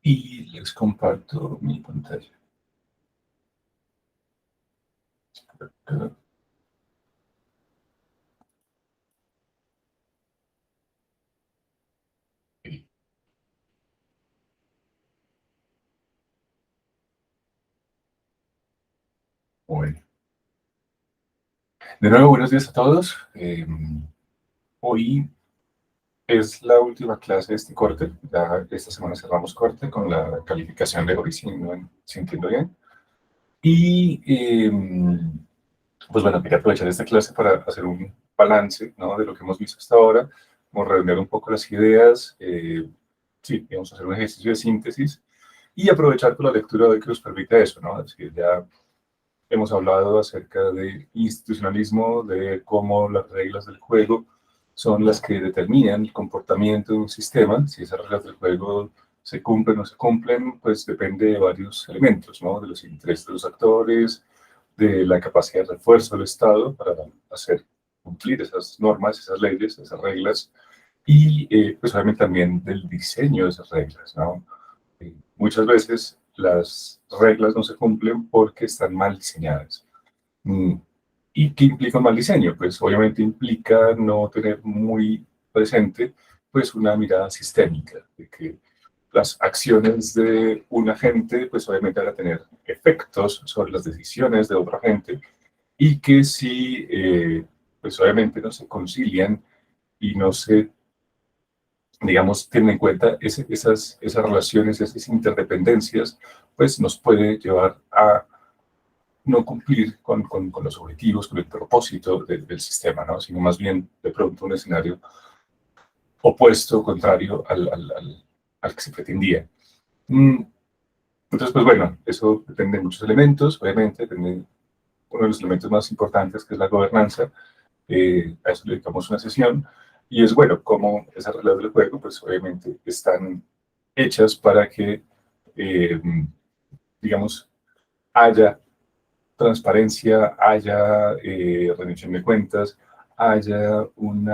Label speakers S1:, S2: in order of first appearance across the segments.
S1: y les comparto mi pantalla. Bueno. De nuevo, buenos días a todos. Hoy es la última clase de este corte. Ya esta semana cerramos corte con la calificación de hoy, si entiendo bien. Y pues bueno, quería aprovechar esta clase para hacer un balance, ¿no?, de lo que hemos visto hasta ahora, como redondear un poco las ideas, sí, vamos a hacer un ejercicio de síntesis y aprovechar con la lectura de hoy que nos permite eso, ¿no? Es decir, ya hemos hablado acerca de institucionalismo, de cómo las reglas del juego son las que determinan el comportamiento de un sistema. Si esas reglas del juego se cumplen o no se cumplen, pues depende de varios elementos, ¿no? De los intereses de los actores, de la capacidad de refuerzo del Estado para hacer cumplir esas normas, esas leyes, esas reglas, y pues obviamente también del diseño de esas reglas, ¿no? Muchas veces las reglas no se cumplen porque están mal diseñadas. ¿Y qué implica un mal diseño? Pues obviamente implica no tener muy presente pues una mirada sistémica, de que las acciones de un agente pues obviamente van a tener efectos sobre las decisiones de otro agente y que si pues obviamente no se concilian y no se, digamos, tienen en cuenta esas relaciones, esas interdependencias, pues nos puede llevar a no cumplir con los objetivos, con el propósito del sistema, ¿no? Sino más bien de pronto un escenario opuesto, contrario al que se pretendía. Entonces, pues bueno, eso depende de muchos elementos, obviamente, depende uno de los elementos más importantes, que es la gobernanza. A eso le dedicamos una sesión, y es bueno cómo esas reglas del juego, pues obviamente están hechas para que, digamos, haya transparencia, haya rendición de cuentas, haya ¿cómo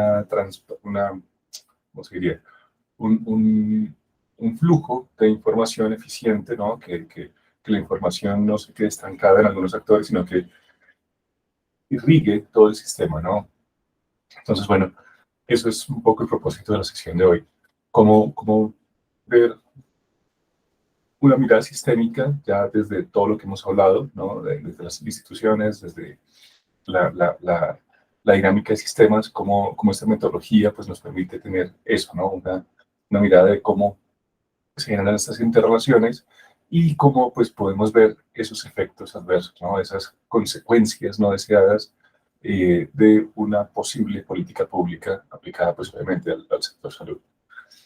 S1: se diría? Un flujo de información eficiente, ¿no? Que la información no se quede estancada en algunos actores, sino que irrigue todo el sistema, ¿no? Entonces, bueno, eso es un poco el propósito de la sesión de hoy. Cómo ver una mirada sistémica ya desde todo lo que hemos hablado, ¿no? Desde las instituciones, desde la dinámica de sistemas, cómo esta metodología pues, nos permite tener eso, ¿no? Una mirada de cómo se generan estas interrelaciones y cómo pues, podemos ver esos efectos adversos, ¿no? Esas consecuencias no deseadas de una posible política pública aplicada pues, obviamente al sector salud.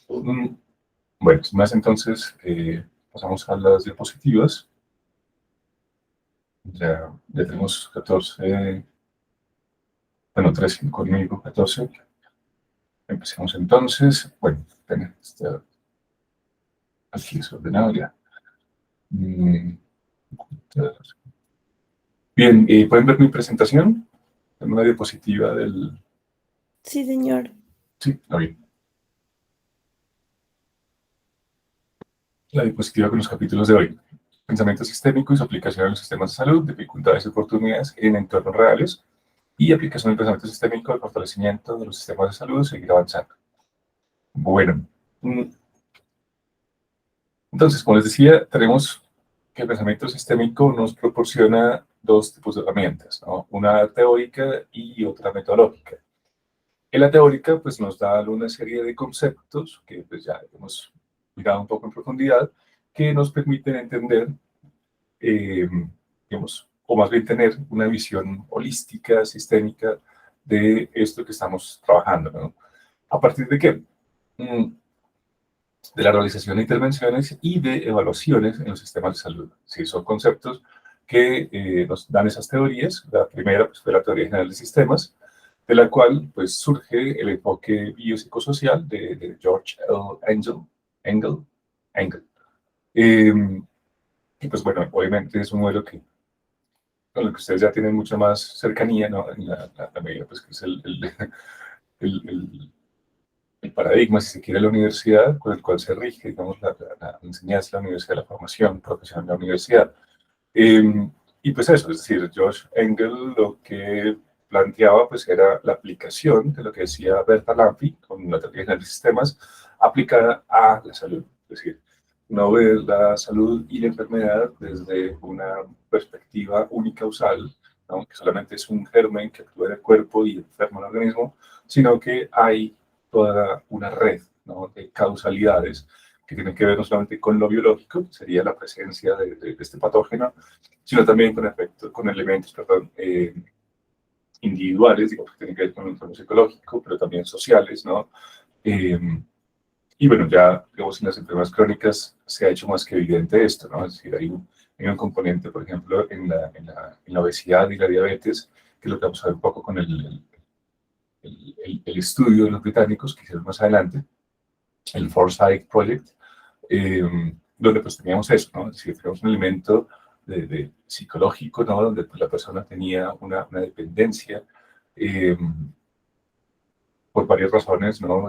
S1: Bueno, sin más entonces, pasamos a las diapositivas. Ya tenemos 14, bueno, 13 conmigo, 14. Empecemos entonces. Bueno, está aquí desordenado ya. Bien, ¿pueden ver mi presentación? En una diapositiva del...
S2: Sí, señor.
S1: Sí, está bien. La diapositiva con los capítulos de hoy. Pensamiento sistémico y su aplicación en los sistemas de salud, dificultades y oportunidades en entornos reales, y aplicación del pensamiento sistémico al fortalecimiento de los sistemas de salud, seguir avanzando. Bueno, entonces, como les decía, tenemos que el pensamiento sistémico nos proporciona dos tipos de herramientas, ¿no? Una teórica y otra metodológica. En la teórica, pues nos da una serie de conceptos que pues, ya hemos mirado un poco en profundidad, que nos permiten entender, digamos, o más bien tener una visión holística, sistémica de esto que estamos trabajando, ¿no? ¿A partir de qué? De la realización de intervenciones y de evaluaciones en los sistemas de salud. Sí, son conceptos que nos dan esas teorías. La primera pues, fue la teoría general de sistemas, de la cual pues, surge el enfoque biopsicosocial de George L. Engel. Y pues bueno, obviamente es un modelo con el que ustedes ya tienen mucha más cercanía, ¿no? En la medida pues, que es el el paradigma, si se quiere, de la universidad, con el cual se rige, digamos, la enseñanza de la universidad, la formación profesional de la universidad. Y pues eso, es decir, George Engel lo que planteaba pues era la aplicación de lo que decía Berta Lampi con la teoría general de sistemas aplicada a la salud. Es decir, no ver la salud y la enfermedad desde una perspectiva unicausal, ¿no? Que solamente es un germen que actúa en el cuerpo y enferma el organismo, sino que hay toda una red, ¿no?, de causalidades que tienen que ver no solamente con lo biológico, que sería la presencia de este patógeno, sino también con, con elementos, perdón, individuales, digamos, que tienen que ver con el entorno psicológico, pero también sociales, ¿no? Eh, y bueno, ya, digamos, en las enfermedades crónicas se ha hecho más que evidente esto, ¿no? Es decir, hay un componente, por ejemplo, en la obesidad y la diabetes, que lo que vamos a ver un poco con el estudio de los británicos que hicieron más adelante, el Foresight Project, donde pues teníamos eso, ¿no? Es decir, teníamos un elemento de psicológico, ¿no? Donde pues, la persona tenía una dependencia eh, por varias razones, ¿no?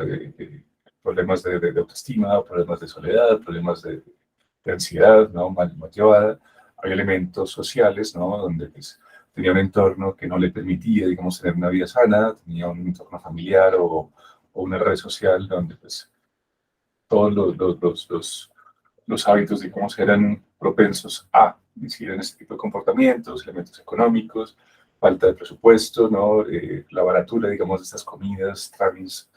S1: Problemas de autoestima, problemas de soledad, problemas de ansiedad, ¿no? Mal llevada. Hay elementos sociales, ¿no? Donde pues, tenía un entorno que no le permitía, digamos, tener una vida sana, tenía un entorno familiar o una red social donde pues todos los hábitos, digamos, eran propensos a incidir en este tipo de comportamientos, elementos económicos, falta de presupuesto, ¿no? La baratura, digamos, de estas comidas, travis,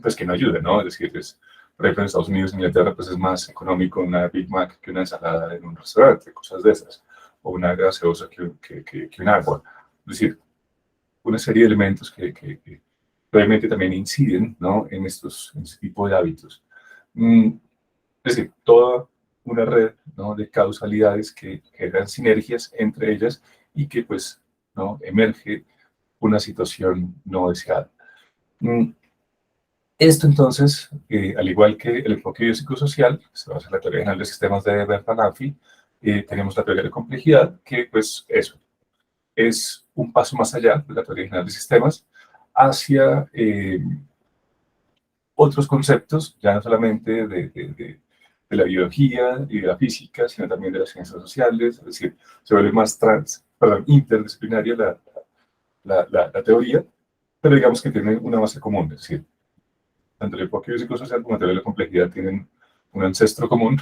S1: pues que no ayudan, ¿no? Es decir, por ejemplo, en Estados Unidos, en Inglaterra, pues es más económico una Big Mac que una ensalada en un restaurante, cosas de esas, o una gaseosa que un agua. Es decir, una serie de elementos que obviamente también inciden, ¿no?, en en este tipo de hábitos. Es decir, toda una red, ¿no?, de causalidades que generan sinergias entre ellas y que pues, ¿no?, emerge una situación no deseada. Mm, Esto entonces, al igual que el enfoque biopsicosocial, que se basa en la teoría general de sistemas de Bertalanffy, tenemos la teoría de complejidad, que pues eso, es un paso más allá de la teoría general de sistemas hacia otros conceptos, ya no solamente de la biología y de la física, sino también de las ciencias sociales, es decir, se vuelve más interdisciplinaria la teoría, pero digamos que tiene una base común, es decir, tanto el enfoque biopsicosocial como la teoría de la complejidad tienen un ancestro común,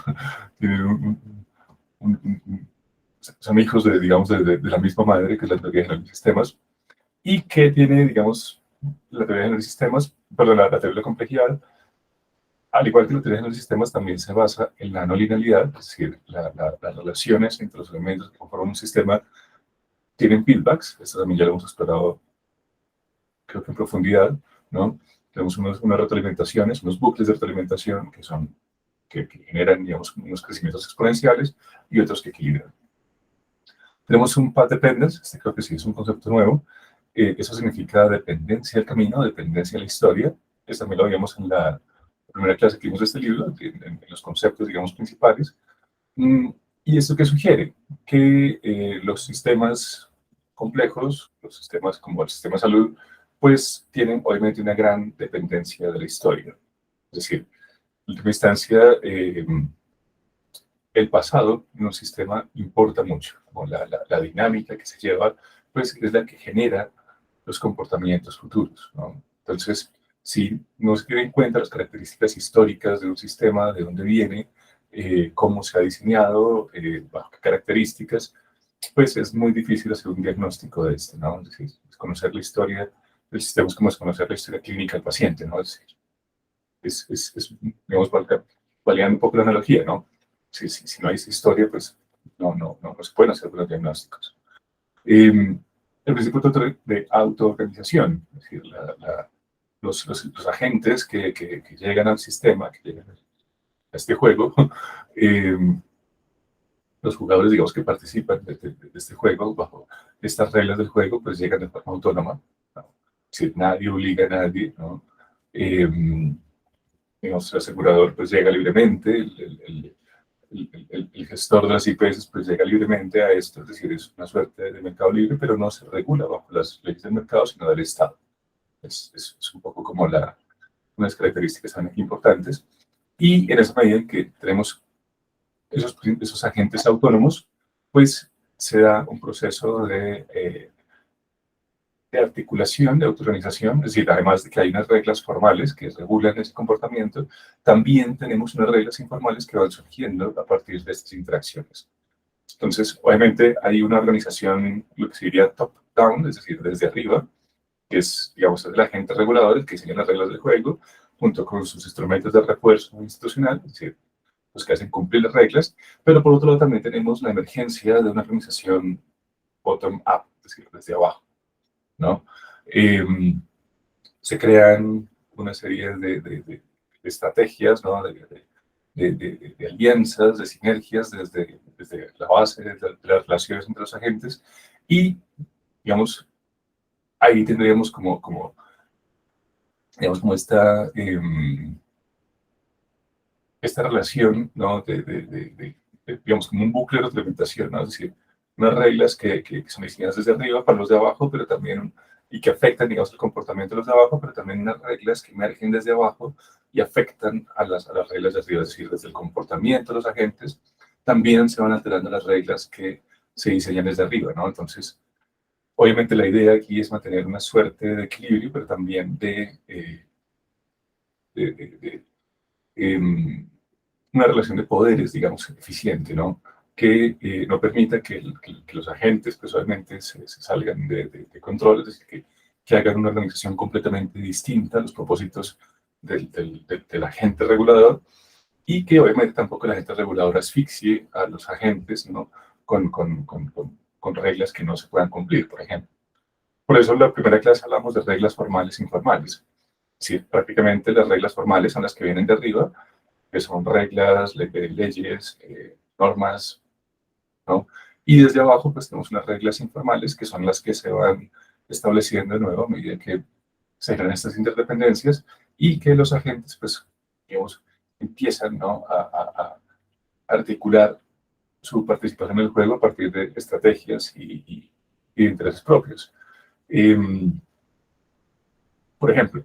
S1: tienen son hijos de, digamos, de la misma madre, que es la teoría general de sistemas, y que tiene, digamos, la teoría general de sistemas, perdón, la teoría de la complejidad, al igual que la teoría de los sistemas, también se basa en la no linealidad, es decir, las relaciones entre los elementos que conforman un sistema tienen feedbacks, esto también ya lo hemos explorado, creo que en profundidad, ¿no? Tenemos unas retroalimentaciones, unos bucles de retroalimentación que generan, digamos, unos crecimientos exponenciales y otros que equilibran. Tenemos un path dependence, este creo que sí es un concepto nuevo, eso significa dependencia del camino, dependencia de la historia, esto también lo vimos en la primera clase que vimos de este libro, en los conceptos, digamos, principales. ¿Y esto qué sugiere? Que los sistemas complejos, los sistemas como el sistema de salud, pues tienen obviamente una gran dependencia de la historia. Es decir, en última instancia, el pasado en un sistema importa mucho, como la dinámica que se lleva, pues es la que genera los comportamientos futuros, ¿no? Entonces, si no se tiene en cuenta las características históricas de un sistema, de dónde viene, cómo se ha diseñado, bajo qué características, pues es muy difícil hacer un diagnóstico de esto, ¿no? Es decir, conocer la historia del sistema es como es conocer la historia clínica del paciente, ¿no? Es decir, digamos, validando un poco la analogía, ¿no? Si no hay esa historia, pues no se pueden hacer los diagnósticos. El principio de autoorganización, es decir, los agentes que llegan al sistema, que llegan a este juego, eh, los jugadores, digamos, que participan de este juego, bajo estas reglas del juego, pues llegan de forma autónoma, ¿no? Es decir, nadie obliga a nadie, ¿no? Eh, digamos, el asegurador pues llega libremente, el gestor de las IPS pues llega libremente a esto, es decir, es una suerte de mercado libre, pero no se regula bajo las leyes del mercado, sino del Estado. Es un poco como unas características también importantes. Y en esa medida en que tenemos esos agentes autónomos, pues se da un proceso de articulación, de autoorganización, es decir, además de que hay unas reglas formales que regulan ese comportamiento, también tenemos unas reglas informales que van surgiendo a partir de estas interacciones. Entonces, obviamente hay una organización, lo que se diría top-down, es decir, desde arriba, que es, digamos, el agente regulador, el que diseña las reglas del juego, junto con sus instrumentos de refuerzo institucional, es decir, los que hacen cumplir las reglas, pero por otro lado también tenemos la emergencia de una organización bottom-up, es decir, desde abajo, ¿no? Eh, Se crean una serie de estrategias, ¿no? De alianzas, de sinergias desde la base de las relaciones entre los agentes y, digamos, ahí tendríamos digamos, como esta relación, ¿no? Digamos, como un bucle de retroalimentación, ¿no? Es decir, unas reglas que son diseñadas desde arriba para los de abajo, pero también, y que afectan, digamos, el comportamiento de los de abajo, pero también unas reglas que emergen desde abajo y afectan a las reglas de arriba, es decir, desde el comportamiento de los agentes, también se van alterando las reglas que se diseñan desde arriba, ¿no? Entonces, obviamente la idea aquí es mantener una suerte de equilibrio, pero también de, de- de, em, una relación de poderes, digamos, eficiente, ¿no? Que no permita que los agentes, pues obviamente, se salgan de control, es decir, que hagan una organización completamente distinta a los propósitos del agente regulador y que obviamente tampoco el agente regulador asfixie a los agentes, ¿no? Con reglas que no se puedan cumplir, por ejemplo. Por eso en la primera clase hablamos de reglas formales e informales. Sí, prácticamente las reglas formales son las que vienen de arriba, que son reglas, leyes, normas, ¿no? Y desde abajo, pues tenemos unas reglas informales que son las que se van estableciendo de nuevo a medida que se generan estas interdependencias y que los agentes, pues, digamos, empiezan, ¿no? a articular su participación en el juego a partir de estrategias y de intereses propios. Por ejemplo,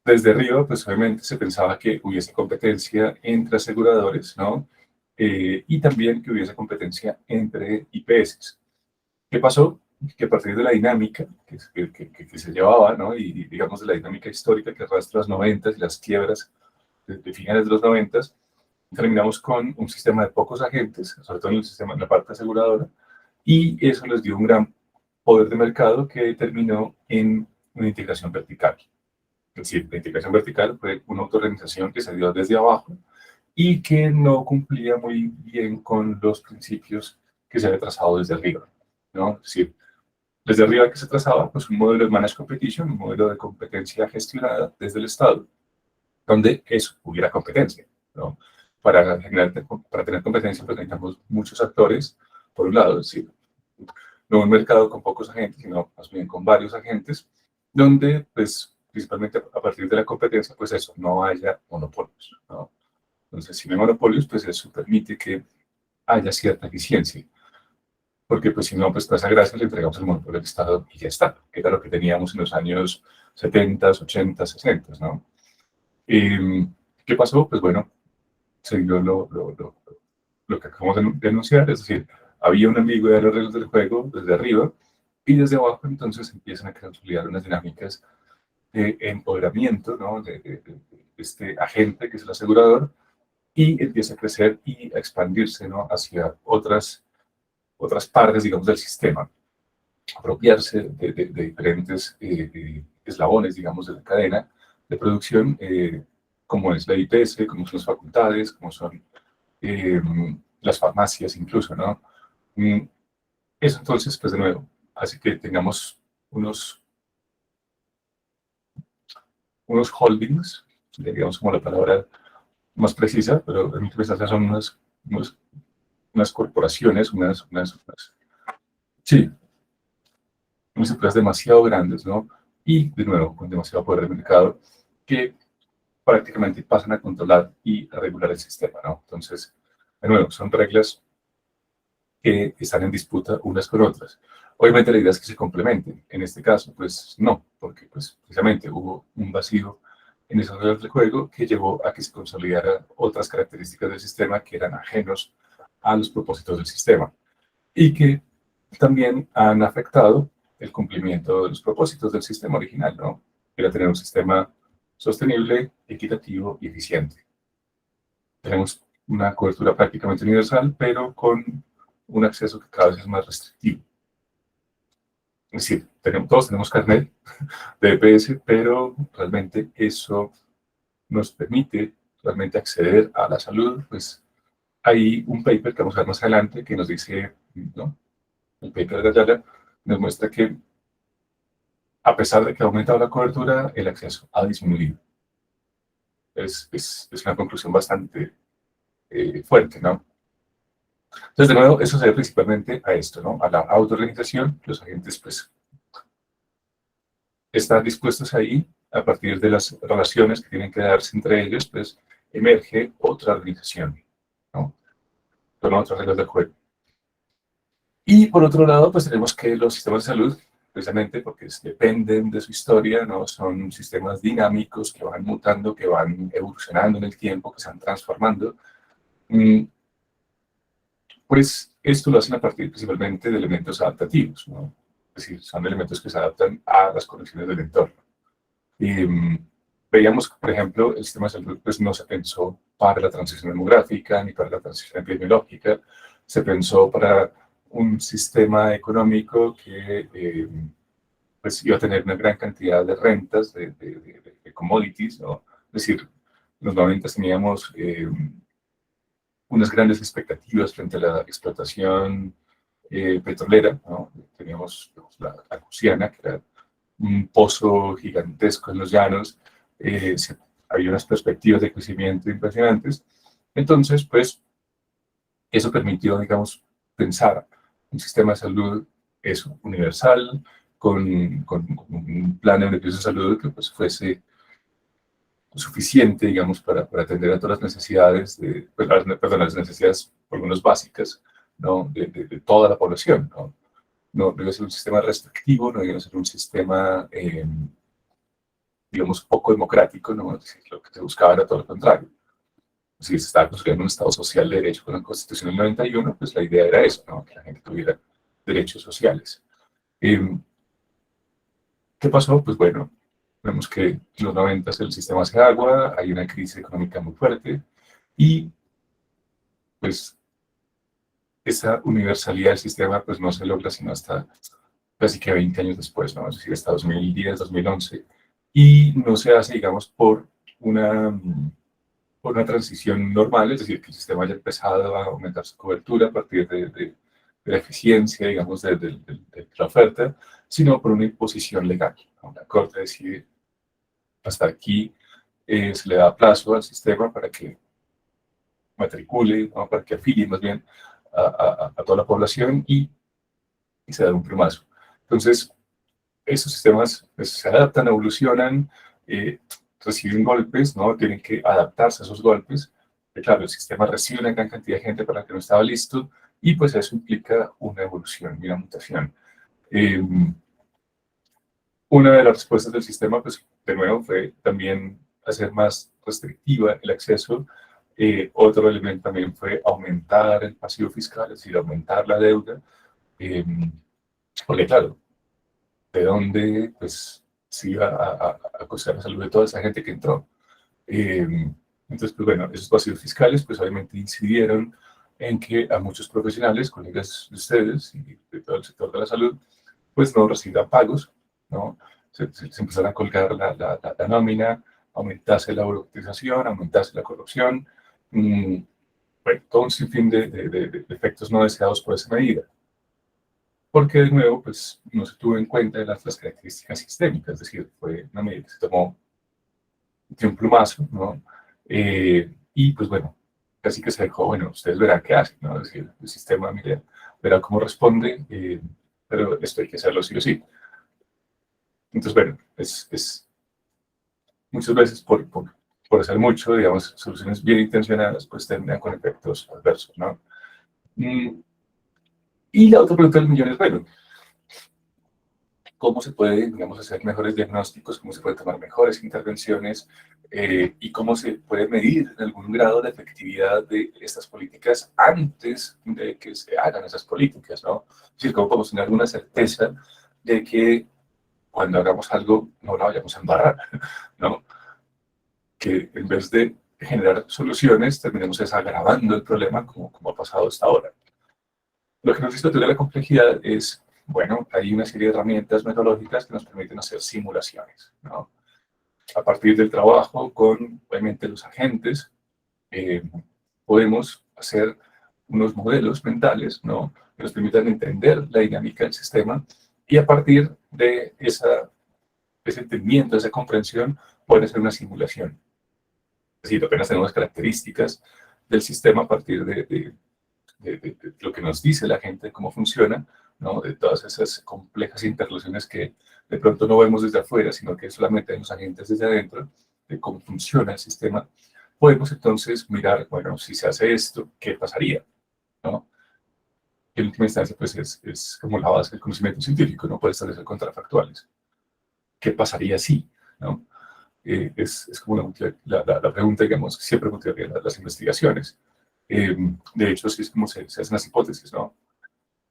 S1: desde arriba, pues obviamente se pensaba que hubiese competencia entre aseguradores, ¿no? Y también que hubiese competencia entre IPS. ¿Qué pasó? Que a partir de la dinámica que se llevaba, ¿no? Y digamos de la dinámica histórica que arrastra los 90 y las quiebras de finales de los 90, terminamos con un sistema de pocos agentes, sobre todo en el sistema, en la parte aseguradora, y eso les dio un gran poder de mercado que terminó en una integración vertical. Es decir, la integración vertical fue una autoorganización que se dio desde abajo y que no cumplía muy bien con los principios que se había trazado desde arriba, ¿no? Es decir, desde arriba que se trazaba, pues un modelo de managed competition, un modelo de competencia gestionada desde el Estado, donde eso hubiera competencia, ¿no? Para tener competencia, pues necesitamos muchos actores, por un lado, es decir, no un mercado con pocos agentes, sino más bien con varios agentes, donde, pues, principalmente a partir de la competencia, pues eso, no haya monopolios, ¿no? Entonces, si no hay monopolios, pues eso permite que haya cierta eficiencia, porque pues si no, pues toda esa gracia le entregamos el monopolio al Estado y ya está, que era lo que teníamos en los años 70, 80, 60, ¿no? ¿Qué pasó? Pues bueno, se dio lo que acabamos de denunciar, es decir, había una ambigüedad de las reglas del juego desde arriba y desde abajo entonces empiezan a consolidar unas dinámicas de empoderamiento, ¿no? De este agente que es el asegurador y empieza a crecer y a expandirse, ¿no? Hacia otras partes, digamos, del sistema, apropiarse de diferentes eslabones, digamos, de la cadena de producción, como es la IPS, como son las facultades, como son eh, las farmacias incluso, ¿no? Mm, Eso entonces, pues de nuevo, hace que tengamos unos holdings, digamos como la palabra más precisa, pero en última instancia son unas corporaciones, sí, unas empresas demasiado grandes, ¿no? Y de nuevo, con demasiado poder de mercado, que prácticamente pasan a controlar y a regular el sistema, ¿no? Entonces, de nuevo, son reglas que están en disputa unas con otras. Obviamente la idea es que se complementen. En este caso, pues no, porque pues, precisamente hubo un vacío en esas reglas del juego que llevó a que se consolidaran otras características del sistema que eran ajenos a los propósitos del sistema y que también han afectado el cumplimiento de los propósitos del sistema original, ¿no? Era tener un sistema sostenible, equitativo y eficiente. Tenemos una cobertura prácticamente universal, pero con un acceso que cada vez es más restrictivo. Es decir, todos tenemos carnet de EPS, pero realmente eso nos permite realmente acceder a la salud. Pues hay un paper que vamos a ver más adelante que nos dice, ¿no? El paper de Ayala nos muestra que a pesar de que ha aumentado la cobertura, el acceso ha disminuido. Es una conclusión bastante fuerte, ¿no? Entonces, de nuevo, eso se debe principalmente a esto, ¿no? A la autoorganización. Los agentes, pues, están dispuestos ahí, a partir de las relaciones que tienen que darse entre ellos, pues, emerge otra organización, ¿no? Con otras reglas del juego. Y por otro lado, pues tenemos que los sistemas de salud, precisamente porque dependen de su historia, ¿no? Son sistemas dinámicos que van mutando, que van evolucionando en el tiempo, que se van transformando. Pues esto lo hacen a partir principalmente de elementos adaptativos, ¿no? Es decir, son elementos que se adaptan a las condiciones del entorno. Veíamos que, por ejemplo, el sistema de salud pues, no se pensó para la transición demográfica ni para la transición epidemiológica, se pensó para un sistema económico que pues, iba a tener una gran cantidad de rentas, de commodities, ¿no? Es decir, en los 90 teníamos unas grandes expectativas frente a la explotación petrolera, ¿no? Teníamos digamos, la Cusiana, que era un pozo gigantesco en los llanos, había unas perspectivas de crecimiento impresionantes. Entonces, pues, eso permitió, digamos, pensar un sistema de salud eso, universal, con un plan de beneficios de salud que pues, fuese suficiente, digamos, para atender a todas las necesidades, pues, perdón, las necesidades, por lo menos básicas, ¿no? de toda la población, ¿no? No debe ser un sistema restrictivo, no debe ser un sistema, digamos, poco democrático, ¿no? Es decir, lo que se buscaba era todo lo contrario. Si se estaba construyendo un Estado social de derecho con la Constitución del 91, pues la idea era eso, ¿no? Que la gente tuviera derechos sociales. ¿Qué pasó? Pues bueno, vemos que en los 90 el sistema se agua, hay una crisis económica muy fuerte y pues esa universalidad del sistema pues no se logra sino hasta casi que 20 años después, ¿no? Es decir, hasta 2010, 2011, y no se hace, digamos, por una transición normal, es decir, que el sistema haya empezado a aumentar su cobertura a partir de la eficiencia, digamos, de la oferta, sino por una imposición legal, ¿no? La Corte decide, hasta aquí se le da plazo al sistema para que matricule, ¿no? Para que afilie más bien a toda la población y se da un plumazo. Entonces, esos sistemas pues, se adaptan, evolucionan, reciben golpes, ¿no? Tienen que adaptarse a esos golpes. Claro, el sistema recibe una gran cantidad de gente para la que no estaba listo y pues eso implica una evolución y una mutación. Una de las respuestas del sistema, pues de nuevo, fue también hacer más restrictiva el acceso. Otro elemento también fue aumentar el pasivo fiscal, es decir, aumentar la deuda. Porque claro, de dónde pues se iba a costar la salud de toda esa gente que entró. Entonces, pues bueno, esos pasivos fiscales pues obviamente incidieron en que a muchos profesionales, colegas de ustedes y de todo el sector de la salud, pues no recibían pagos, ¿no? Se empezaron a colgar la nómina, aumentase la burocratización, aumentase la corrupción, bueno, todo un sinfín de efectos no deseados por esa medida. Porque de nuevo, pues no se tuvo en cuenta las características sistémicas, es decir, fue una medida que se tomó de un plumazo, ¿no? Y pues bueno, casi que se dejó, bueno, ustedes verán qué hacen, ¿no? Es decir, el sistema, mire, verá cómo responde, pero esto hay que hacerlo sí o sí. Entonces, bueno, muchas veces por hacer mucho, digamos, soluciones bien intencionadas, pues terminan con efectos adversos, ¿no? Y la otra pregunta del millón es, bueno, cómo se puede, digamos, hacer mejores diagnósticos, cómo se puede tomar mejores intervenciones y cómo se puede medir en algún grado la efectividad de estas políticas antes de que se hagan esas políticas, ¿no? Es decir, cómo podemos tener alguna certeza de que cuando hagamos algo no la vayamos a embarrar, ¿no? Que en vez de generar soluciones terminemos agravando el problema como ha pasado hasta ahora. Lo que nos dice de la complejidad es, bueno, hay una serie de herramientas metodológicas que nos permiten hacer simulaciones, ¿no? A partir del trabajo con, obviamente, los agentes, eh, podemos hacer unos modelos mentales, ¿no? Que nos permitan entender la dinámica del sistema y a partir de ese entendimiento, esa comprensión, poder hacer una simulación. Es decir, apenas tenemos características del sistema a partir de lo que nos dice la gente, cómo funciona, ¿no? De todas esas complejas interrelaciones que de pronto no vemos desde afuera, sino que solamente vemos agentes desde adentro, de cómo funciona el sistema, podemos entonces mirar, bueno, si se hace esto, ¿qué pasaría? ¿No? Que en última instancia pues es como la base del conocimiento científico, no puede establecer contrafactuales. ¿Qué pasaría si? ¿No? Es como la pregunta, digamos, que siempre motivaría las investigaciones. De hecho, así es como se hacen las hipótesis, ¿no?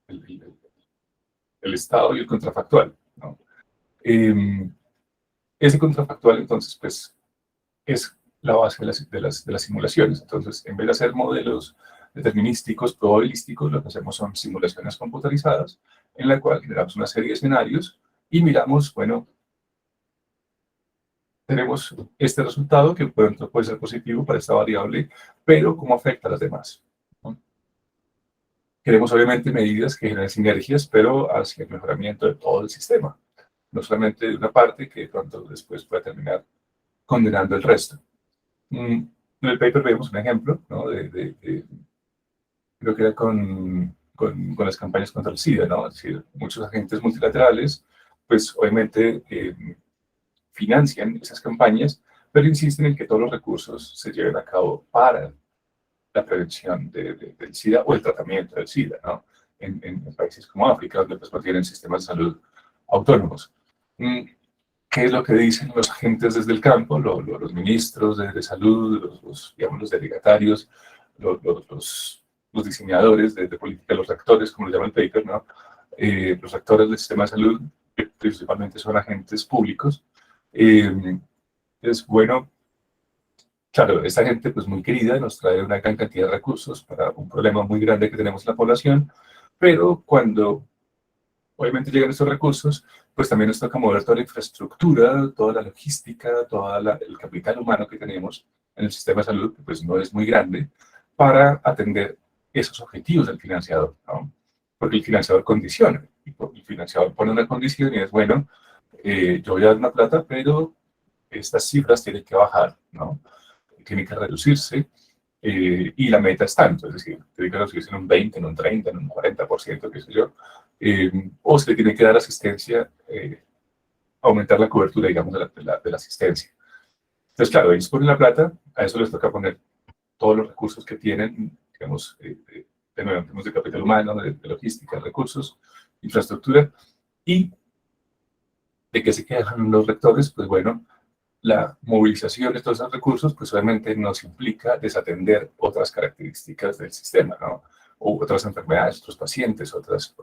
S1: El estado y el contrafactual, ¿no? Ese contrafactual, entonces, pues, es la base de las simulaciones. Entonces, en vez de hacer modelos determinísticos, probabilísticos, lo que hacemos son simulaciones computarizadas, en la cual generamos una serie de escenarios y miramos, bueno, tenemos este resultado que puede ser positivo para esta variable, pero ¿cómo afecta a las demás? ¿No? Queremos obviamente medidas que generen sinergias, pero hacia el mejoramiento de todo el sistema, no solamente de una parte que de pronto después puede terminar condenando el resto. En el paper vemos un ejemplo, ¿no? Creo que era con las campañas contra el SIDA, ¿no? Es decir, muchos agentes multilaterales, pues obviamente financian esas campañas, pero insisten en que todos los recursos se lleven a cabo para la prevención del SIDA o el tratamiento del SIDA, ¿no? En países como África, donde pues no tienen sistemas de salud autónomos. ¿Qué es lo que dicen los agentes desde el campo, los ministros de salud, digamos, los delegatarios, los diseñadores de política, los actores, como lo llama el paper, ¿no? Los actores del sistema de salud, que principalmente son agentes públicos. Es bueno, claro, esta gente pues muy querida nos trae una gran cantidad de recursos para un problema muy grande que tenemos en la población, pero cuando obviamente llegan estos recursos, pues también nos toca mover toda la infraestructura, toda la logística, todo el capital humano que tenemos en el sistema de salud, que pues no es muy grande, para atender esos objetivos del financiador, ¿no? Porque el financiador condiciona, y el financiador pone una condición y es, bueno, yo voy a dar una plata, pero estas cifras tienen que bajar, ¿no? Tienen que reducirse, y la meta es tanto, es decir, tiene que reducirse en un 20, en un 30, en un 40%, qué sé yo, o se le tiene que dar asistencia, aumentar la cobertura, digamos, de la asistencia. Entonces, claro, ellos ponen la plata, a eso les toca poner todos los recursos que tienen, digamos, de nuevo, tenemos de capital humano, de logística, recursos, infraestructura, y de qué se quedan los rectores, pues bueno, la movilización de todos esos recursos, pues obviamente nos implica desatender otras características del sistema, ¿no? O otras enfermedades, otros pacientes, otras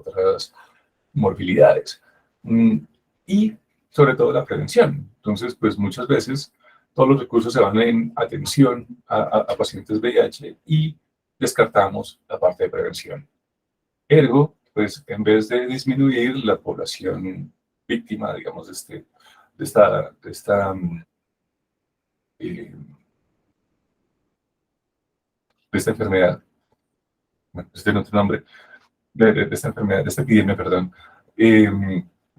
S1: morbilidades. Y sobre todo la prevención. Entonces, pues muchas veces todos los recursos se van en atención a pacientes VIH y descartamos la parte de prevención. Ergo, pues en vez de disminuir la población víctima, digamos, eh, de esta enfermedad, bueno, este no otro nombre, de esta enfermedad, de esta epidemia, perdón,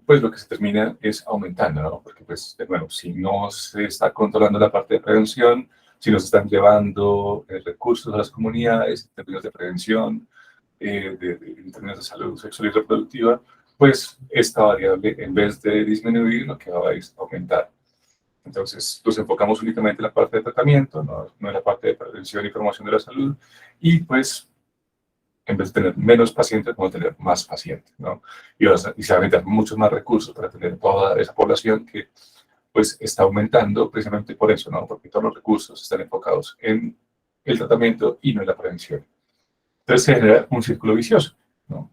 S1: pues lo que se termina es aumentando, ¿no? Porque, pues, de nuevo, si no se está controlando la parte de prevención, si no se están llevando recursos a las comunidades en términos de prevención, en términos de salud sexual y reproductiva, pues esta variable, en vez de disminuir, lo que va es aumentar. Entonces, nos enfocamos únicamente en la parte de tratamiento, no en la parte de prevención y promoción de la salud, y pues en vez de tener menos pacientes, vamos a tener más pacientes, ¿no? Y se van a necesitar muchos más recursos para tener toda esa población que, pues, está aumentando precisamente por eso, ¿no? Porque todos los recursos están enfocados en el tratamiento y no en la prevención. Entonces se genera un círculo vicioso, ¿no?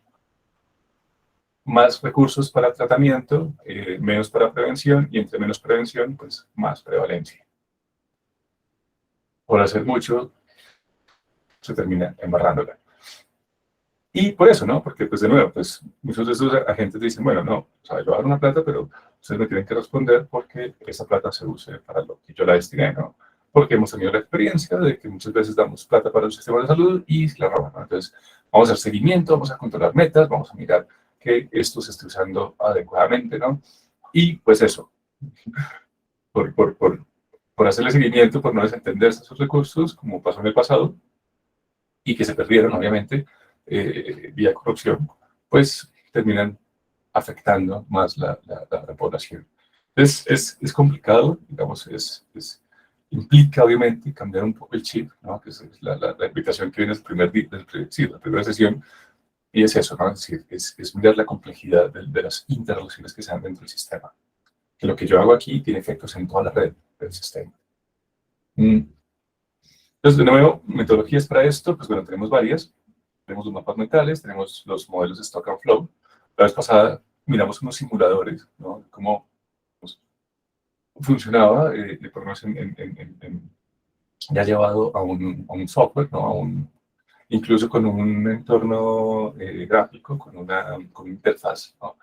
S1: Más recursos para tratamiento, menos para prevención, y entre menos prevención, pues más prevalencia. Por hacer mucho, se termina embarrándola. Y por eso, ¿no? Porque, pues, de nuevo, pues, muchos de esos agentes dicen, bueno, no, o sea, yo voy a dar una plata, pero ustedes me tienen que responder porque esa plata se use para lo que yo la destiné, ¿no? Porque hemos tenido la experiencia de que muchas veces damos plata para el sistema de salud y se la roban, ¿no? Entonces, vamos a hacer seguimiento, vamos a controlar metas, vamos a mirar que esto se esté usando adecuadamente, ¿no? Y, pues, eso, por hacerle seguimiento, por no desentenderse esos recursos, como pasó en el pasado, y que se perdieron, obviamente, vía corrupción, pues terminan afectando más la población. Entonces, es complicado, digamos, implica, obviamente, cambiar un poco el chip, ¿no? Que es la invitación que viene sí, la primera sesión, y es eso, ¿no? Es decir, es mirar la complejidad de las interrelaciones que se dan dentro del sistema. Que lo que yo hago aquí tiene efectos en toda la red del sistema. Entonces, de nuevo, metodologías para esto, pues bueno, tenemos varias. Tenemos los mapas mentales, tenemos los modelos de Stock and Flow. La vez pasada miramos unos simuladores, ¿no? Cómo, pues, funcionaba, por lo menos ya llevado a un software, ¿no? Incluso con un entorno gráfico, con una interfaz, ¿no?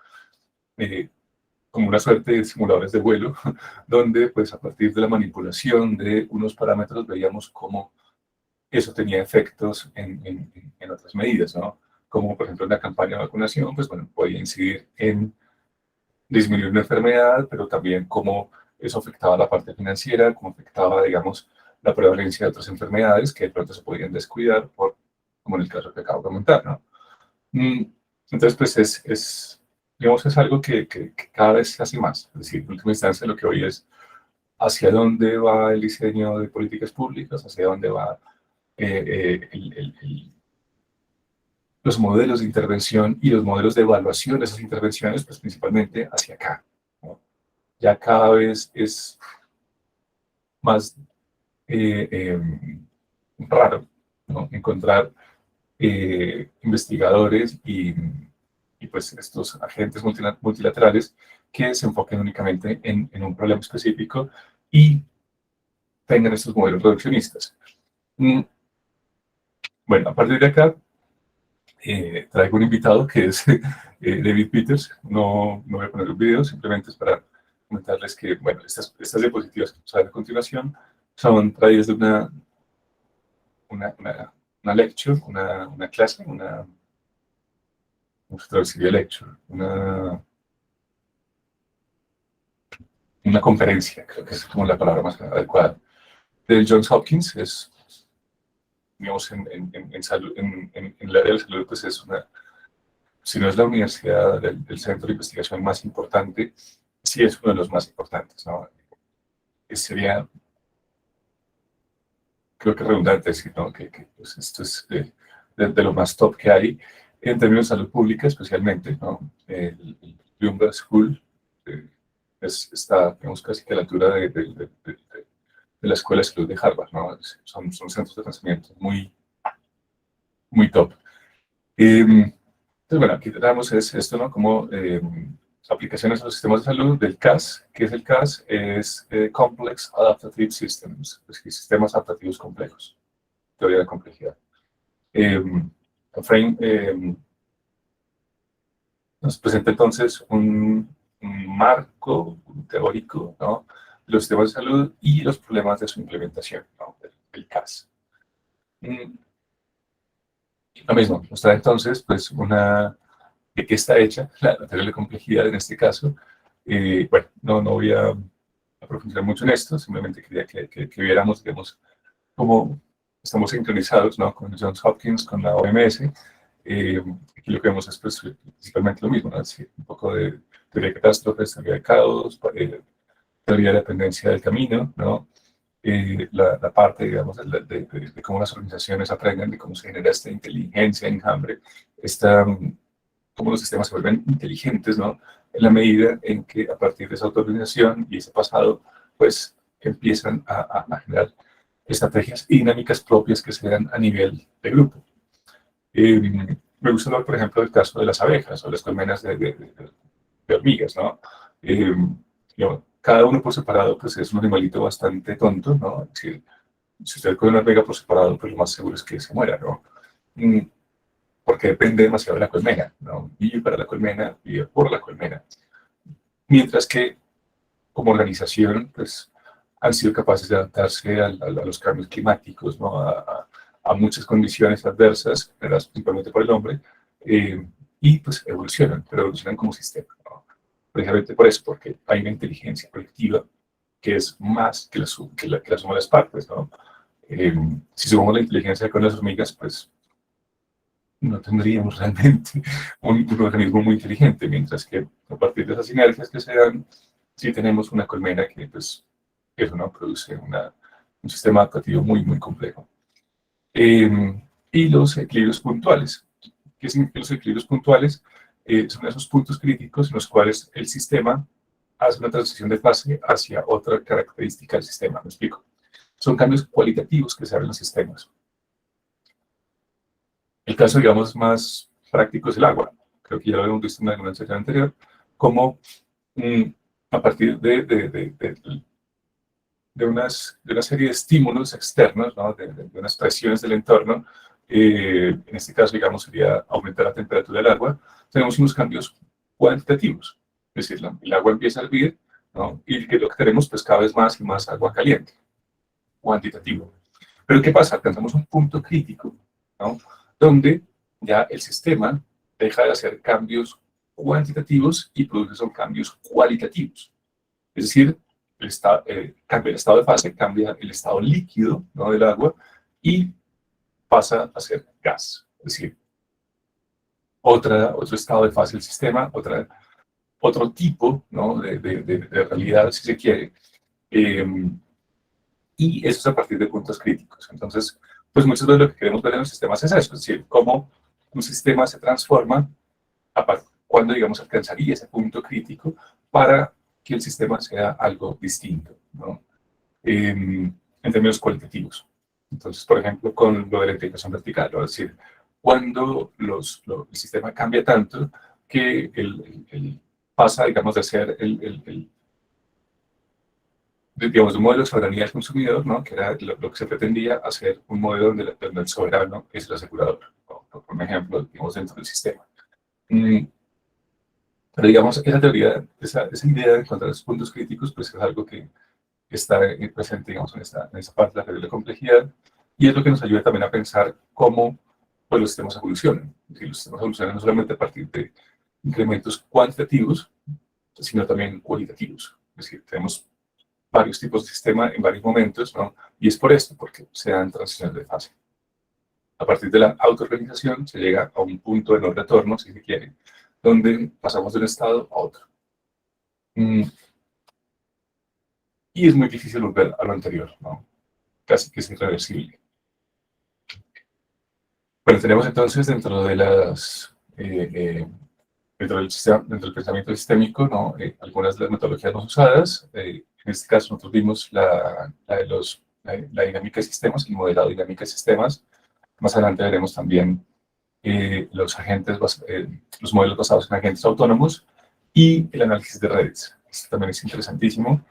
S1: Como una suerte de simuladores de vuelo, donde, pues, a partir de la manipulación de unos parámetros veíamos cómo eso tenía efectos en otras medidas, ¿no? Como, por ejemplo, en la campaña de vacunación, pues, bueno, podía incidir en disminuir una enfermedad, pero también cómo eso afectaba la parte financiera, cómo afectaba, digamos, la prevalencia de otras enfermedades que de pronto se podían descuidar, como en el caso que acabo de comentar, ¿no? Entonces, pues, digamos, es algo que cada vez se hace más. Es decir, en última instancia, lo que hoy es hacia dónde va el diseño de políticas públicas, hacia dónde va los modelos de intervención y los modelos de evaluación de esas intervenciones, pues principalmente hacia acá, ¿no? Ya cada vez es más raro, ¿no? Encontrar investigadores y pues estos agentes multilaterales que se enfoquen únicamente en un problema específico y tengan estos modelos reduccionistas. Bueno, a partir de acá, traigo un invitado que es David Peters. No voy a poner un video, simplemente es para comentarles que, bueno, estas diapositivas que vamos a ver a continuación son traídas de una lecture, una clase, ¿cómo se traduciría lecture? Una conferencia, creo que es como la palabra más adecuada, del Johns Hopkins. Es, digamos, en el área de la salud, pues es si no es la universidad del centro de investigación más importante, sí es uno de los más importantes, ¿no? Sería, creo que redundante decir, ¿no? Pues esto es de lo más top que hay en términos de salud pública, especialmente, ¿no? El Bloomberg School está, digamos, casi que a la altura de la Escuela de Salud de Harvard, ¿no? Son centros de pensamiento muy top. Entonces, bueno, aquí tenemos esto, ¿no? Como aplicaciones a los sistemas de salud del CAS. ¿Qué es el CAS? Es Complex Adaptive Systems, es decir, sistemas adaptativos complejos, teoría de complejidad. Frame nos presenta entonces un marco teórico, ¿no? De los sistemas de salud y los problemas de su implementación, ¿no? Del CAS. Lo mismo, nos trae entonces, pues, de qué está hecha la teoría de la complejidad en este caso. Bueno, no voy a profundizar mucho en esto, simplemente quería que viéramos, digamos, cómo estamos sincronizados, ¿no? Con Johns Hopkins, con la OMS. Aquí lo que vemos es, pues, principalmente lo mismo, ¿no? Es decir, un poco de teoría de catástrofes, teoría de caos, teoría de dependencia del camino, ¿no? la parte, digamos, de cómo las organizaciones aprenden, de cómo se genera esta inteligencia, enjambre, cómo los sistemas se vuelven inteligentes, ¿no? En la medida en que a partir de esa autoorganización y ese pasado, pues empiezan a generar estrategias y dinámicas propias que se dan a nivel de grupo. Me gusta hablar, por ejemplo, del caso de las abejas o las colmenas de hormigas, ¿no? Eh, digamos, cada uno por separado, pues es un animalito bastante tonto, ¿no? Es decir, si usted coge una hormiga por separado, pues lo más seguro es que se muera, ¿no? Mm, Porque depende demasiado de la colmena, ¿no? Vive para la colmena, vive por la colmena. Mientras que, como organización, pues han sido capaces de adaptarse a los cambios climáticos, ¿no? A muchas condiciones adversas, generadas principalmente por el hombre, eh, y pues evolucionan, pero evolucionan como sistema, ¿no? Precisamente por eso, porque hay una inteligencia colectiva que es más que la suma de las partes, ¿no? Si sumamos la inteligencia con las hormigas, pues no tendríamos realmente un organismo muy inteligente, mientras que a partir de esas sinergias que se dan, sí tenemos una colmena que, pues, eso no produce un sistema adaptativo muy, muy complejo. Y los equilibrios puntuales. ¿Qué significan los equilibrios puntuales? Son esos puntos críticos en los cuales el sistema hace una transición de fase hacia otra característica del sistema. ¿Me explico? Son cambios cualitativos que se dan en los sistemas. El caso, digamos, más práctico es el agua. Creo que ya lo habíamos visto en alguna sesión anterior, como mm, a partir de una serie de estímulos externos, ¿no? De unas presiones del entorno, en este caso, digamos, sería aumentar la temperatura del agua, tenemos unos cambios cuantitativos. Es decir, el agua empieza a hervir, ¿no? Y que lo que tenemos, pues cada vez más y más agua caliente, cuantitativo. Pero ¿qué pasa? Alcanzamos un punto crítico, ¿no? Donde ya el sistema deja de hacer cambios cuantitativos y produce son cambios cualitativos. Es decir, cambia el estado de fase, cambia el estado líquido, ¿no? Del agua y pasa a ser gas. Es decir, otro estado de fase del sistema, otro tipo, ¿no? De realidad, si se quiere. Eh, y eso es a partir de puntos críticos. Entonces, pues muchas veces lo que queremos ver en los sistemas es eso, es decir, cómo un sistema se transforma cuando, digamos, alcanzaría ese punto crítico para que el sistema sea algo distinto, ¿no? En términos cualitativos. Entonces, por ejemplo, con lo de la integración vertical, ¿no? Es decir, cuando el sistema cambia tanto que pasa, digamos, de ser digamos, un modelo de soberanía del consumidor, ¿no? Que era lo que se pretendía hacer un modelo donde el soberano es el asegurador, ¿no? Por un ejemplo, digamos, dentro del sistema. Mm, Pero digamos, esa teoría, esa idea de encontrar los puntos críticos, pues es algo que está presente, digamos, en esta parte de la teoría de la complejidad, y es lo que nos ayuda también a pensar cómo pues, los sistemas evolucionan. Y los sistemas evolucionan no solamente a partir de incrementos cuantitativos, sino también cualitativos. Es decir, tenemos varios tipos de sistema en varios momentos, ¿no? Y es por esto, porque se dan transiciones de fase. A partir de la autoorganización se llega a un punto de no retorno, si se quiere, donde pasamos de un estado a otro. Y es muy difícil volver a lo anterior, ¿no? Casi que es irreversible. Bueno, tenemos entonces dentro del sistema, dentro del pensamiento sistémico, ¿no? Algunas de las metodologías más usadas. En este caso, nosotros vimos la dinámica de sistemas, el modelado de dinámica de sistemas. Más adelante veremos también los modelos basados en agentes autónomos y el análisis de redes. Esto también es interesantísimo,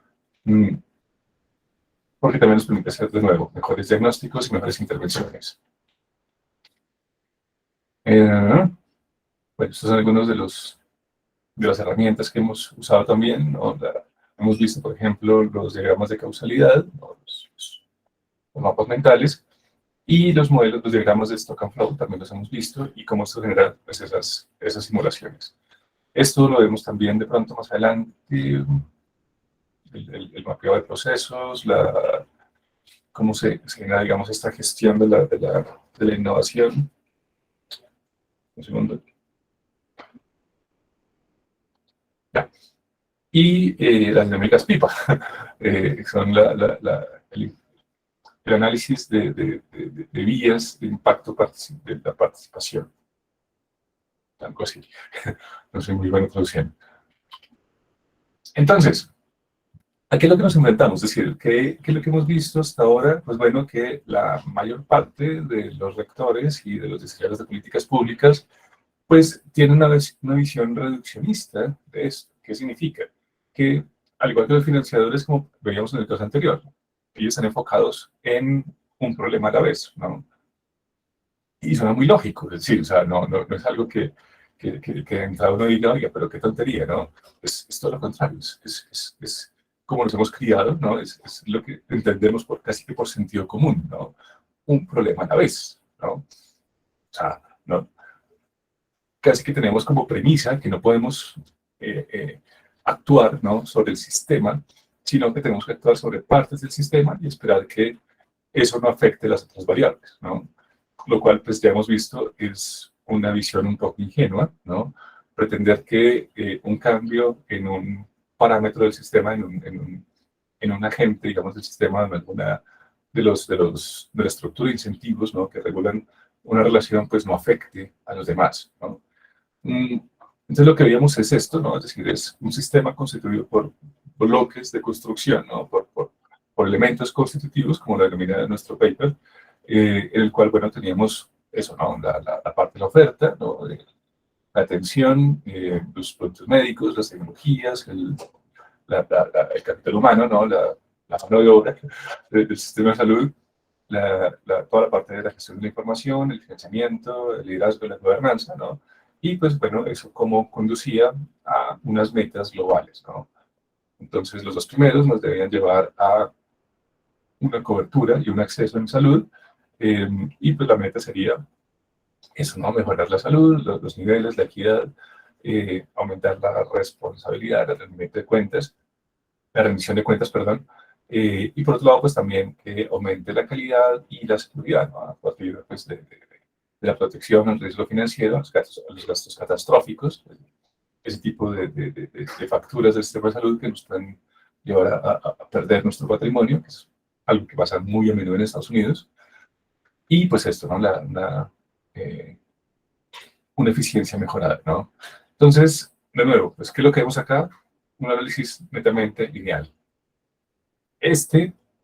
S1: porque también nos permite hacer, de nuevo, mejores diagnósticos y mejores intervenciones. Bueno, estos son algunos de las herramientas que hemos usado también, ¿no? Hemos visto, por ejemplo, los diagramas de causalidad, ¿no? Los mapas mentales, y los modelos, los diagramas de Stock and Flow también los hemos visto, y cómo esto genera pues, esas simulaciones. Esto lo vemos también de pronto más adelante, el mapeo de procesos, cómo se genera, digamos, esta gestión de la innovación. Un segundo. Y las dinámicas pipa, son el análisis de vías de impacto de la participación. Algo así. No soy muy bueno traduciendo. Entonces, ¿a qué es lo que nos enfrentamos? Es decir, ¿qué es lo que hemos visto hasta ahora? Pues bueno, que la mayor parte de los rectores y de los diseñadores de políticas públicas pues tienen una visión reduccionista de esto. ¿Qué significa? Que, al igual que los financiadores, como veíamos en el caso anterior, ellos están enfocados en un problema a la vez, ¿no? Y suena muy lógico, es decir, o sea, no es algo que de entrada uno diga, oiga, pero qué tontería, ¿no? Es todo lo contrario, es como nos hemos criado, ¿no? Es lo que entendemos casi que por sentido común, ¿no? Un problema a la vez, ¿no? O sea, no, casi que tenemos como premisa que no podemos actuar, ¿no?, sobre el sistema, sino que tenemos que actuar sobre partes del sistema y esperar que eso no afecte las otras variables, ¿no? Lo cual, pues ya hemos visto, es una visión un poco ingenua, ¿no? Pretender que un cambio en un parámetro del sistema, en un agente, digamos, del sistema, en alguna de la estructura de incentivos, ¿no?, que regulan una relación, pues no afecte a los demás, ¿no? Entonces lo que veíamos es esto, ¿no? Es decir, es un sistema constituido por bloques de construcción, ¿no? Por elementos constitutivos, como lo denomina nuestro paper, en el cual, bueno, teníamos eso, ¿no? La parte de la oferta, ¿no? La atención, los productos médicos, las tecnologías, el capital humano, ¿no? La mano de obra del sistema de salud, toda la parte de la gestión de la información, el financiamiento, el liderazgo, la gobernanza, ¿no? Y pues bueno, eso como conducía a unas metas globales, ¿no? Entonces los dos primeros nos debían llevar a una cobertura y un acceso en salud, y pues la meta sería eso, ¿no? Mejorar la salud, los niveles, la equidad, aumentar la responsabilidad, el rendimiento de cuentas, la rendición de cuentas, perdón, y por otro lado, pues también que aumente la calidad y la seguridad, ¿no? A partir pues, de la protección al riesgo financiero, a los gastos catastróficos, ese tipo de facturas del sistema de salud que nos pueden llevar a perder nuestro patrimonio, que es algo que pasa muy a menudo en Estados Unidos, y pues esto, ¿no? Una eficiencia mejorada, ¿no? Entonces, de nuevo, pues, ¿qué es lo que vemos acá? Un análisis netamente lineal.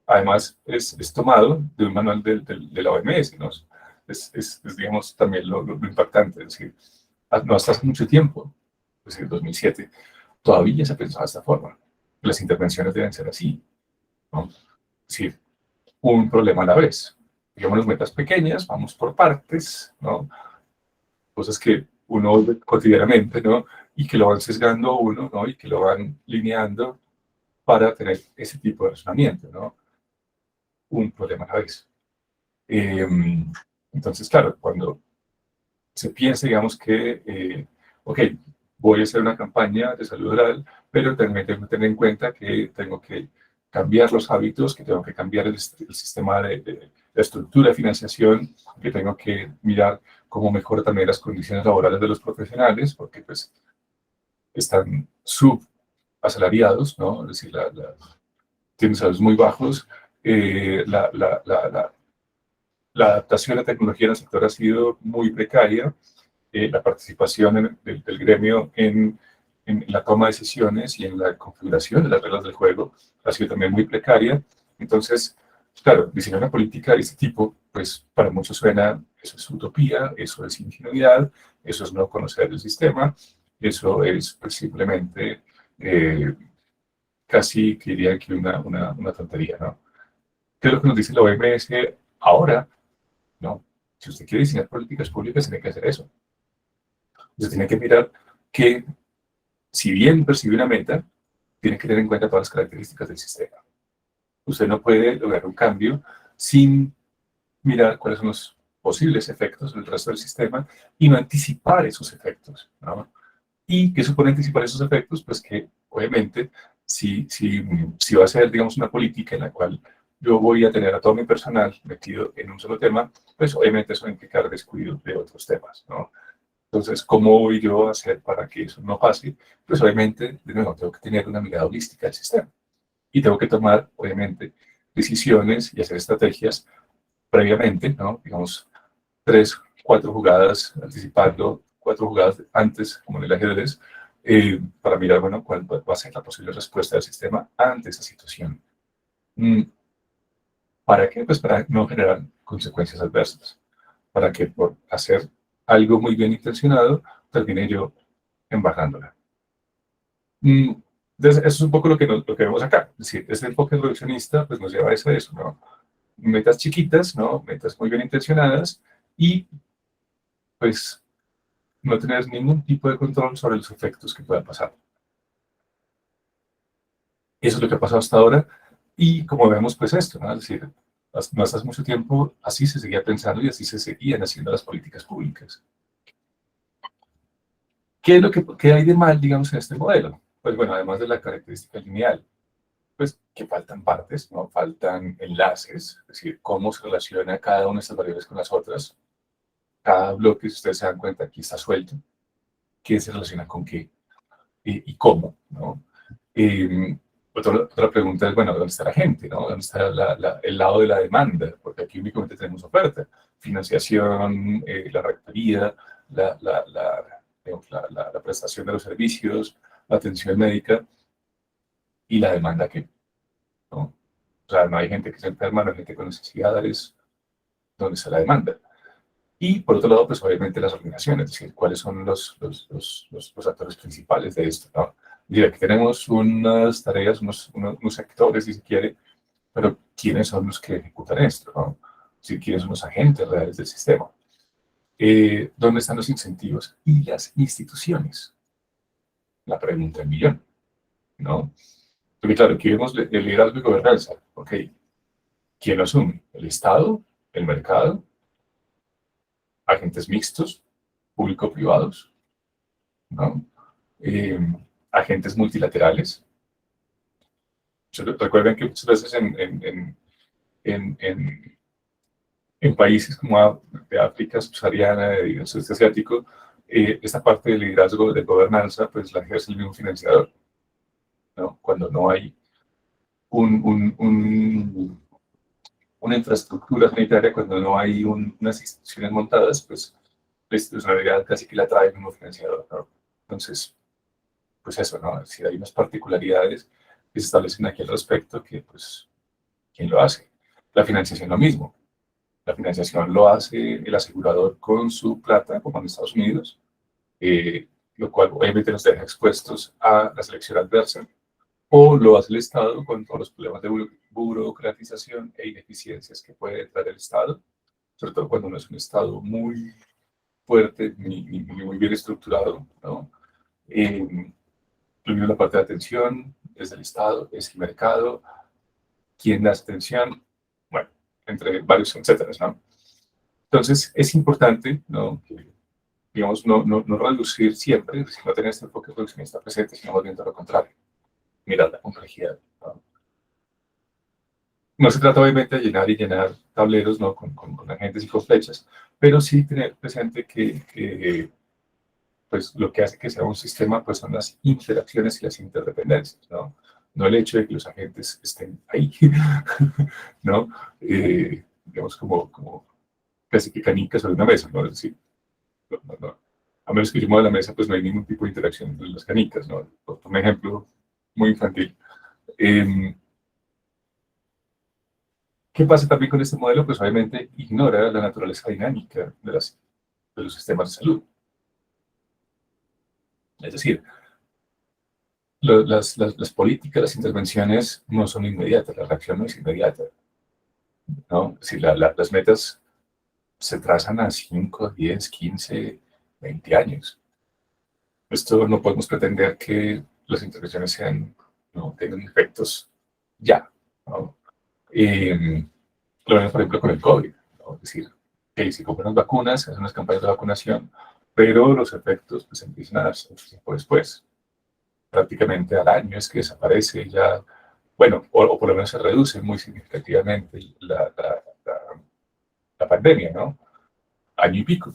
S1: Además, es tomado de un manual de la OMS, ¿no? Digamos, también lo impactante, es decir, no hasta hace mucho tiempo, es decir, 2007, todavía se pensaba de esta forma. Las intervenciones deben ser así, ¿no? Es decir, un problema a la vez. Digamos, metas pequeñas, vamos por partes, ¿no? Cosas que uno ve cotidianamente, ¿no? Y que lo van sesgando a uno, ¿no? Y que lo van lineando para tener ese tipo de razonamiento, ¿no? Un problema a la vez. Entonces, claro, cuando se piensa, digamos que, ok, voy a hacer una campaña de salud oral, pero también tengo que tener en cuenta que tengo que cambiar los hábitos, que tengo que cambiar el sistema de la estructura de financiación, que tengo que mirar cómo mejora también las condiciones laborales de los profesionales, porque pues están subasalariados, ¿no? Es decir, tienen salarios muy bajos, la adaptación a la tecnología en el sector ha sido muy precaria, la participación del gremio en la toma de decisiones y en la configuración de las reglas del juego ha sido también muy precaria. Entonces, claro, diseñar una política de este tipo, pues para muchos suena, eso es utopía, eso es ingenuidad, eso es no conocer el sistema, eso es pues, simplemente casi que diría que una tontería, ¿no? ¿Qué es lo que nos dice la OMS ahora? No, si usted quiere diseñar políticas públicas, tiene que hacer eso. Usted tiene que mirar que, si bien percibe una meta, tiene que tener en cuenta todas las características del sistema. Usted no puede lograr un cambio sin mirar cuáles son los posibles efectos del resto del sistema y no anticipar esos efectos, ¿no? ¿Y qué supone anticipar esos efectos? Pues que, obviamente, si va a ser, digamos, una política en la cual yo voy a tener a todo mi personal metido en un solo tema, pues obviamente eso va a implicar descuido de otros temas, ¿no? Entonces, ¿cómo voy yo a hacer para que eso no pase? Pues obviamente, de nuevo, tengo que tener una mirada holística del sistema. Y tengo que tomar, obviamente, decisiones y hacer estrategias previamente, ¿no? Digamos, 3, 4 jugadas anticipando, 4 jugadas antes, como en el ajedrez, para mirar, bueno, cuál va a ser la posible respuesta del sistema ante esa situación. ¿Para qué? Pues para no generar consecuencias adversas. Para que por hacer algo muy bien intencionado, termine yo embajándola. Entonces, eso es un poco lo que vemos acá. Es decir, ese enfoque reduccionista pues, nos lleva a eso, ¿no? Metas chiquitas, ¿no? Metas muy bien intencionadas y pues no tener ningún tipo de control sobre los efectos que puedan pasar. Eso es lo que ha pasado hasta ahora y como vemos, pues esto, ¿no? Es decir, no hace mucho tiempo así se seguía pensando y así se seguían haciendo las políticas públicas. ¿Qué es qué hay de mal, digamos, en este modelo? Pues bueno, además de la característica lineal, pues que faltan partes, ¿no? Faltan enlaces, es decir, cómo se relaciona cada una de estas variables con las otras. Cada bloque, si ustedes se dan cuenta, aquí está suelto. ¿Qué se relaciona con qué? Y cómo, ¿no? Eh, otra pregunta es, bueno, ¿dónde está la gente? ¿No? ¿Dónde está el lado de la demanda? Porque aquí únicamente tenemos oferta, financiación, la rectoría, la, la, la, digamos, la prestación de los servicios, la atención médica y la demanda que, ¿no? O sea, no hay gente que se enferma, no hay gente con necesidades, ¿dónde está la demanda? Y por otro lado, pues obviamente las organizaciones, es decir, cuáles son los actores principales de esto, ¿no? Y aquí tenemos unas tareas, unos sectores, si se quiere, pero ¿quiénes son los que ejecutan esto, no? Es decir, ¿quiénes son los agentes reales del sistema? ¿Dónde están los incentivos y las instituciones? La pregunta del millón, ¿no? Porque claro, aquí vemos el liderazgo y gobernanza, ¿ok? ¿Quién lo asume? ¿El Estado? ¿El mercado? ¿Agentes mixtos? ¿Público-privados? ¿No? Eh, agentes multilaterales. Recuerden que muchas veces en, en, en países como de África subsahariana, del sudeste asiático, esta parte del liderazgo de gobernanza, pues la ejerce el mismo financiador, ¿no? Cuando no hay un, un, un, una infraestructura sanitaria, cuando no hay unas instituciones montadas, pues la institucionalidad casi que la trae el mismo financiador, ¿no? Entonces, pues eso, ¿no? Es decir, hay unas particularidades que se establecen aquí al respecto que, pues, ¿quién lo hace? La financiación lo mismo. La financiación lo hace el asegurador con su plata, como en Estados Unidos, lo cual obviamente nos deja expuestos a la selección adversa, o lo hace el Estado con todos los problemas de burocratización e ineficiencias que puede traer el Estado, sobre todo cuando no es un Estado muy fuerte ni muy bien estructurado, ¿no? Lo mismo la parte de atención, es el Estado, es el mercado, quién da atención, bueno, entre varios etcétera, ¿no? Entonces, es importante, ¿no? Que, digamos, no reducir siempre, sino tener este enfoque reduccionista presente, sino más bien todo lo contrario, mirar la complejidad, ¿no? No se trata obviamente de llenar y llenar tableros, ¿no? Con agentes y con flechas, pero sí tener presente que pues lo que hace que sea un sistema pues son las interacciones y las interdependencias, ¿no? No el hecho de que los agentes estén ahí, ¿no? Digamos como casi que canicas sobre una mesa, ¿no? Es decir, no. A menos que yo mueva la mesa, pues no hay ningún tipo de interacción entre las canicas, ¿no? Por un ejemplo muy infantil. Eh, ¿Qué pasa también con este modelo? Pues obviamente ignora la naturaleza dinámica de los sistemas de salud. Es decir, las políticas, las intervenciones no son inmediatas, la reacción no es inmediata, ¿no? Es decir, las metas se trazan a 5, 10, 15, 20 años. Esto no podemos pretender que las intervenciones no tengan efectos ya, ¿no? Lo vemos, por ejemplo, con el COVID, ¿no? Es decir, que se compran vacunas, se hacen unas campañas de vacunación, pero los efectos pues, empiezan a darse mucho tiempo después. Prácticamente al año es que desaparece ya, bueno, o por lo menos se reduce muy significativamente la pandemia, ¿no? Año y pico.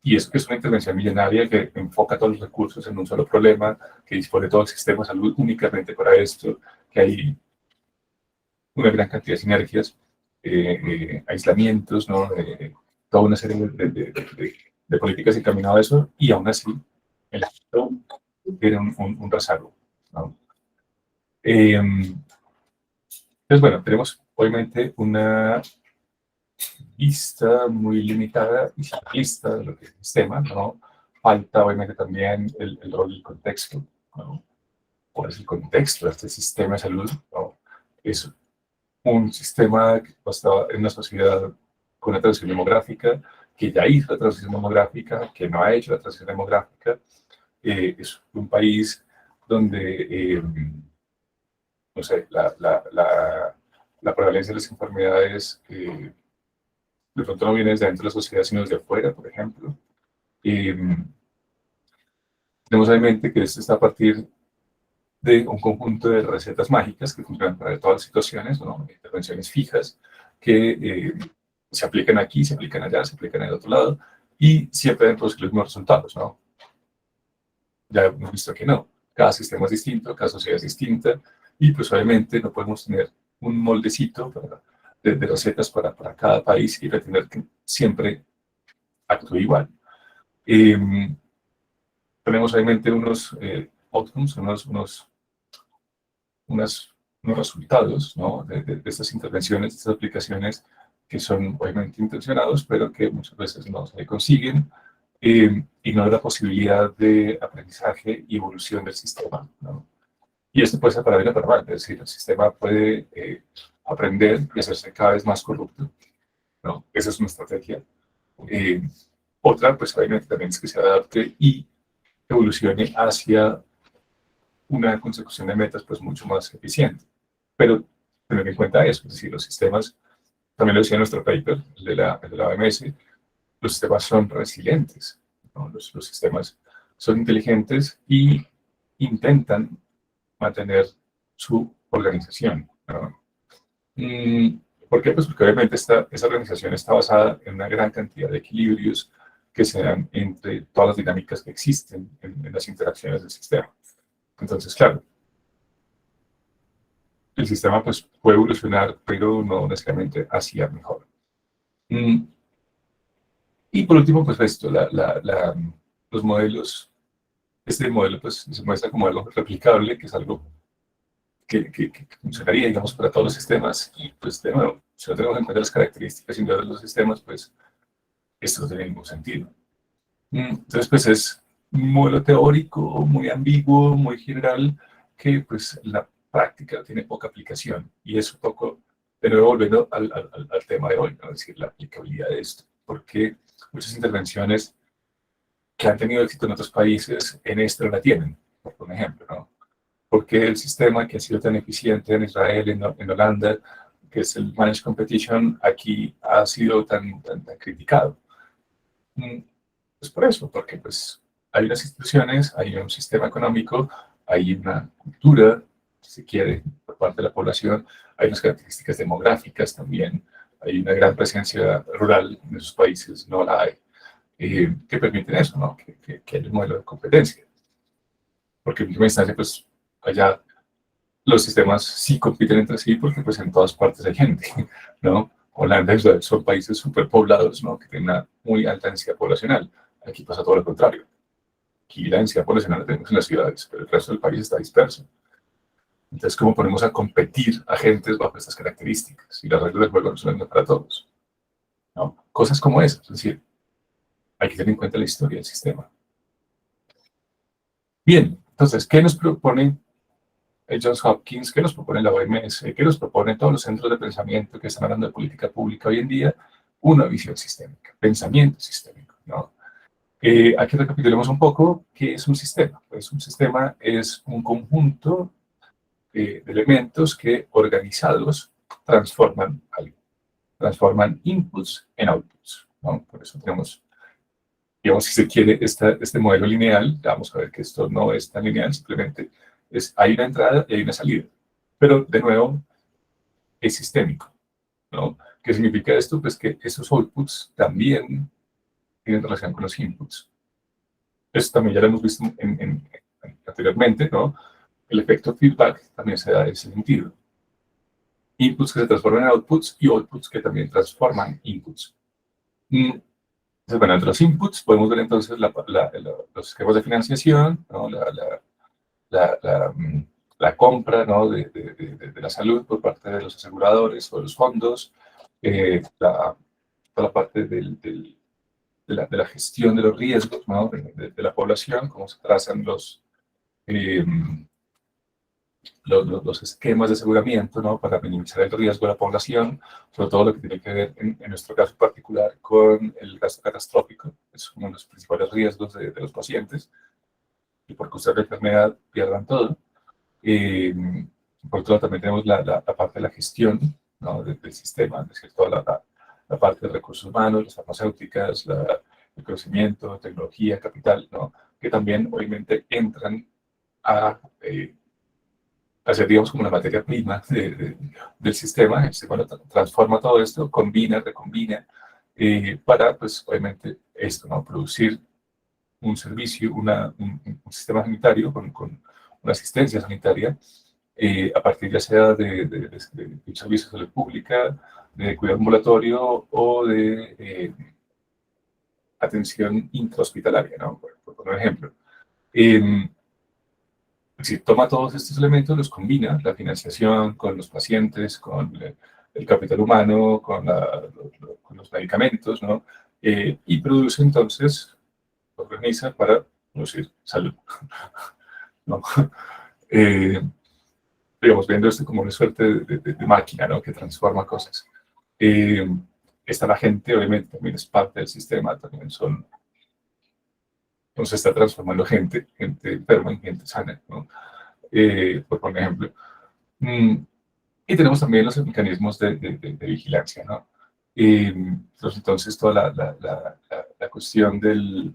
S1: Y eso que es una intervención millonaria que enfoca todos los recursos en un solo problema, que dispone todo el sistema de salud únicamente para esto, que hay una gran cantidad de sinergias, aislamientos, ¿no? Toda una serie de políticas encaminadas a eso, y aún así el Estado tiene un rezago, ¿no? Entonces, bueno, tenemos obviamente una vista muy limitada y simplista de lo que es el sistema, ¿no? Falta obviamente también el rol del contexto, ¿no? ¿Cuál es el contexto de este sistema de salud? ¿No? Es un sistema que estaba en una sociedad con una transición demográfica, que ya hizo la transición demográfica, que no ha hecho la transición demográfica. Es un país donde, no sé, la prevalencia de las enfermedades de pronto no viene desde dentro de la sociedad, sino desde afuera, por ejemplo. Eh, Tenemos en mente que esto está a partir de un conjunto de recetas mágicas que funcionan para todas las situaciones, ¿no? Intervenciones fijas que se aplican aquí, se aplican allá, se aplican en el otro lado, y siempre deben producir los mismos resultados, ¿no? Ya hemos visto que no. Cada sistema es distinto, cada sociedad es distinta, y pues obviamente no podemos tener un moldecito de recetas para cada país y pretender que siempre actúe igual. Eh, Tenemos obviamente unos outcomes, unos resultados, ¿no? De estas intervenciones, de estas aplicaciones que son obviamente intencionados, pero que muchas veces no se consiguen, y no hay la posibilidad de aprendizaje y evolución del sistema, ¿no? Y esto puede ser para bien o para mal, es decir, el sistema puede aprender y hacerse cada vez más corrupto, ¿no? Esa es una estrategia. Eh, Otra, pues obviamente también es que se adapte y evolucione hacia una consecución de metas pues mucho más eficiente. Pero tener en cuenta eso, es decir, los sistemas, también lo decía nuestro paper, el de la OMS, los sistemas son resilientes, ¿no? Los sistemas son inteligentes y intentan mantener su organización, ¿no? ¿Por qué? Pues porque obviamente esa organización está basada en una gran cantidad de equilibrios que se dan entre todas las dinámicas que existen en las interacciones del sistema. Entonces, claro, el sistema pues, puede evolucionar, pero no necesariamente hacia mejor. Y por último, pues esto, los modelos, este modelo pues se muestra como algo replicable, que es algo que funcionaría, digamos, para todos los sistemas. Y pues de nuevo, si no tenemos en cuenta las características individuales de los sistemas, pues esto no tiene ningún sentido. Entonces, pues es un modelo teórico, muy ambiguo, muy general, que pues en la práctica tiene poca aplicación. Y es un poco, de nuevo, volviendo al tema de hoy, ¿no? Es decir, la aplicabilidad de esto. Porque muchas intervenciones que han tenido éxito en otros países, en esto no la tienen, por un ejemplo, ¿no? Porque el sistema que ha sido tan eficiente en Israel, en Holanda, que es el Managed Competition, aquí ha sido tan criticado. Pues por eso, porque pues hay unas instituciones, hay un sistema económico, hay una cultura, si se quiere, por parte de la población, hay unas características demográficas también, hay una gran presencia rural en esos países, no la hay, que permiten eso, ¿no? Que haya un modelo de competencia. Porque en última instancia, pues allá los sistemas sí compiten entre sí porque pues en todas partes hay gente, ¿no? Holanda y Israel son países superpoblados, ¿no? Que tienen una muy alta densidad poblacional. Aquí pasa todo lo contrario. Aquí la densidad poblacional la tenemos en las ciudades, pero el resto del país está disperso. Entonces, ¿cómo ponemos a competir agentes bajo estas características? Y las reglas del juego no son las mismas para todos, ¿no? Cosas como esas, es decir, hay que tener en cuenta la historia del sistema. Bien, entonces, ¿qué nos propone Johns Hopkins? ¿Qué nos propone la OMS? ¿Qué nos proponen todos los centros de pensamiento que están hablando de política pública hoy en día? Una visión sistémica, pensamiento sistémico, ¿no? Aquí recapitulemos un poco qué es un sistema. Pues un sistema es un conjunto de elementos que organizados transforman algo, transforman inputs en outputs, ¿no? Por eso tenemos, digamos, si se quiere, este modelo lineal. Vamos a ver que esto no es tan lineal, simplemente hay una entrada y hay una salida. Pero, de nuevo, es sistémico, ¿no? ¿Qué significa esto? Pues que esos outputs también tienen relación con los inputs. Esto también ya lo hemos visto anteriormente, ¿no? El efecto feedback también se da en ese sentido. inputs que se transforman en outputs y outputs que también transforman inputs. Entonces, bueno, entre los inputs podemos ver entonces los esquemas de financiación, ¿no? La compra, ¿no? de la salud por parte de los aseguradores o de los fondos, toda la parte de la gestión de los riesgos, ¿no? de la población, cómo se trazan eh, los esquemas de aseguramiento, ¿no? Para minimizar el riesgo de la población, sobre todo lo que tiene que ver, en nuestro caso particular, con el gasto catastrófico. Es uno de los principales riesgos de los pacientes, y por causa de la enfermedad pierdan todo. Por otro lado, también tenemos la parte de la gestión, ¿no? del sistema, es decir, toda la parte de recursos humanos, las farmacéuticas, el conocimiento, tecnología, capital, ¿no? Que también obviamente entran a hacer, digamos, como la materia prima del sistema. El sistema transforma todo esto, combina, recombina, para, pues, obviamente, esto, ¿no? Producir un servicio, un sistema sanitario con una asistencia sanitaria, a partir ya sea de un servicio de salud pública, de cuidado ambulatorio o de atención intrahospitalaria, ¿no? Por poner un ejemplo. Si toma todos estos elementos, los combina, la financiación con los pacientes, con el capital humano, con los medicamentos, ¿no? Y produce entonces, organiza para producir salud, ¿no? Eh, digamos, viendo esto como una suerte de máquina, ¿no? Que transforma cosas. Está la gente, obviamente, también es parte del sistema, también se está transformando gente enferma en gente sana, ¿no? Por ejemplo. Y tenemos también los mecanismos de vigilancia, ¿no? Entonces, toda la cuestión de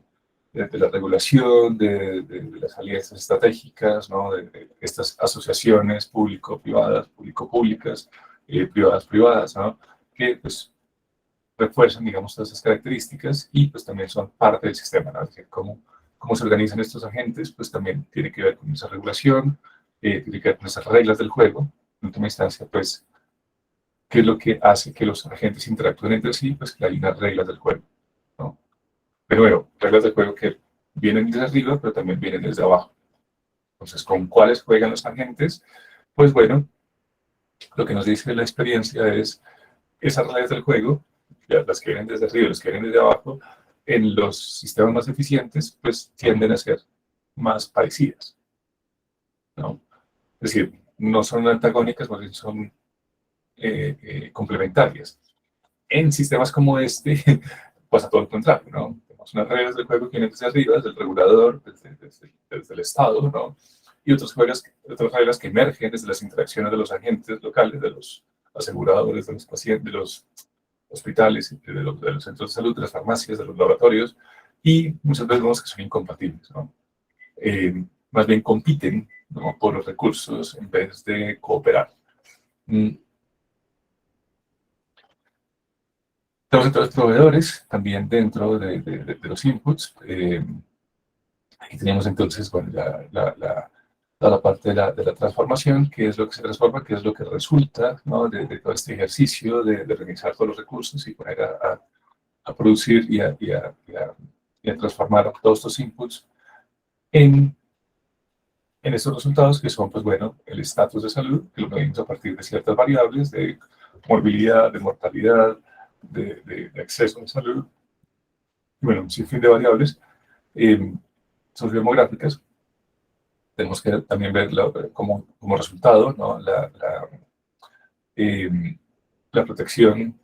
S1: la regulación, de las alianzas estratégicas, ¿no? De estas asociaciones público-privadas, público-públicas, privadas-privadas, ¿no? Que, pues, refuerzan, digamos, todas esas características y, pues, también son parte del sistema, ¿no? Es decir, cómo se organizan estos agentes, pues, también tiene que ver con esa regulación, tiene que ver con esas reglas del juego. En última instancia, pues, ¿qué es lo que hace que los agentes interactúen entre sí? Pues que hay unas reglas del juego, ¿no? Pero bueno, reglas del juego que vienen desde arriba, pero también vienen desde abajo. Entonces, ¿con cuáles juegan los agentes? Pues bueno, lo que nos dice la experiencia es esas reglas del juego, ya las que vienen desde arriba y las que vienen desde abajo, en los sistemas más eficientes, pues tienden a ser más parecidas, ¿no? Es decir, no son antagónicas, más bien son complementarias. En sistemas como este, pasa todo lo contrario, ¿no? Tenemos unas reglas del juego que vienen desde arriba, desde el regulador, desde el Estado, ¿no? Y otras reglas que emergen desde las interacciones de los agentes locales, de los aseguradores, de los pacientes, de los hospitales, de los centros de salud, de las farmacias, de los laboratorios, y muchas veces vemos que son incompatibles, ¿no? Más bien compiten, ¿no? Por los recursos en vez de cooperar. Tenemos entonces proveedores también dentro de los inputs. Aquí tenemos entonces, bueno, toda la parte de la transformación, qué es lo que se transforma, qué es lo que resulta, ¿no? de todo este ejercicio de organizar todos los recursos y poner a producir y a transformar todos estos inputs en estos resultados, que son, pues bueno, el estatus de salud, que lo medimos a partir de ciertas variables de morbilidad, de mortalidad, de acceso a la salud, y bueno, un sinfín de variables sociodemográficas. Tenemos que también ver como resultado, ¿no? La protección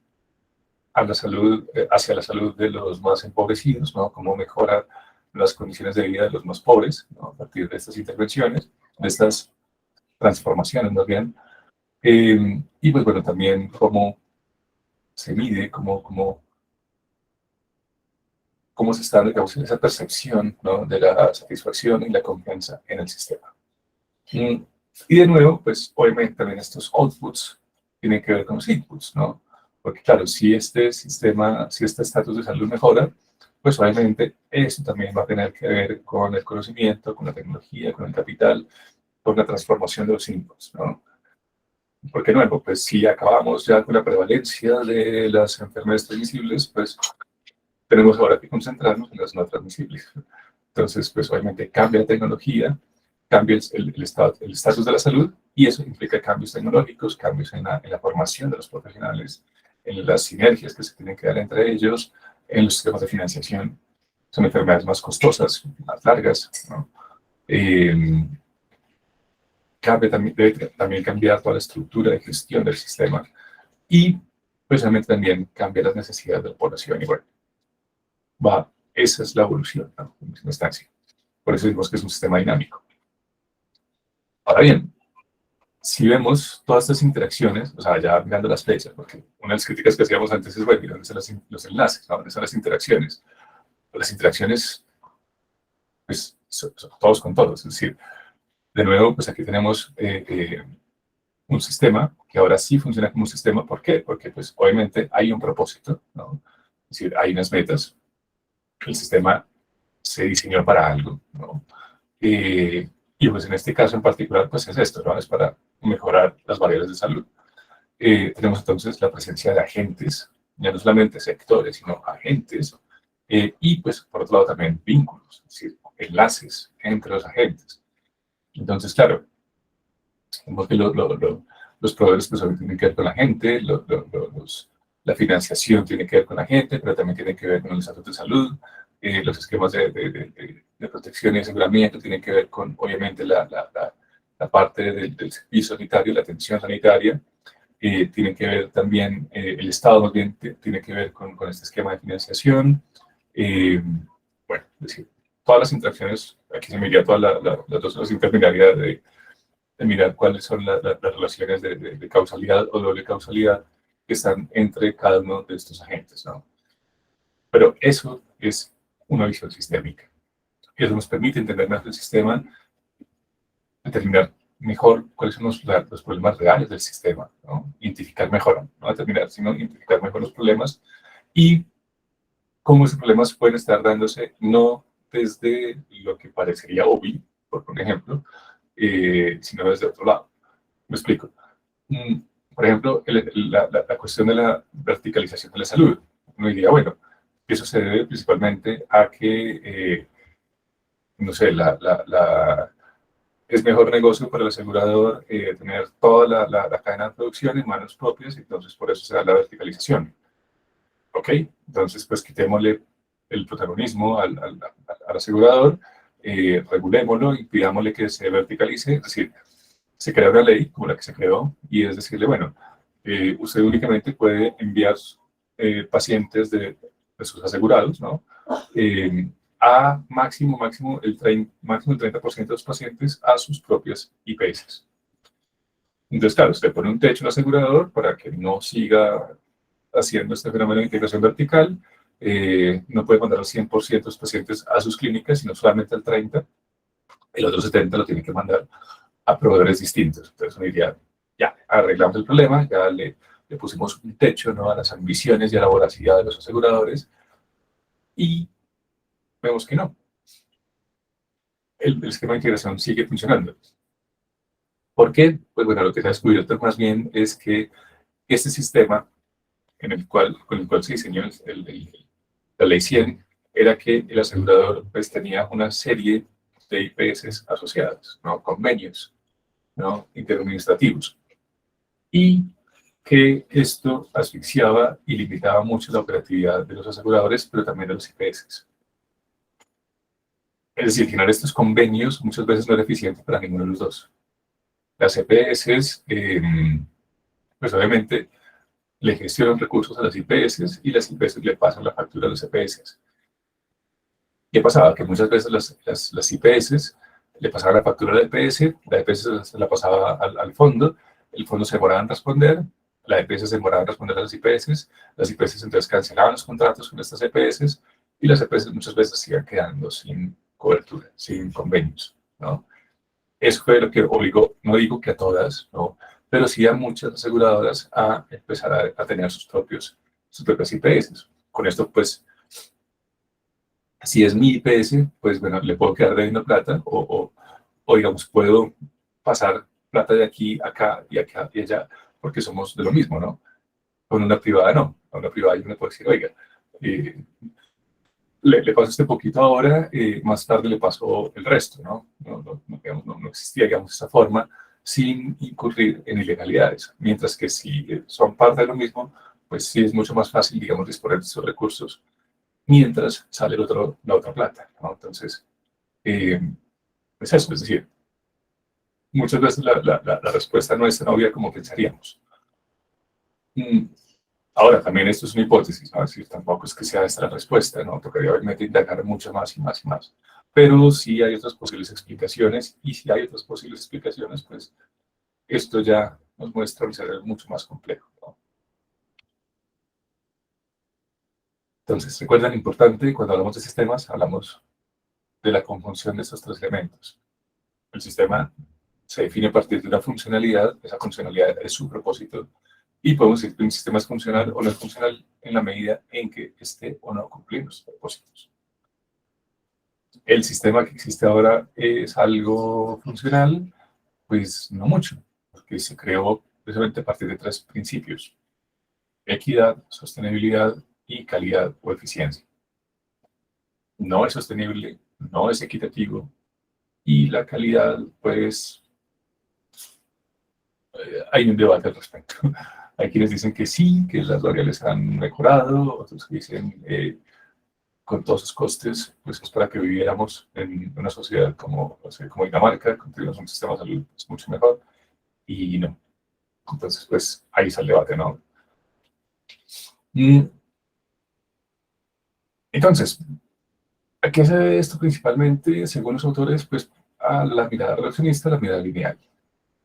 S1: a la salud, hacia la salud de los más empobrecidos, ¿no? Cómo mejora las condiciones de vida de los más pobres, ¿no? A partir de estas intervenciones, de estas transformaciones más bien. Y pues bueno, también cómo se mide, cómo se está, digamos, esa percepción, ¿no? De la satisfacción y la confianza en el sistema. Y de nuevo, pues obviamente también estos outputs tienen que ver con los inputs, ¿no? Porque claro, si este sistema, si este estatus de salud mejora, pues obviamente eso también va a tener que ver con el conocimiento, con la tecnología, con el capital, con la transformación de los inputs, ¿no? porque nuevo, pues si acabamos ya con la prevalencia de las enfermedades transmisibles, pues tenemos ahora que concentrarnos en las no transmisibles. Entonces, pues obviamente cambia la tecnología, cambia el estatus de la salud y eso implica cambios tecnológicos, cambios en la formación de los profesionales, en las sinergias que se tienen que dar entre ellos, en los sistemas de financiación. Son enfermedades más costosas, más largas, ¿no? Debe también cambiar toda la estructura de gestión del sistema y, pues, obviamente también cambia las necesidades de la población. Y bueno, esa es la evolución, ¿no? En última instancia. Por eso decimos que es un sistema dinámico. Ahora bien, si vemos todas estas interacciones, o sea, ya mirando las flechas, porque una de las críticas que hacíamos antes es, bueno, mira, ¿dónde están los enlaces? ¿No? ¿Dónde están las interacciones? Pues las interacciones, pues, son todos con todos. Es decir, de nuevo, pues aquí tenemos un sistema que ahora sí funciona como un sistema. ¿Por qué? Porque, pues, obviamente hay un propósito, ¿no? Es decir, hay unas metas. El sistema se diseñó para algo, ¿no? Y pues en este caso en particular, pues es esto, ¿no? Es para mejorar las barreras de salud. Tenemos entonces la presencia de agentes, ya no solamente sectores, sino agentes, y pues por otro lado también vínculos, es decir, enlaces entre los agentes. Entonces, claro, vemos que los proveedores pues tienen que ver con la gente, la financiación tiene que ver con la gente, pero también tiene que ver con el estado de salud, los esquemas de protección y aseguramiento tienen que ver con, obviamente, la parte del servicio sanitario, la atención sanitaria, tienen que ver también, el Estado más bien tiene que ver con este esquema de financiación. eh, bueno, es decir, todas las interacciones, aquí se me iría todas las interminaridades de mirar cuáles son las relaciones de causalidad o doble causalidad que están entre cada uno de estos agentes, ¿no? Pero eso es una visión sistémica. Eso nos permite entender mejor el sistema, determinar mejor cuáles son los problemas reales del sistema, ¿no? Identificar mejor, no determinar, sino identificar mejor los problemas y cómo esos problemas pueden estar dándose no desde lo que parecería obvio, por ejemplo, sino desde otro lado. Me explico. Mm, Por ejemplo, la cuestión de la verticalización de la salud. Uno diría, bueno, eso se debe principalmente a que, no sé, es mejor negocio para el asegurador tener toda la cadena de producción en manos propias, entonces por eso se da la verticalización. ¿Ok? Entonces, pues quitémosle el protagonismo al asegurador, regulémoslo y pidámosle que se verticalice, es decir, se crea una ley como la que se creó y es decirle, bueno, usted únicamente puede enviar pacientes de sus asegurados, ¿no? A máximo el 30% de los pacientes a sus propias IPS. Entonces, claro, usted pone un techo en el asegurador para que no siga haciendo este fenómeno de integración vertical. No puede mandar al 100% de los pacientes a sus clínicas, sino solamente al 30%. El otro 70% lo tiene que mandar a proveedores distintos. Entonces uno diría, ya, arreglamos el problema, ya le pusimos un techo, ¿no?, a las ambiciones y a la voracidad de los aseguradores y vemos que no. El esquema de integración sigue funcionando. ¿Por qué? Pues bueno, lo que se ha descubierto más bien es que este sistema con el cual se diseñó la ley 100 era que el asegurador pues tenía una serie de IPS asociadas, ¿no?, convenios, ¿no?, interadministrativos, y que esto asfixiaba y limitaba mucho la operatividad de los aseguradores, pero también de los IPS. Es decir, generar estos convenios muchas veces no era eficiente para ninguno de los dos. Las EPS, pues obviamente, le gestionan recursos a las IPS y las IPS le pasan la factura a los EPS. ¿Qué pasaba? Que muchas veces las IPS le pasaban la factura a la EPS se la pasaba al fondo, el fondo se demoraba en responder, la EPS se demoraba en responder a las IPS entonces cancelaban los contratos con estas EPS y las EPS muchas veces se iban quedando sin cobertura, sin convenios, ¿no? Eso fue lo que obligó, no digo que a todas, ¿no?, pero sí a muchas aseguradoras a empezar a tener sus propias IPS. Con esto, pues, si es mi IPS, pues bueno, le puedo quedar debiendo plata o digamos, puedo pasar plata de aquí, acá y acá y allá, porque somos de lo mismo, ¿no? Con una privada no. Con una privada yo no puedo decir, oiga, eh, le paso este poquito ahora, más tarde le paso el resto, ¿no? Digamos, no existía, digamos, esa forma sin incurrir en ilegalidades. Mientras que si son parte de lo mismo, pues sí es mucho más fácil, digamos, disponer de esos recursos mientras sale la otra plata, ¿no? Entonces, pues eso, es decir, muchas veces la respuesta no es tan obvia como pensaríamos. Mm, Ahora, también esto es una hipótesis, ¿no? Es decir, tampoco es que sea esta la respuesta, ¿no? Tocaría obviamente indagar mucho más y más y más. Pero sí hay otras posibles explicaciones, y si hay otras posibles explicaciones, pues esto ya nos muestra un cerebro mucho más complejo, ¿no? Entonces, recuerden, importante, cuando hablamos de sistemas, hablamos de la conjunción de estos tres elementos. El sistema se define a partir de una funcionalidad, esa funcionalidad es su propósito, y podemos decir que un sistema es funcional o no es funcional en la medida en que esté o no cumpliendo sus propósitos. ¿El sistema que existe ahora es algo funcional? Pues no mucho, porque se creó precisamente a partir de tres principios: equidad, sostenibilidad y calidad o eficiencia. No es sostenible, no es equitativo, y la calidad, pues hay un debate al respecto. Hay quienes dicen que sí, que las variables han mejorado, otros que dicen con todos sus costes, pues es para que viviéramos en una sociedad como, o sea, como Dinamarca, que tenemos un sistema de salud pues, mucho mejor, y no. Entonces, pues ahí está el debate, ¿no? Mm, Entonces, ¿a qué se debe esto principalmente, según los autores? Pues a la mirada reduccionista, a la mirada lineal.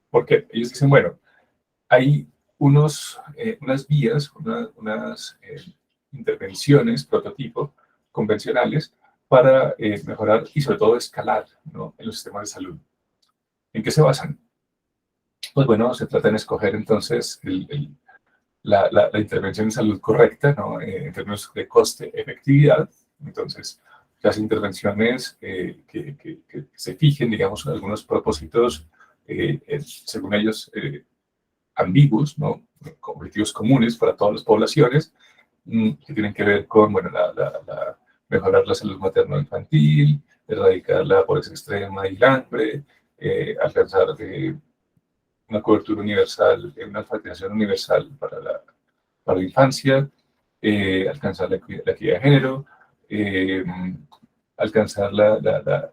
S1: Porque ellos dicen, bueno, hay unas vías, unas intervenciones, prototipo, convencionales, para mejorar y sobre todo escalar, ¿no?, en los sistemas de salud. ¿En qué se basan? Pues bueno, se trata de escoger entonces la intervención en salud correcta, ¿no?, en términos de coste-efectividad. Entonces, las intervenciones que se fijen, digamos, algunos propósitos, según ellos, ambiguos, ¿no?, objetivos comunes para todas las poblaciones, que tienen que ver con, bueno, mejorar la salud materno-infantil, erradicar la pobreza extrema y el hambre, alcanzar una cobertura universal, una alfabetización universal para la infancia, alcanzar la equidad de género, eh, alcanzar la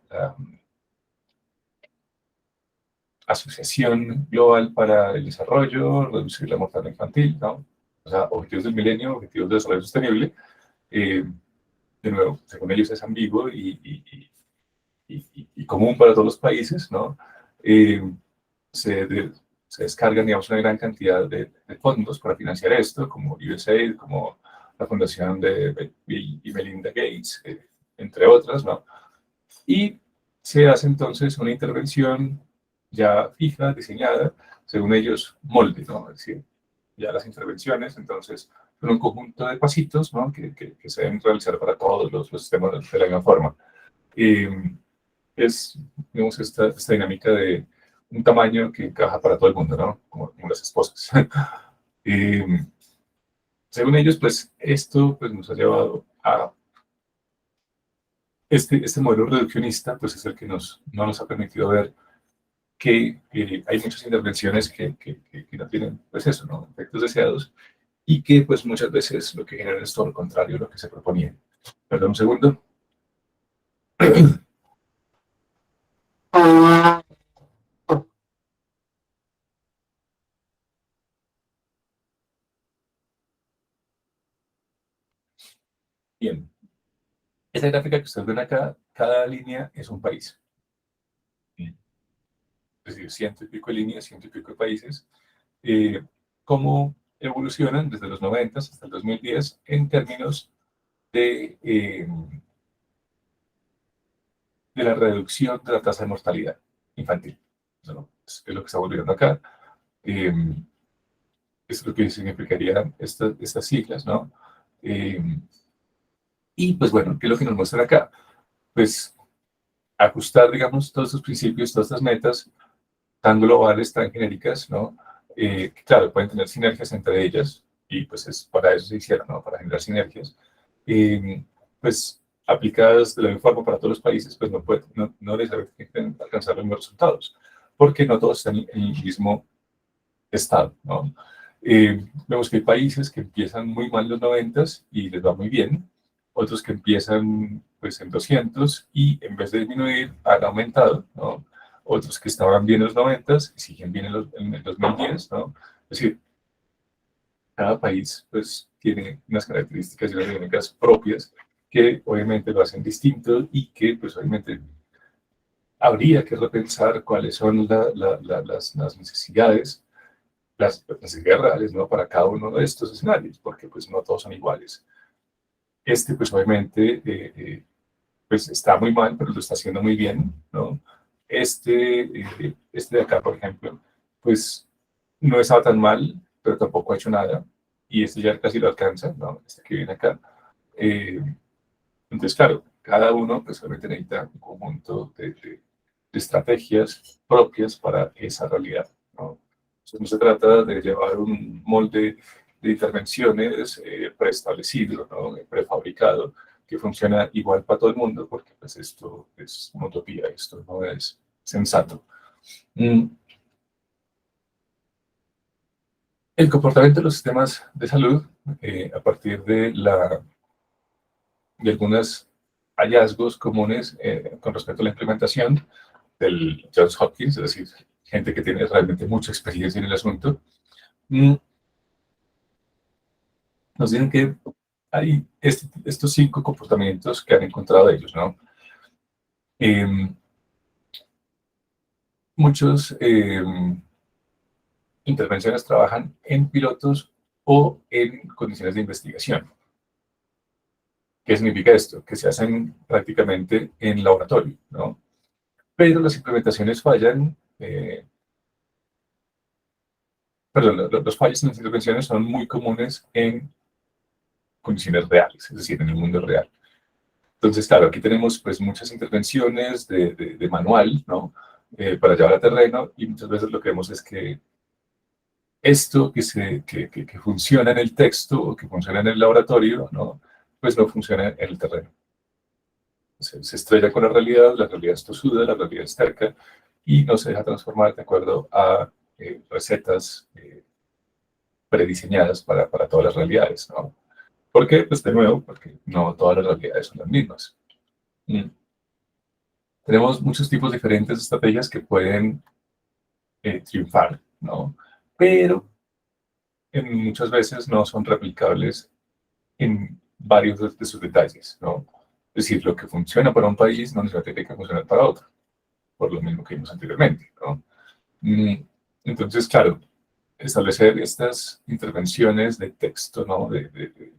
S1: Asociación Global para el Desarrollo, reducir la mortalidad infantil, ¿no? O sea, objetivos del milenio, objetivos de desarrollo sostenible. eh, de nuevo, según ellos es ambiguo y común para todos los países, ¿no? Eh, se, de- Se descargan, digamos, una gran cantidad de fondos para financiar esto, como USAID, como la Fundación de Bill y Melinda Gates, entre otras, ¿no? Y se hace entonces una intervención ya fija, diseñada, según ellos, molde, ¿no? Es decir, ya las intervenciones, entonces, son un conjunto de pasitos, ¿no?, que se deben realizar para todos los sistemas de la misma forma. Eh, es, digamos, esta dinámica de un tamaño que encaja para todo el mundo, ¿no? Como las esposas. Eh, Según ellos, pues, esto pues, nos ha llevado a este modelo reduccionista, pues es el que no nos ha permitido ver que hay muchas intervenciones que no tienen, pues eso, ¿no?, efectos deseados, y que pues muchas veces lo que generan es todo lo contrario a lo que se proponía. Perdón un segundo. Bien, esta gráfica que ustedes ven acá, cada línea es un país. Es decir, ciento y pico de líneas, ciento y pico de países. ¿Cómo evolucionan desde los 90 hasta el 2010 en términos de la reducción de la tasa de mortalidad infantil? Eso, ¿no?, es lo que estamos viendo acá. Eh, es lo que significarían estas siglas, ¿no? Eh, y pues bueno, ¿qué es lo que nos muestran acá? Pues ajustar, digamos, todos estos principios, todas estas metas tan globales, tan genéricas, ¿no? Claro, pueden tener sinergias entre ellas, y pues para eso se hicieron, ¿no? Para generar sinergias. Pues aplicadas de la misma forma para todos los países, pues no necesariamente tienen que alcanzar los mismos resultados, porque no todos están en el mismo estado, ¿no? Vemos que hay países que empiezan muy mal en los 90 y les va muy bien, otros que empiezan pues en 200 y en vez de disminuir han aumentado, ¿no? Otros que estaban bien en los 90 y siguen bien en el 2010, ¿no? Es decir, cada país pues tiene unas características y unas dinámicas propias que obviamente lo hacen distinto y que pues obviamente habría que repensar cuáles son las necesidades, las necesidades reales, ¿no? Para cada uno de estos escenarios, porque pues no todos son iguales. Pues obviamente pues está muy mal, pero lo está haciendo muy bien, ¿no? Este de acá, por ejemplo, pues no estaba tan mal, pero tampoco ha hecho nada, y este ya casi lo alcanza, ¿no? Este que viene acá. Eh, entonces, claro, cada uno pues obviamente necesita un conjunto de estrategias propias para esa realidad, ¿no? Entonces, no se trata de llevar un molde de intervenciones preestablecido, ¿no? Prefabricado, que funciona igual para todo el mundo, porque pues esto es una utopía, esto no es sensato. Mm, El comportamiento de los sistemas de salud, a partir de algunos hallazgos comunes con respecto a la implementación del Johns Hopkins, es decir, gente que tiene realmente mucha experiencia en el asunto, mm, nos dicen que hay estos 5 comportamientos que han encontrado ellos, ¿no? Muchos intervenciones trabajan en pilotos o en condiciones de investigación. ¿Qué significa esto? Que se hacen prácticamente en laboratorio, ¿no? Pero las implementaciones fallan, perdón, los fallos en las intervenciones son muy comunes en condiciones reales, es decir, en el mundo real. Entonces, claro, aquí tenemos pues muchas intervenciones de manual, ¿no? Para llevar a terreno, y muchas veces lo que vemos es que esto que funciona en el texto o que funciona en el laboratorio, ¿no? Pues no funciona en el terreno. Se estrella con la realidad es tosuda, la realidad es terca y no se deja transformar de acuerdo a recetas prediseñadas para todas las realidades, ¿no? ¿Por qué? Pues de nuevo, porque no todas las realidades son las mismas. Mm. Tenemos muchos tipos diferentes de estrategias que pueden triunfar, ¿no? Pero muchas veces no son replicables en varios de sus detalles, ¿no? Es decir, lo que funciona para un país no necesariamente tiene que funcionar para otro, por lo mismo que vimos anteriormente, ¿no? Entonces, claro, establecer estas intervenciones de texto, ¿no? De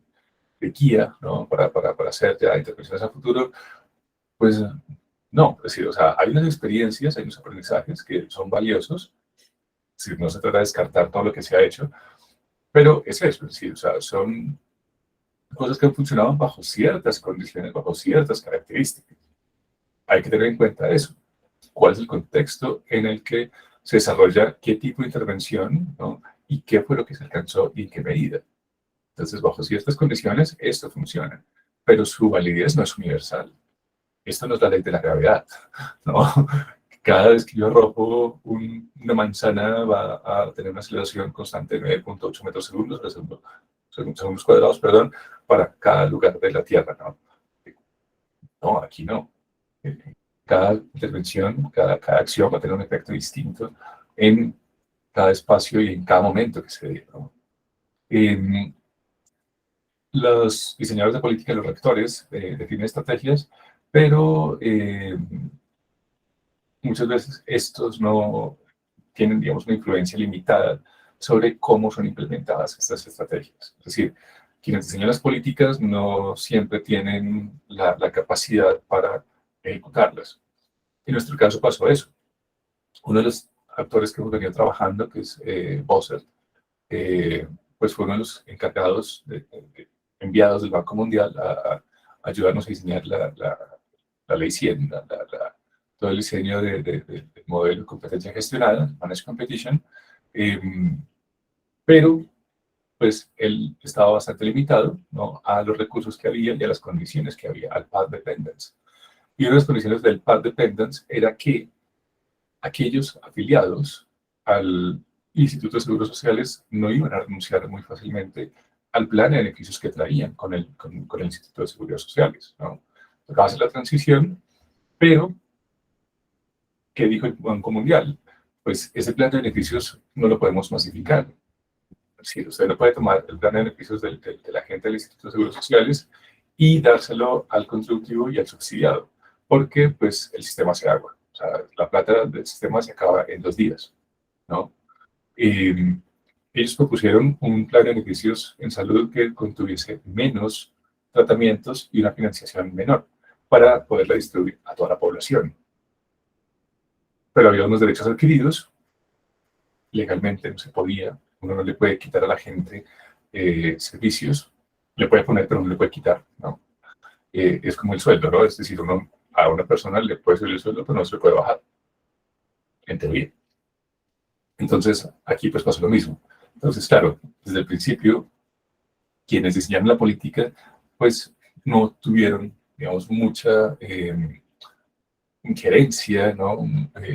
S1: guía, ¿no? Para hacer ya intervenciones a futuro, pues no, es decir, o sea, hay unas experiencias, hay unos aprendizajes que son valiosos, es decir, no se trata de descartar todo lo que se ha hecho, pero es eso, es decir, o sea, son cosas que han funcionado bajo ciertas condiciones, bajo ciertas características. Hay que tener en cuenta eso. ¿Cuál es el contexto en el que se desarrolla qué tipo de intervención, ¿no? Y qué fue lo que se alcanzó y en qué medida? Entonces, bajo ciertas condiciones, esto funciona, pero su validez no es universal. Esto no es la ley de la gravedad, ¿no? Cada vez que yo arrojo una manzana va a tener una aceleración constante de 9.8 metros segundos cuadrados, perdón, para cada lugar de la Tierra, ¿no? No, aquí no. Cada intervención, cada acción va a tener un efecto distinto en cada espacio y en cada momento que se dé, ¿no? Los diseñadores de política y los rectores definen estrategias, pero muchas veces estos no tienen, digamos, una influencia limitada sobre cómo son implementadas estas estrategias. Es decir, quienes diseñan las políticas no siempre tienen la capacidad para ejecutarlas. En nuestro caso pasó eso. Uno de los actores que hemos venido trabajando, que es Bosser, pues fue uno de los encargados, enviados del Banco Mundial a ayudarnos a diseñar la ley 100, todo el diseño del modelo de competencia gestionada, Managed Competition, eh, pero pues él estaba bastante limitado, ¿no?, a los recursos que había y a las condiciones que había, al path dependence. Y una de las condiciones del path dependence era que aquellos afiliados al Instituto de Seguros Sociales no iban a renunciar muy fácilmente al plan de beneficios que traían con el Instituto de Seguros Sociales, ¿no? Tocaba hacer la transición, pero ¿qué dijo el Banco Mundial? Pues ese plan de beneficios no lo podemos masificar. Si usted no puede tomar el plan de beneficios de la gente del Instituto de Seguros Sociales y dárselo al contributivo y al subsidiado, porque pues el sistema se agua. O sea, la plata del sistema se acaba en 2 días, ¿no? Eh, Ellos propusieron un plan de beneficios en salud que contuviese menos tratamientos y una financiación menor para poderla distribuir a toda la población. Pero había unos derechos adquiridos, legalmente no se podía, uno no le puede quitar a la gente servicios, le puede poner pero no le puede quitar, ¿no? Es como el sueldo, ¿no? Es decir, uno a una persona le puede subir el sueldo pero no se le puede bajar, en teoría. Entonces, aquí pues pasó lo mismo. Entonces, claro, desde el principio, quienes diseñaron la política, pues no tuvieron, digamos, mucha injerencia, ¿no?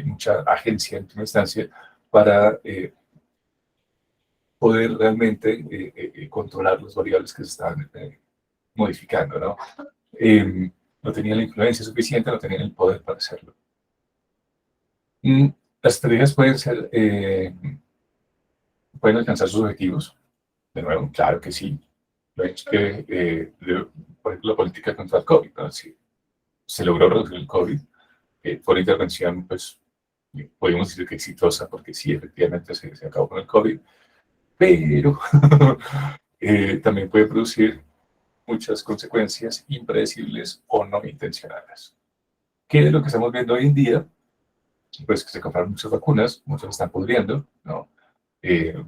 S1: Mucha agencia en última instancia para poder realmente controlar las variables que se estaban modificando, ¿no? No tenían la influencia suficiente, no tenían el poder para hacerlo. Las estrategias pueden alcanzar sus objetivos. De nuevo, claro que sí. Lo es que, por ejemplo, la política contra el COVID, ¿no? Sí, se logró reducir el COVID. Fue una intervención, pues, podemos decir que exitosa, porque sí, efectivamente se acabó con el COVID, pero también puede producir muchas consecuencias impredecibles o no intencionadas. ¿Qué es lo que estamos viendo hoy en día? Pues que se compraron muchas vacunas, muchas están pudriendo, ¿no? Eh,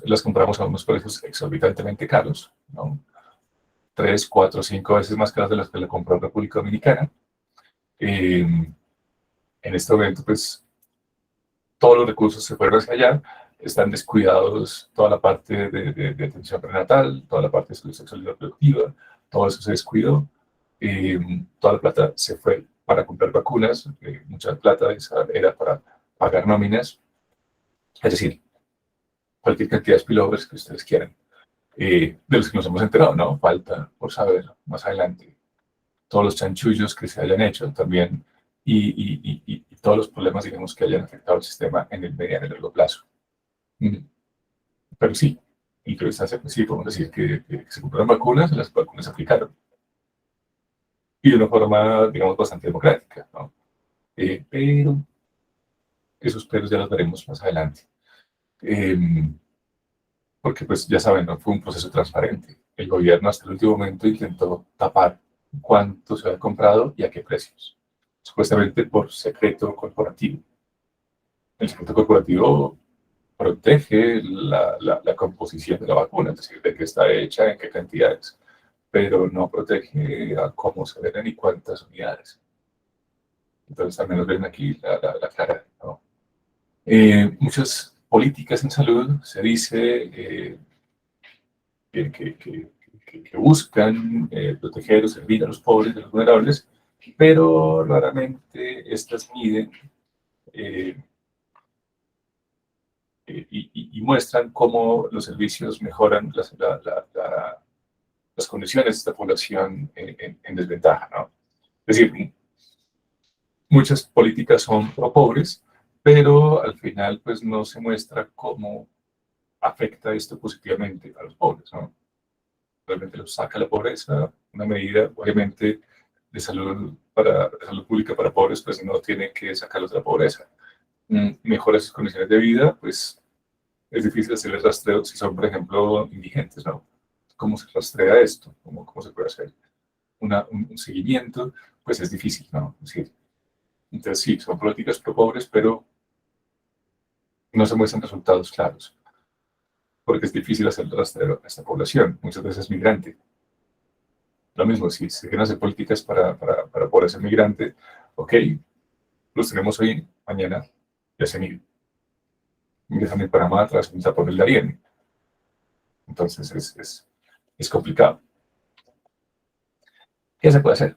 S1: las compramos a unos precios exorbitantemente caros, ¿no? 3, 4, 5 veces más caras de las que la compró República Dominicana. En este momento, pues, todos los recursos se fueron hacia allá, están descuidados toda la parte de atención prenatal, toda la parte de salud sexual y reproductiva, todo eso se descuidó, toda la plata se fue para comprar vacunas, mucha plata esa era para pagar nóminas, es decir, cualquier cantidad de spillovers que ustedes quieran, de los que nos hemos enterado, ¿no? Falta por saber más adelante todos los chanchullos que se hayan hecho también y todos los problemas, digamos, que hayan afectado al sistema en el mediano y largo plazo. Mm, Pero sí, en última instancia, pues sí, podemos decir que se compraron vacunas, las vacunas se aplicaron. Y de una forma, digamos, bastante democrática, ¿no? Pero esos peros ya los veremos más adelante. Porque, pues, ya saben, no fue un proceso transparente. El gobierno hasta el último momento intentó tapar cuánto se había comprado y a qué precios, supuestamente por secreto corporativo. El secreto corporativo protege la composición de la vacuna, es decir, de qué está hecha, en qué cantidades, pero no protege a cómo se venden y cuántas unidades. Entonces también nos ven aquí la clara, ¿no? Muchas políticas en salud se dice que buscan proteger o servir a los pobres, a los vulnerables, pero raramente estas miden eh, y muestran cómo los servicios mejoran las condiciones de esta población en desventaja, ¿no? Es decir, muchas políticas son pro pobres, pero al final pues no se muestra cómo afecta esto positivamente a los pobres, ¿no? Realmente los saca la pobreza, una medida obviamente de salud pública para pobres pues no tiene que sacarlos de la pobreza. Mejora sus condiciones de vida, pues es difícil hacer el rastreo si son, por ejemplo, indigentes, ¿no? ¿Cómo se rastrea esto? ¿Cómo se puede hacer un seguimiento? Pues es difícil, ¿no? Es decir, entonces sí, son políticas pro pobres, pero no se muestran resultados claros, porque es difícil hacer el rastreo a esta población, muchas veces migrante. lo mismo, si se quieren hacer políticas para población migrante, ok, los tenemos hoy, mañana ya se han ido. Ingresan en Panamá tras un por el Darién. Entonces es complicado. ¿Qué se puede hacer?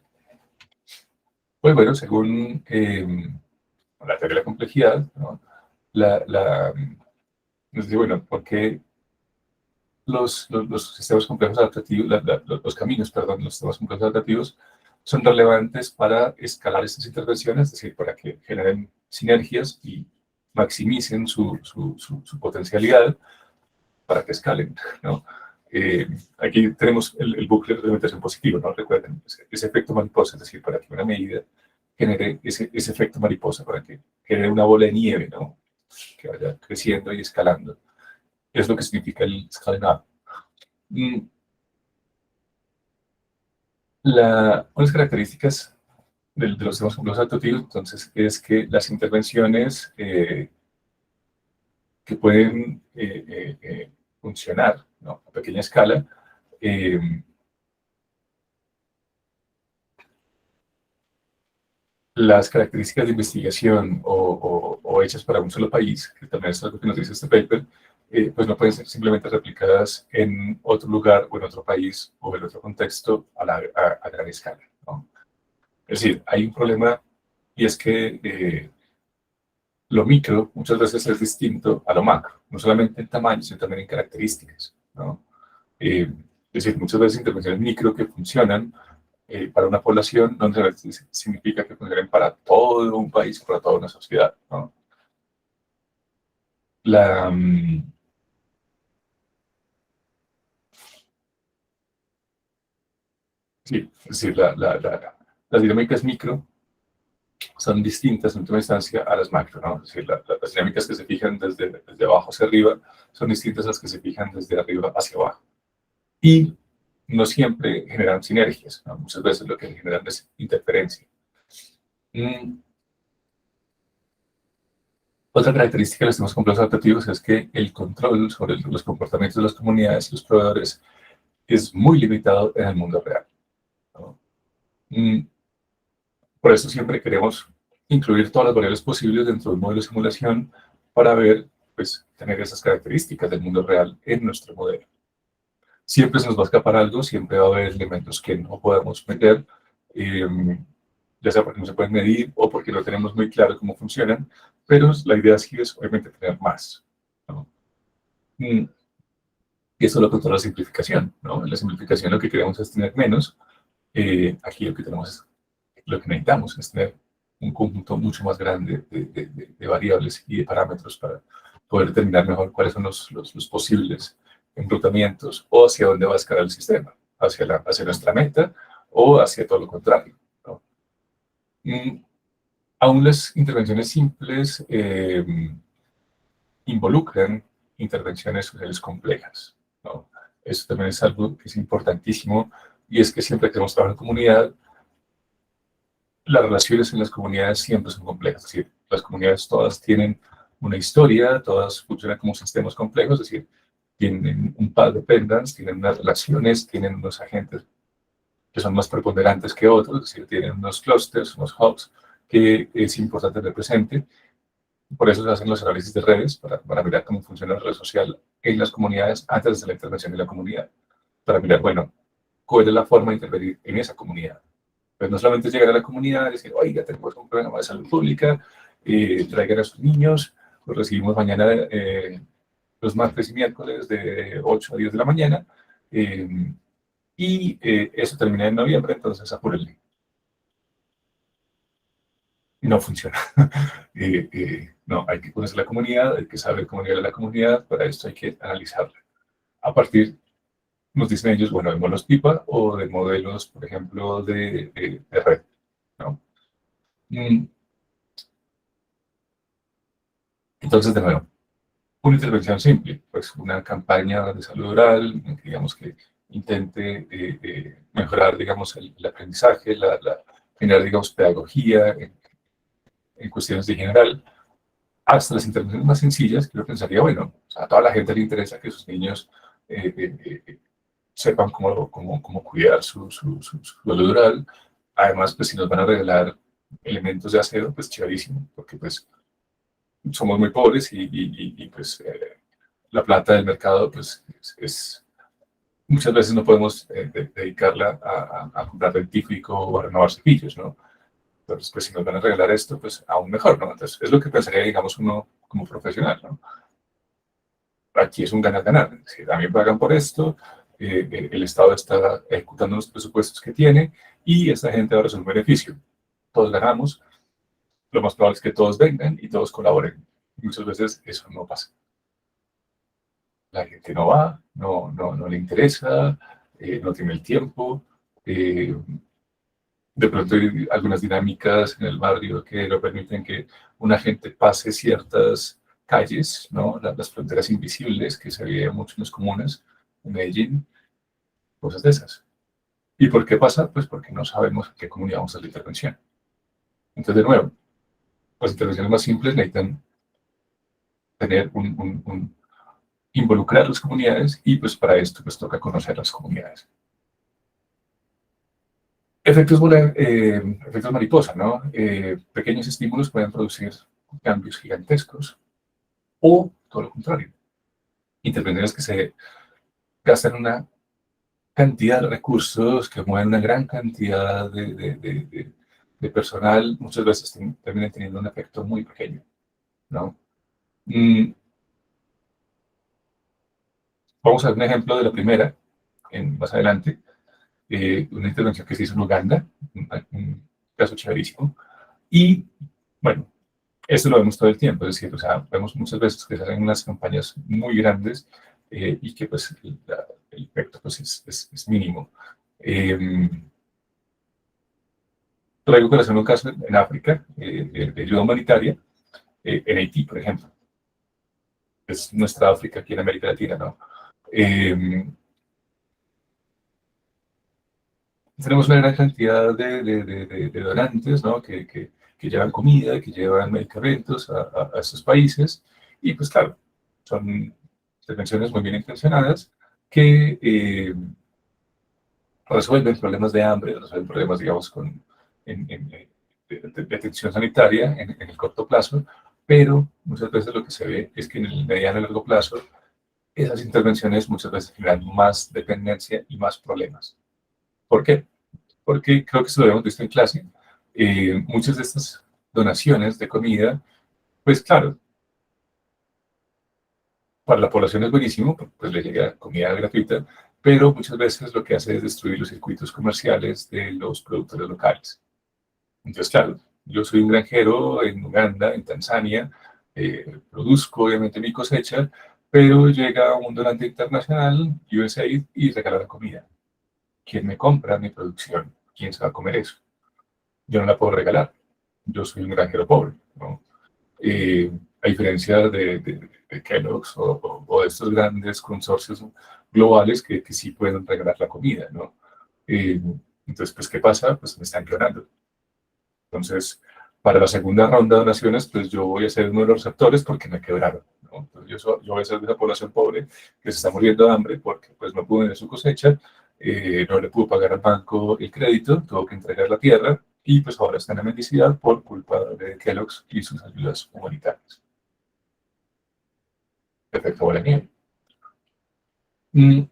S1: Pues bueno, según la teoría de la complejidad, ¿no? Nos dice, bueno, ¿por qué los sistemas complejos adaptativos, los caminos, perdón, los sistemas complejos adaptativos son relevantes para escalar estas intervenciones, es decir, para que generen sinergias y maximicen su potencialidad para que escalen, ¿no? Aquí tenemos el bucle de retroalimentación positivo, ¿no? Recuerden, ese efecto mariposa, es decir, para que una medida genere ese efecto mariposa, para que genere una bola de nieve, ¿no? Que vaya creciendo y escalando. Es lo que significa el scaling up. Unas características de los sistemas complejos adaptativos, entonces, es que las intervenciones que pueden funcionar, ¿no? A pequeña escala, las características de investigación o hechas para un solo país, que también es algo que nos dice este paper, pues no pueden ser simplemente replicadas en otro lugar o en otro país o en otro contexto a gran escala, ¿no? Es decir, hay un problema y es que lo micro muchas veces es distinto a lo macro, no solamente en tamaño, sino también en características, ¿no? Es decir, muchas veces intervenciones micro que funcionan para una población no necesariamente significa que funcionen para todo un país, para toda una sociedad, ¿no? La, sí, es decir, las dinámicas micro son distintas en última instancia a las macro, ¿no? Es decir, las dinámicas que se fijan desde abajo hacia arriba son distintas a las que se fijan desde arriba hacia abajo. Y no siempre generan sinergias, ¿no? Muchas veces lo que generan es interferencia. Otra característica de los sistemas complejos adaptativos es que el control sobre los comportamientos de las comunidades y los proveedores es muy limitado en el mundo real, ¿no? Por eso siempre queremos incluir todas las variables posibles dentro de un modelo de simulación para ver, pues, tener esas características del mundo real en nuestro modelo. Siempre se nos va a escapar algo, siempre va a haber elementos que no podemos meter, ya sea porque no se pueden medir o porque no tenemos muy claro cómo funcionan, pero la idea aquí es obviamente tener más, ¿no? Y eso lo controla la simplificación, ¿no? En la simplificación lo que queremos es tener menos, aquí lo que tenemos es, lo que necesitamos es tener un conjunto mucho más grande de variables y de parámetros para poder determinar mejor cuáles son los posibles enrutamientos o hacia dónde va a escalar el sistema, hacia nuestra meta o hacia todo lo contrario, ¿no? Aún las intervenciones simples involucran intervenciones sociales complejas, ¿no? Eso también es algo que es importantísimo y es que siempre que hemos trabajado en comunidad, las relaciones en las comunidades siempre son complejas, es decir, las comunidades todas tienen una historia, todas funcionan como sistemas complejos, es decir, tienen un par de pendants, tienen unas relaciones, tienen unos agentes que son más preponderantes que otros, es decir, tienen unos clusters, unos hubs que es importante tener presente. Por eso se hacen los análisis de redes, para mirar cómo funciona la red social en las comunidades antes de la intervención de la comunidad, para mirar, bueno, cuál es la forma de intervenir en esa comunidad. Pues no solamente es llegar a la comunidad y decir, oiga, tenemos un programa de salud pública, traigan a sus niños, los recibimos mañana, los martes y miércoles de 8 a 10 de la mañana, y eso termina en noviembre, entonces apúrenle. No funciona. No, hay que conocer la comunidad, hay que saber cómo llegar a la comunidad, para esto hay que analizarla. A partir, nos dicen ellos, bueno, de modelos pipa o de modelos, por ejemplo, de red, ¿no? Entonces, de nuevo, una intervención simple, pues una campaña de salud oral, digamos que intente mejorar, digamos, el aprendizaje, generar, digamos, pedagogía en cuestiones de general, hasta las intervenciones más sencillas, que yo pensaría, bueno, a toda la gente le interesa que sus niños eh, eh, eh, sepan cómo cuidar su suelo rural. Además, pues si nos van a regalar elementos de aseo, pues chéverísimo, porque pues somos muy pobres y pues la plata del mercado pues muchas veces no podemos dedicarla a comprar dentífrico o a renovar cepillos, ¿no? Entonces, pues si nos van a regalar esto, pues aún mejor, ¿no? Entonces, es lo que pensaría, digamos, uno como profesional, ¿no? Aquí es un ganar-ganar. Es decir, a mí me pagan por esto, el Estado está ejecutando los presupuestos que tiene y esta gente ahora es un beneficio. Todos ganamos, lo más probable es que todos vengan y todos colaboren. Muchas veces eso no pasa. La gente no va, no le interesa, no tiene el tiempo. De pronto hay algunas dinámicas en el barrio que no permiten que una gente pase ciertas calles, ¿no? Las fronteras invisibles que se veían mucho en las comunas, en Medellín, cosas de esas. ¿Y por qué pasa? Pues porque no sabemos a qué comunidad vamos a hacer la intervención. Entonces, de nuevo, las intervenciones más simples necesitan tener involucrar las comunidades y pues para esto pues toca conocer las comunidades. Efectos mariposa, ¿no? Pequeños estímulos pueden producir cambios gigantescos o todo lo contrario. Intervenciones que se gastan una cantidad de recursos, que mueven una gran cantidad de personal, muchas veces terminan teniendo un efecto muy pequeño, ¿no? Vamos a ver un ejemplo de la primera, más adelante, una intervención que se hizo en Uganda, un caso chéverísimo. Y, bueno, esto lo vemos todo el tiempo, es decir, o sea, vemos muchas veces que se hacen unas campañas muy grandes y que pues el efecto pues, es mínimo. Traigo corazón un caso en África de ayuda humanitaria, en Haití, por ejemplo. Es nuestra África aquí en América Latina, ¿no? Tenemos una gran cantidad de donantes, ¿no? Que llevan comida, que llevan medicamentos a estos países. Y pues claro, son intervenciones muy bien intencionadas que resuelven problemas de hambre, resuelven problemas, digamos, de atención sanitaria en el corto plazo, pero muchas veces lo que se ve es que en el mediano y largo plazo esas intervenciones muchas veces generan más dependencia y más problemas. ¿Por qué? Porque creo que eso lo hemos visto en clase. Muchas de estas donaciones de comida, pues claro, para la población es buenísimo, pues le llega comida gratuita, pero muchas veces lo que hace es destruir los circuitos comerciales de los productores locales. Entonces, claro, yo soy un granjero en Uganda, en Tanzania, produzco obviamente mi cosecha, pero llega un donante internacional, USAID, y regala la comida. ¿Quién me compra mi producción? ¿Quién se va a comer eso? Yo no la puedo regalar. Yo soy un granjero pobre, ¿no? A diferencia de Kellogg's o de estos grandes consorcios globales que sí pueden regalar la comida, ¿no? Entonces, pues, ¿qué pasa? Pues me están clonando. Entonces, para la segunda ronda de donaciones, pues yo voy a ser uno de los receptores porque me quebraron, ¿no? Entonces, yo voy a ser de esa población pobre que se está muriendo de hambre porque pues no pudo vender su cosecha, no le pudo pagar al banco el crédito, tuvo que entregar la tierra y pues ahora está en la mendicidad por culpa de Kellogg's y sus ayudas humanitarias. Efecto bola de nieve.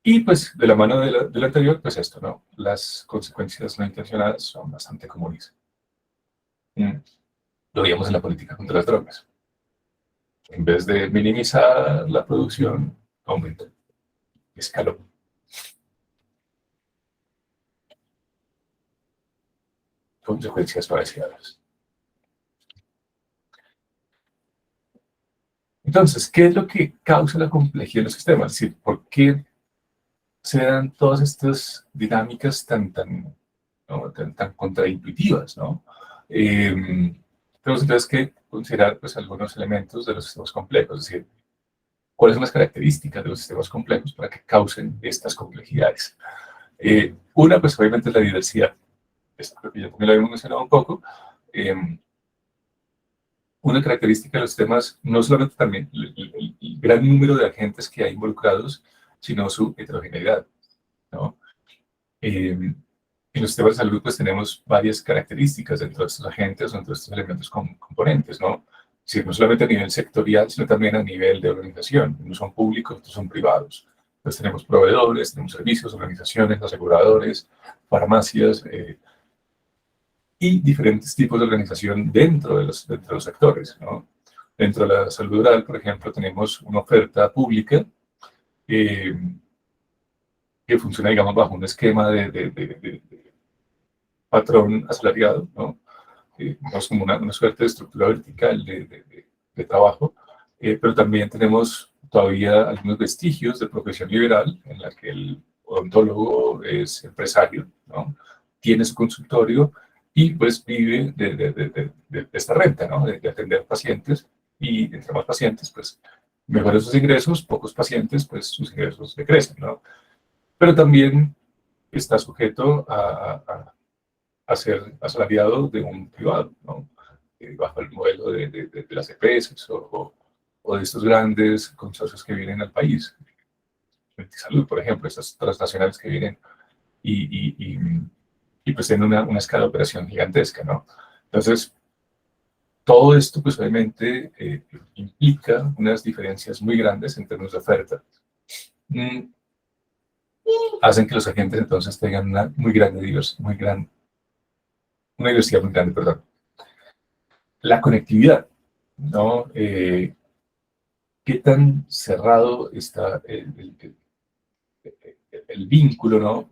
S1: Y pues de la mano de lo anterior, pues esto, ¿no? Las consecuencias no intencionadas son bastante comunes. Lo veíamos en la política contra las drogas. En vez de minimizar la producción, aumentó, escaló. Consecuencias parecidas. Entonces, ¿qué es lo que causa la complejidad de los sistemas? Es decir, ¿por qué se dan todas estas dinámicas ¿no? tan contraintuitivas, ¿no? Tenemos entonces que considerar pues, algunos elementos de los sistemas complejos, es decir, cuáles son las características de los sistemas complejos para que causen estas complejidades. Una, pues obviamente es la diversidad. Esto creo que ya también lo habíamos mencionado un poco. Una característica de los sistemas, no solamente también el gran número de agentes que hay involucrados, sino su heterogeneidad, ¿no? En los sistemas de salud pues tenemos varias características dentro de estos agentes, dentro de estos elementos componentes, ¿no? Es decir, no solamente a nivel sectorial, sino también a nivel de organización. Unos son públicos, otros son privados. Entonces tenemos proveedores, tenemos servicios, organizaciones, aseguradores, farmacias y diferentes tipos de organización dentro de los sectores, ¿no? Dentro de la salud oral, por ejemplo, tenemos una oferta pública eh, que funciona, digamos, bajo un esquema de patrón asalariado, ¿no? Es como una suerte de estructura vertical de trabajo, pero también tenemos todavía algunos vestigios de profesión liberal en la que el odontólogo es empresario, ¿no? Tiene su consultorio y pues vive de esta renta, ¿no? De atender pacientes y entre más pacientes, pues mejoran sus ingresos, pocos pacientes, pues sus ingresos decrecen, ¿no? Pero también está sujeto a ser asalariado de un privado, ¿no? Bajo el modelo de las EPS o de estos grandes consorcios que vienen al país. Salud, por ejemplo, estas transnacionales que vienen y pues tienen una escala de operación gigantesca, ¿no? Entonces, todo esto, pues obviamente, implica unas diferencias muy grandes en términos de oferta. Hacen que los agentes entonces tengan una muy grande diversidad, una diversidad muy grande, perdón. La conectividad, ¿no? ¿Qué tan cerrado está el vínculo, ¿no?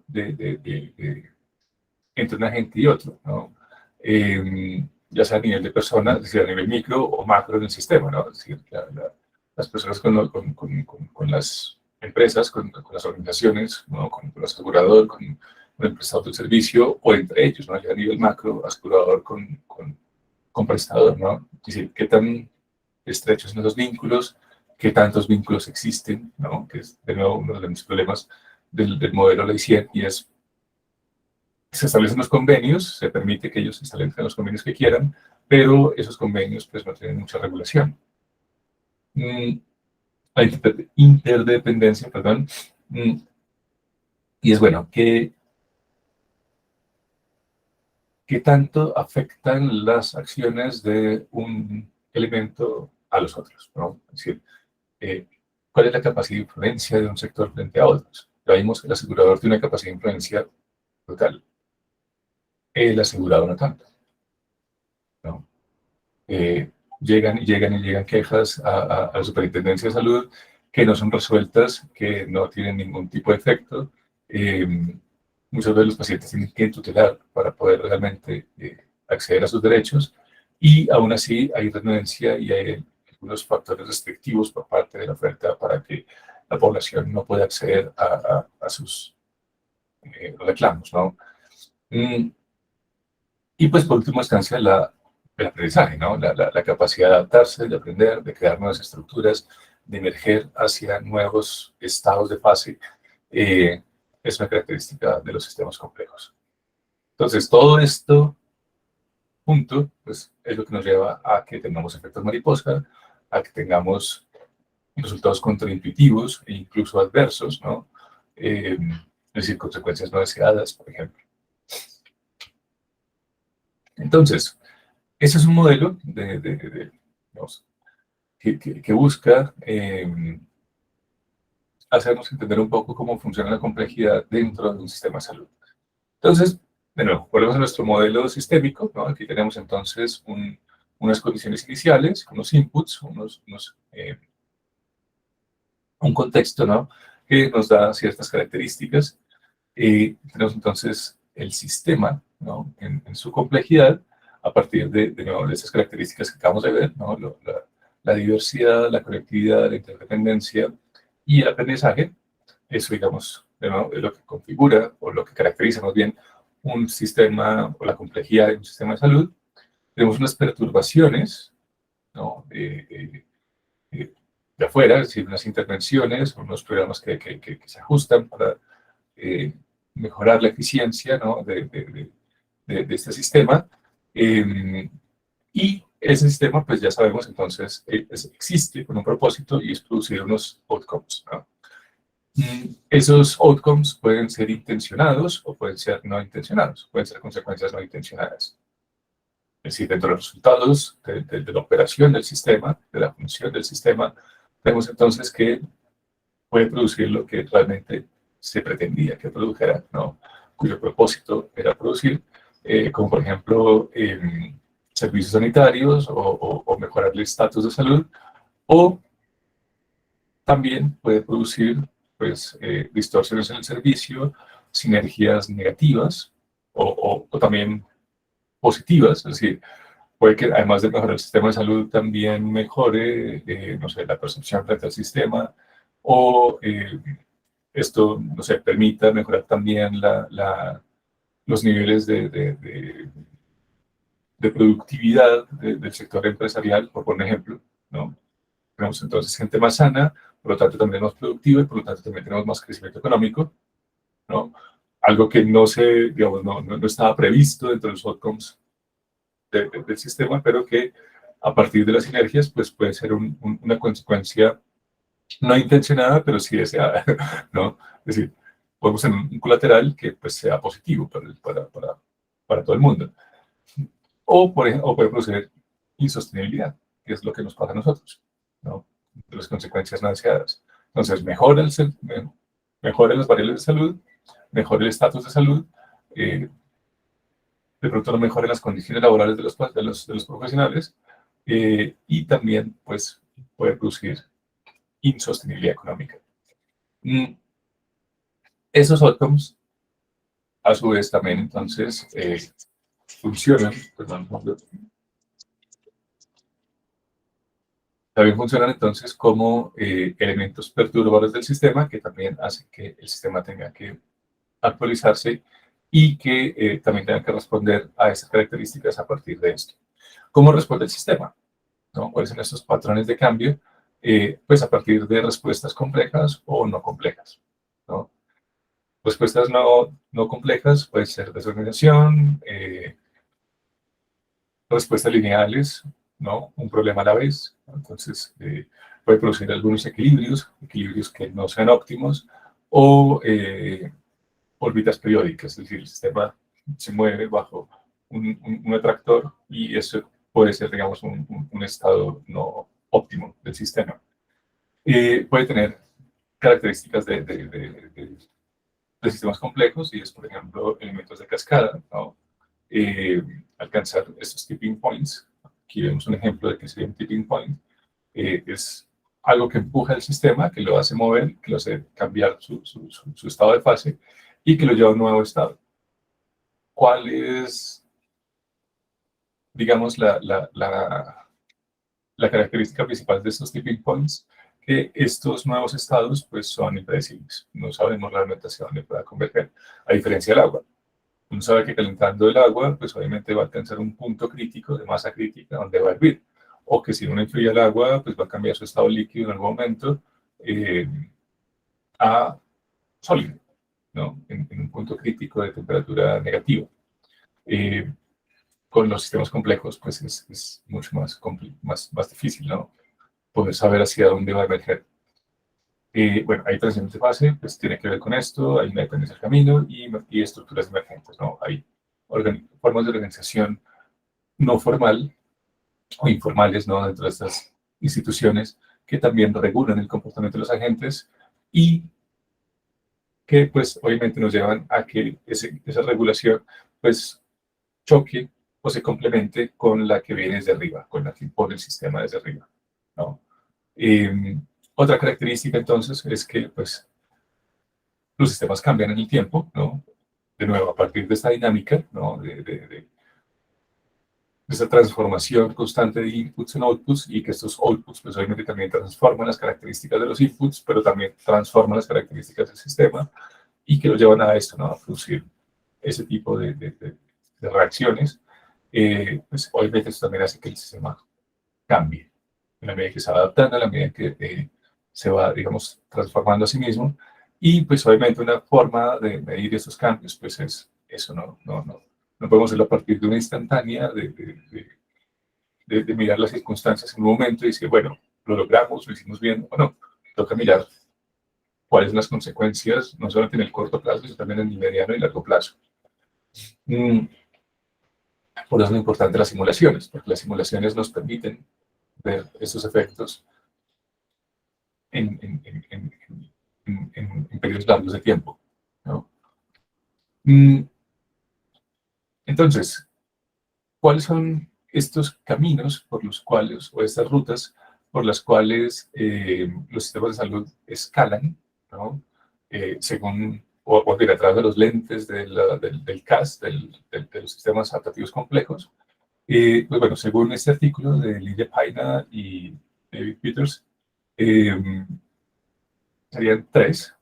S1: Entre un agente y otro, ¿no? Ya sea a nivel de persona, es decir, a nivel micro o macro en el sistema, ¿no? Es decir, las personas con las empresas, con las organizaciones, ¿no? Con el asegurador, con el prestador del servicio, o entre ellos, ¿no? Ya a nivel macro, asegurador con prestador, ¿no? Es decir, qué tan estrechos son los vínculos, qué tantos vínculos existen, ¿no? Que es, de nuevo, uno de los problemas del modelo Ley 100, y es se establecen los convenios, se permite que ellos establezcan los convenios que quieran, pero esos convenios pues no tienen mucha regulación. La interdependencia, perdón, y es bueno, ¿qué tanto afectan las acciones de un elemento a los otros, ¿no? Es decir, ¿cuál es la capacidad de influencia de un sector frente a otros? Ya vimos que el asegurador tiene una capacidad de influencia brutal, el asegurado no tanto, ¿no? Llegan quejas a la Superintendencia de Salud que no son resueltas, que no tienen ningún tipo de efecto. Muchos de los pacientes tienen que tutelar para poder realmente acceder a sus derechos y aún así hay renuencia y hay algunos factores restrictivos por parte de la oferta para que la población no pueda acceder a sus reclamos, ¿no? Y pues por última instancia el aprendizaje, ¿no? La capacidad de adaptarse, de aprender, de crear nuevas estructuras, de emerger hacia nuevos estados de fase, es una característica de los sistemas complejos. Entonces, todo esto junto, pues es lo que nos lleva a que tengamos efectos mariposa, a que tengamos resultados contraintuitivos e incluso adversos, ¿no? Es decir, consecuencias no deseadas, por ejemplo. Entonces, ese es un modelo digamos, que busca hacernos entender un poco cómo funciona la complejidad dentro de un sistema de salud. Entonces, de nuevo, volvemos a nuestro modelo sistémico, ¿no? Aquí tenemos entonces unas condiciones iniciales, unos inputs, un contexto, ¿no? Que nos da ciertas características. Tenemos entonces el sistema, ¿no? En su complejidad, a partir de nuevo, de esas características que acabamos de ver, ¿no? La diversidad, la conectividad, la interdependencia y el aprendizaje. Eso, digamos, de nuevo, es lo que configura o lo que caracteriza más bien un sistema o la complejidad de un sistema de salud. Tenemos unas perturbaciones, ¿no? De afuera, es decir, unas intervenciones, unos programas que se ajustan para mejorar la eficiencia, ¿no? de este sistema. Y ese sistema, pues ya sabemos, entonces, existe con un propósito y es producir unos outcomes, ¿no? Esos outcomes pueden ser intencionados o pueden ser no intencionados, pueden ser consecuencias no intencionadas. Es decir, dentro de los resultados de la operación del sistema, de la función del sistema, vemos entonces que puede producir lo que realmente se pretendía que produjera, ¿no? Cuyo propósito era producir, como por ejemplo servicios sanitarios o mejorar el estatus de salud, o también puede producir pues, distorsiones en el servicio, sinergias negativas o también positivas, es decir, puede que además de mejorar el sistema de salud también mejore, no sé, la percepción frente al sistema o esto, no sé, permita mejorar también los niveles de productividad del sector empresarial, por poner ejemplo, ¿no? Tenemos entonces gente más sana, por lo tanto también más productiva y por lo tanto también tenemos más crecimiento económico, ¿no? Algo que no se, digamos, no estaba previsto dentro de los outcomes del sistema, pero que a partir de las sinergias, pues puede ser una consecuencia no intencionada, pero sí deseada, ¿no? Es decir, podemos tener un colateral que pues sea positivo para todo el mundo. O puede producir insostenibilidad, que es lo que nos pasa a nosotros, ¿no? Las consecuencias no deseadas. Entonces, mejora las variables de salud, mejora el estatus de salud, de pronto no mejore las condiciones laborales de los profesionales y también pues, puede producir insostenibilidad económica. Esos outcomes, a su vez, también entonces funcionan, perdón, también funcionan entonces como elementos perturbadores del sistema que también hacen que el sistema tenga que actualizarse y que también tenga que responder a esas características a partir de esto. ¿Cómo responde el sistema? ¿No? ¿Cuáles son estos patrones de cambio? Pues a partir de respuestas complejas o no complejas, ¿no? Respuestas no complejas pueden ser desorganización, respuestas lineales, ¿no? Un problema a la vez. Entonces, puede producir algunos equilibrios que no sean óptimos, o órbitas periódicas, es decir, el sistema se mueve bajo un atractor y eso puede ser, digamos, un estado no óptimo del sistema. Puede tener características de sistemas complejos y es, por ejemplo, elementos de cascada, ¿no? Alcanzar estos tipping points. Aquí vemos un ejemplo de que sería un tipping point. Es algo que empuja el sistema, que lo hace mover, que lo hace cambiar su estado de fase y que lo lleva a un nuevo estado. ¿Cuál es, digamos, la característica principal de estos tipping points? Que estos nuevos estados pues, son impredecibles. No sabemos realmente hacia dónde pueda converger, a diferencia del agua. Uno sabe que calentando el agua, pues obviamente va a alcanzar un punto crítico, de masa crítica, donde va a hervir. O que si uno enfría el agua, pues va a cambiar su estado líquido en algún momento a sólido, ¿no? En un punto crítico de temperatura negativa. Con los sistemas complejos, pues es mucho más difícil, ¿no? Poder saber hacia dónde va a emerger. Bueno, hay transiciones de fase, pues tiene que ver con esto, hay una dependencia del camino y estructuras emergentes, ¿no? Hay formas de organización no formal o informales, ¿no? Dentro de estas instituciones que también regulan el comportamiento de los agentes y que, pues, obviamente nos llevan a que esa regulación, pues, choque o se complemente con la que viene desde arriba, con la que impone el sistema desde arriba, ¿no? Otra característica, entonces, es que, pues, los sistemas cambian en el tiempo, ¿no? De nuevo, a partir de esta dinámica, ¿no? De esta transformación constante de inputs en outputs y que estos outputs, pues, obviamente también transforman las características de los inputs, pero también transforman las características del sistema y que lo llevan a esto, ¿no? A producir ese tipo de reacciones. Pues, obviamente, eso también hace que el sistema cambie en la medida que se va adaptando, en la medida que se va, digamos, transformando a sí mismo. Y pues obviamente una forma de medir esos cambios, pues es eso, no podemos hacerlo a partir de una instantánea, de mirar las circunstancias en un momento y decir, bueno, lo logramos, lo hicimos bien, o no, toca mirar cuáles son las consecuencias, no solamente en el corto plazo, sino también en el mediano y largo plazo. Por eso es muy importante las simulaciones, porque las simulaciones nos permiten ver estos efectos en periodos largos de tiempo, ¿no? Entonces, ¿cuáles son estos caminos por los cuales, o estas rutas por las cuales los sistemas de salud escalan, ¿no? Según, o bien a través de los lentes del CAS, de los sistemas adaptativos complejos? Pues bueno, según este artículo de Lidia Paina y David Peters, eh, serían tres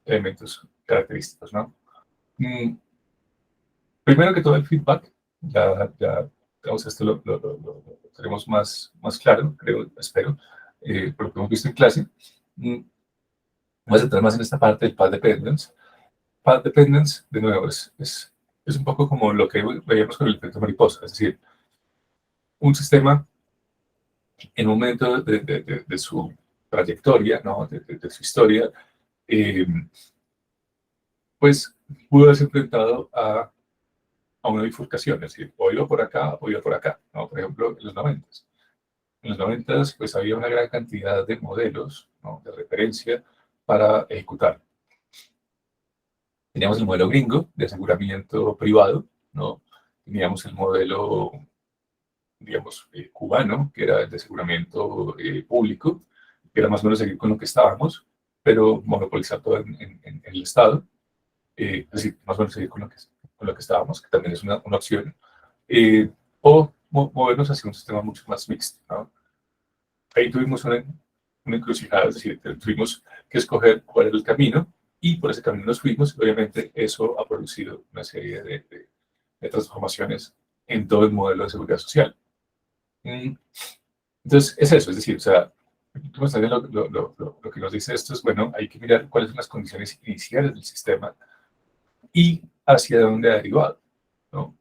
S1: elementos característicos, ¿no? Mm, Primero que todo, el feedback. Ya digamos, esto lo tenemos más claro, creo, espero, por lo que hemos visto en clase. Vamos a entrar más en esta parte del path dependence. Path dependence, de nuevo, es un poco como lo que veíamos con el efecto mariposa, es decir, un sistema en un momento de su trayectoria, ¿no? de su historia, eh, pues pudo haberse enfrentado a una bifurcación, es decir, o iba por acá o iba por acá, ¿no? Por ejemplo, en los 90. En los 90 pues había una gran cantidad de modelos, ¿no? de referencia para ejecutar. Teníamos el modelo gringo de aseguramiento privado, ¿no? Teníamos el modelo, digamos, cubano, que era el de aseguramiento público, que era más o menos seguir con lo que estábamos, pero monopolizar todo en el Estado. Es decir, más o menos seguir con lo que estábamos, que también es una opción. O movernos hacia un sistema mucho más mixto, ¿no? Ahí tuvimos una encrucijada, es decir, tuvimos que escoger cuál era el camino y por ese camino nos fuimos. Obviamente eso ha producido una serie de transformaciones en todo el modelo de seguridad social. Entonces es eso, es decir, o sea, lo que nos dice esto es, bueno, hay que mirar cuáles son las condiciones iniciales del sistema y hacia dónde ha derivado, ¿no?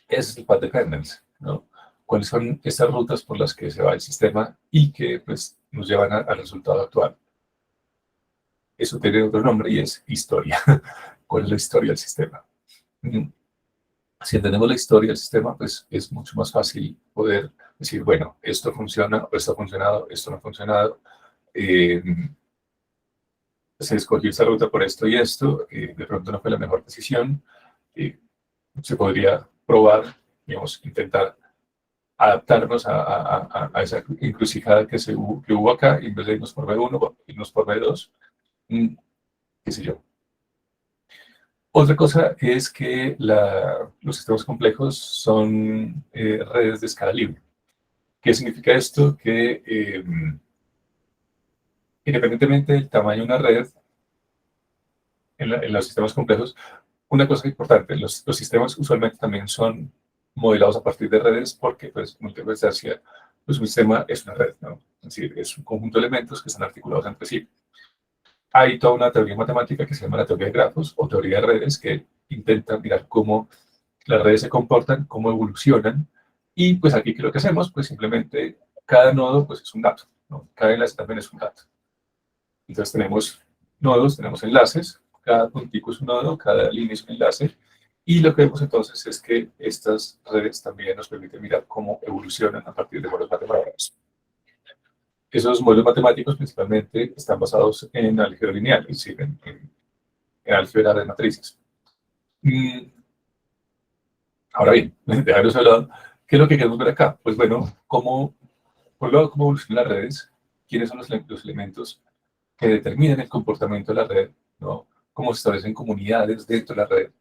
S1: Ese es el path dependence, ¿no? ¿Cuáles son estas rutas por las que se va el sistema y que pues, nos llevan al resultado actual? Eso tiene otro nombre y es historia. ¿Cuál es la historia del sistema? Si entendemos la historia del sistema, pues es mucho más fácil poder decir, bueno, esto funciona, o esto ha funcionado, esto no ha funcionado. Eh, Se escogió esta ruta por esto y esto, de pronto no fue la mejor decisión. Se podría probar, digamos, intentar adaptarnos a esa encrucijada que hubo acá, y en vez de irnos por B1, irnos por B2, qué sé yo. Otra cosa es que los sistemas complejos son redes de escala libre. ¿Qué significa esto? Que independientemente del tamaño de una red, en los sistemas complejos, una cosa importante, los sistemas usualmente también son modelados a partir de redes porque, pues, como te decía, pues un sistema es una red, ¿no? Es decir, es un conjunto de elementos que están articulados entre sí. Hay toda una teoría matemática que se llama la teoría de grafos o teoría de redes que intenta mirar cómo las redes se comportan, cómo evolucionan, y pues aquí, ¿qué es lo que hacemos? Pues simplemente cada nodo pues es un dato, ¿no? Cada enlace también es un dato. Entonces tenemos nodos, tenemos enlaces, cada puntico es un nodo, cada línea es un enlace, y lo que vemos entonces es que estas redes también nos permiten mirar cómo evolucionan a partir de modelos matemáticos. Esos modelos matemáticos principalmente están basados en álgebra lineal, es decir, en álgebra de matrices. Ahora bien, dejarlo de lado, ¿qué es lo que queremos ver acá? Pues bueno, por un lado, cómo evolucionan las redes, quiénes son los elementos que determinan el comportamiento de la red, ¿no? Cómo se establecen comunidades dentro de la red,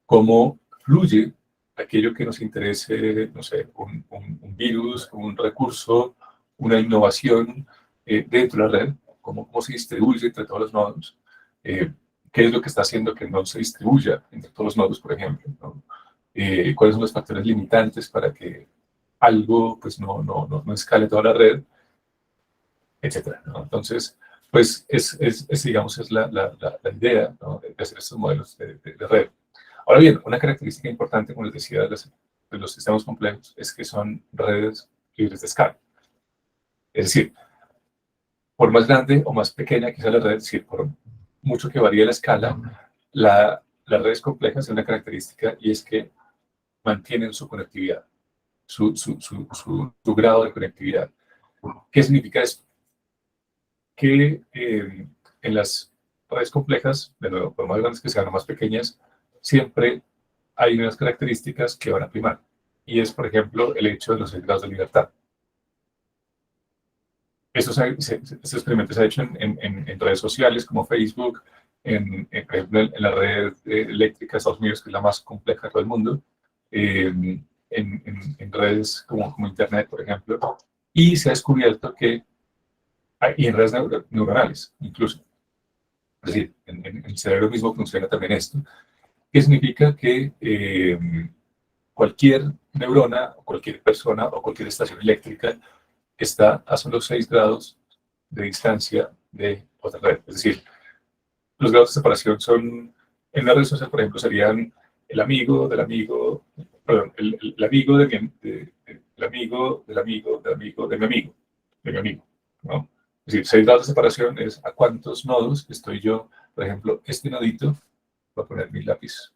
S1: cómo fluye aquello que nos interese, no sé, un virus, un recurso, una innovación dentro de la red, cómo se distribuye entre todos los nodos, qué es lo que está haciendo que no se distribuya entre todos los nodos, por ejemplo, ¿no? Cuáles son los factores limitantes para que algo pues, no escale toda la red, etcétera, ¿no? Entonces, pues digamos, es la idea, ¿no? de hacer estos modelos de red. Ahora bien, una característica importante, como les decía, de los sistemas complejos es que son redes libres de escala. Es decir, por más grande o más pequeña que sea la red, es decir, por mucho que varíe la escala, las redes complejas tienen una característica y es que mantienen su conectividad, su grado de conectividad. ¿Qué significa esto? Que en las redes complejas, de nuevo, por más grandes que sean o más pequeñas, siempre hay unas características que van a primar. Y es, por ejemplo, el hecho de los 6 grados de libertad. Este experimento se ha hecho en redes sociales como Facebook, por ejemplo, en la red eléctrica de Estados Unidos, que es la más compleja de todo el mundo, en redes como Internet, por ejemplo, y se ha descubierto que, y en redes neuronales incluso, es decir, en el cerebro mismo funciona también esto, que significa que cualquier neurona, o cualquier persona o cualquier estación eléctrica está a solo 6 grados de distancia de otra red. Es decir, los grados de separación son, en una red social, por ejemplo, serían el amigo del amigo, perdón, el amigo de el amigo del amigo del amigo de mi amigo, ¿no? Es decir, 6 grados de separación es a cuántos nodos estoy yo, por ejemplo, este nodito, voy a poner mi lápiz,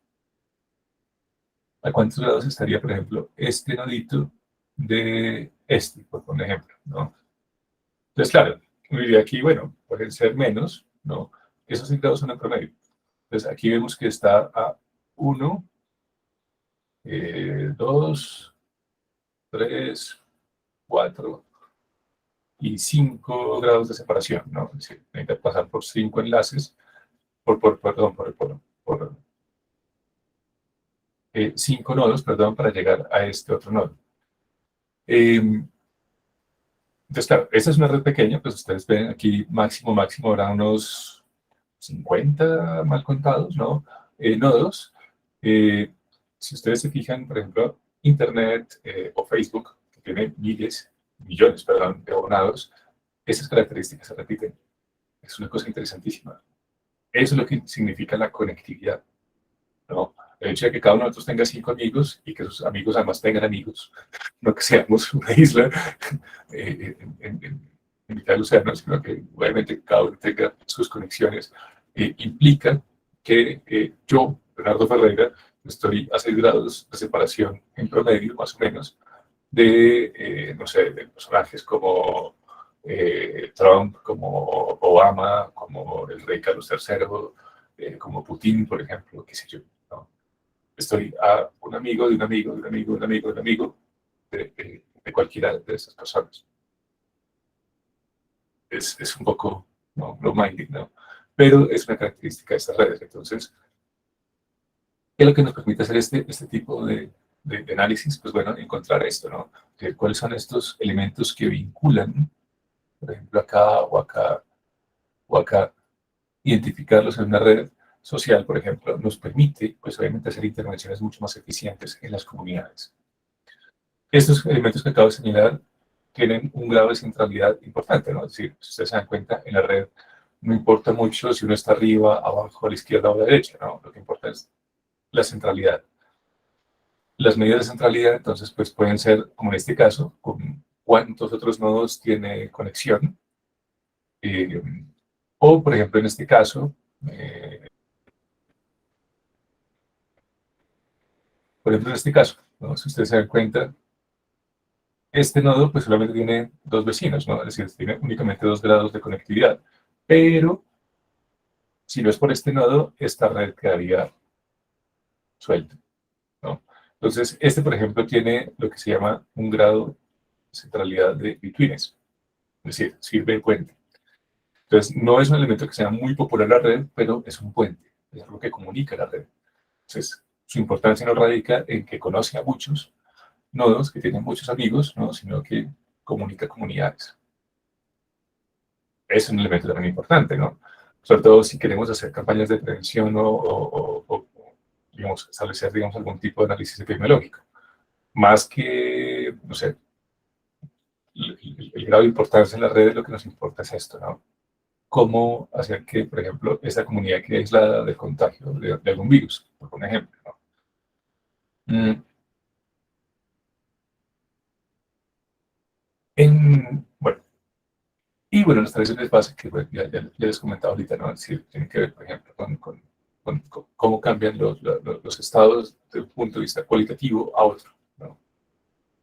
S1: a cuántos grados estaría, por ejemplo, este nodito de este, por ejemplo, ¿no? Entonces, claro, uno diría aquí, bueno, pueden ser menos, ¿no? Esos 6 grados son en promedio. Entonces, aquí vemos que está a 1, 2, 3, 4 y 5 grados de separación, ¿no? Es decir, necesita pasar por 5 enlaces, perdón, por 5 nodos, perdón, para llegar a este otro nodo. Entonces, claro, esta es una red pequeña, pues ustedes ven aquí máximo habrá unos 50 mal contados, ¿no? Nodos. Eh, si ustedes se fijan, por ejemplo, Internet o Facebook, que tiene millones, perdón, de abonados, esas características se repiten. Es una cosa interesantísima. Eso es lo que significa la conectividad, ¿no? El hecho de que cada uno de nosotros tenga 5 amigos y que sus amigos además tengan amigos, no que seamos una isla en mitad del océano, sino que obviamente cada uno tenga sus conexiones, implica que yo, Bernardo Ferreira, estoy a 6 grados de separación en promedio, más o menos, no sé, de personajes como Trump, como Obama, como el rey Carlos III, como Putin, por ejemplo, qué sé yo, ¿no? Estoy a un amigo de un amigo de un amigo de un amigo de un amigo de cualquiera de esas personas. Es un poco, ¿no?, low-minded, ¿no? Pero es una característica de estas redes. Entonces, ¿qué es lo que nos permite hacer este tipo de análisis? Pues bueno, encontrar esto, ¿no? ¿Cuáles son estos elementos que vinculan, por ejemplo, acá o acá o acá? Identificarlos en una red social, por ejemplo, nos permite, pues obviamente, hacer intervenciones mucho más eficientes en las comunidades. Estos elementos que acabo de señalar tienen un grado de centralidad importante, ¿no? Es decir, si ustedes se dan cuenta, en la red no importa mucho si uno está arriba, abajo, a la izquierda o a la derecha, ¿no? Lo que importa es la centralidad. Las medidas de centralidad, entonces, pues pueden ser, como en este caso, con cuántos otros nodos tiene conexión, eh, o, por ejemplo, en este caso, ¿no? Si ustedes se dan cuenta, este nodo pues solamente tiene 2 vecinos, ¿no? Es decir, tiene únicamente 2 grados de conectividad. Pero si no es por este nodo, esta red quedaría suelta, ¿no? Entonces, este, por ejemplo, tiene lo que se llama un grado de centralidad de betweenness, es decir, sirve de puente. Entonces, no es un elemento que sea muy popular en la red, pero es un puente, es algo que comunica la red. Entonces, su importancia no radica en que conoce a muchos nodos, que tienen muchos amigos, ¿no?, sino que comunica comunidades. Es un elemento también importante, ¿no? Sobre todo si queremos hacer campañas de prevención o digamos, establecer, digamos, algún tipo de análisis epidemiológico. Más que, no sé, el grado de importancia en las redes, lo que nos importa es esto, ¿no? Cómo hacer que, por ejemplo, esa comunidad quede aislada del contagio de algún virus, por ejemplo, ¿no? Bueno, y Y bueno, las tradiciones básicas, que bueno, ya les comentaba ahorita, ¿no? Es decir, tienen que ver, por ejemplo, con cómo cambian los estados de un punto de vista cualitativo a otro, ¿no?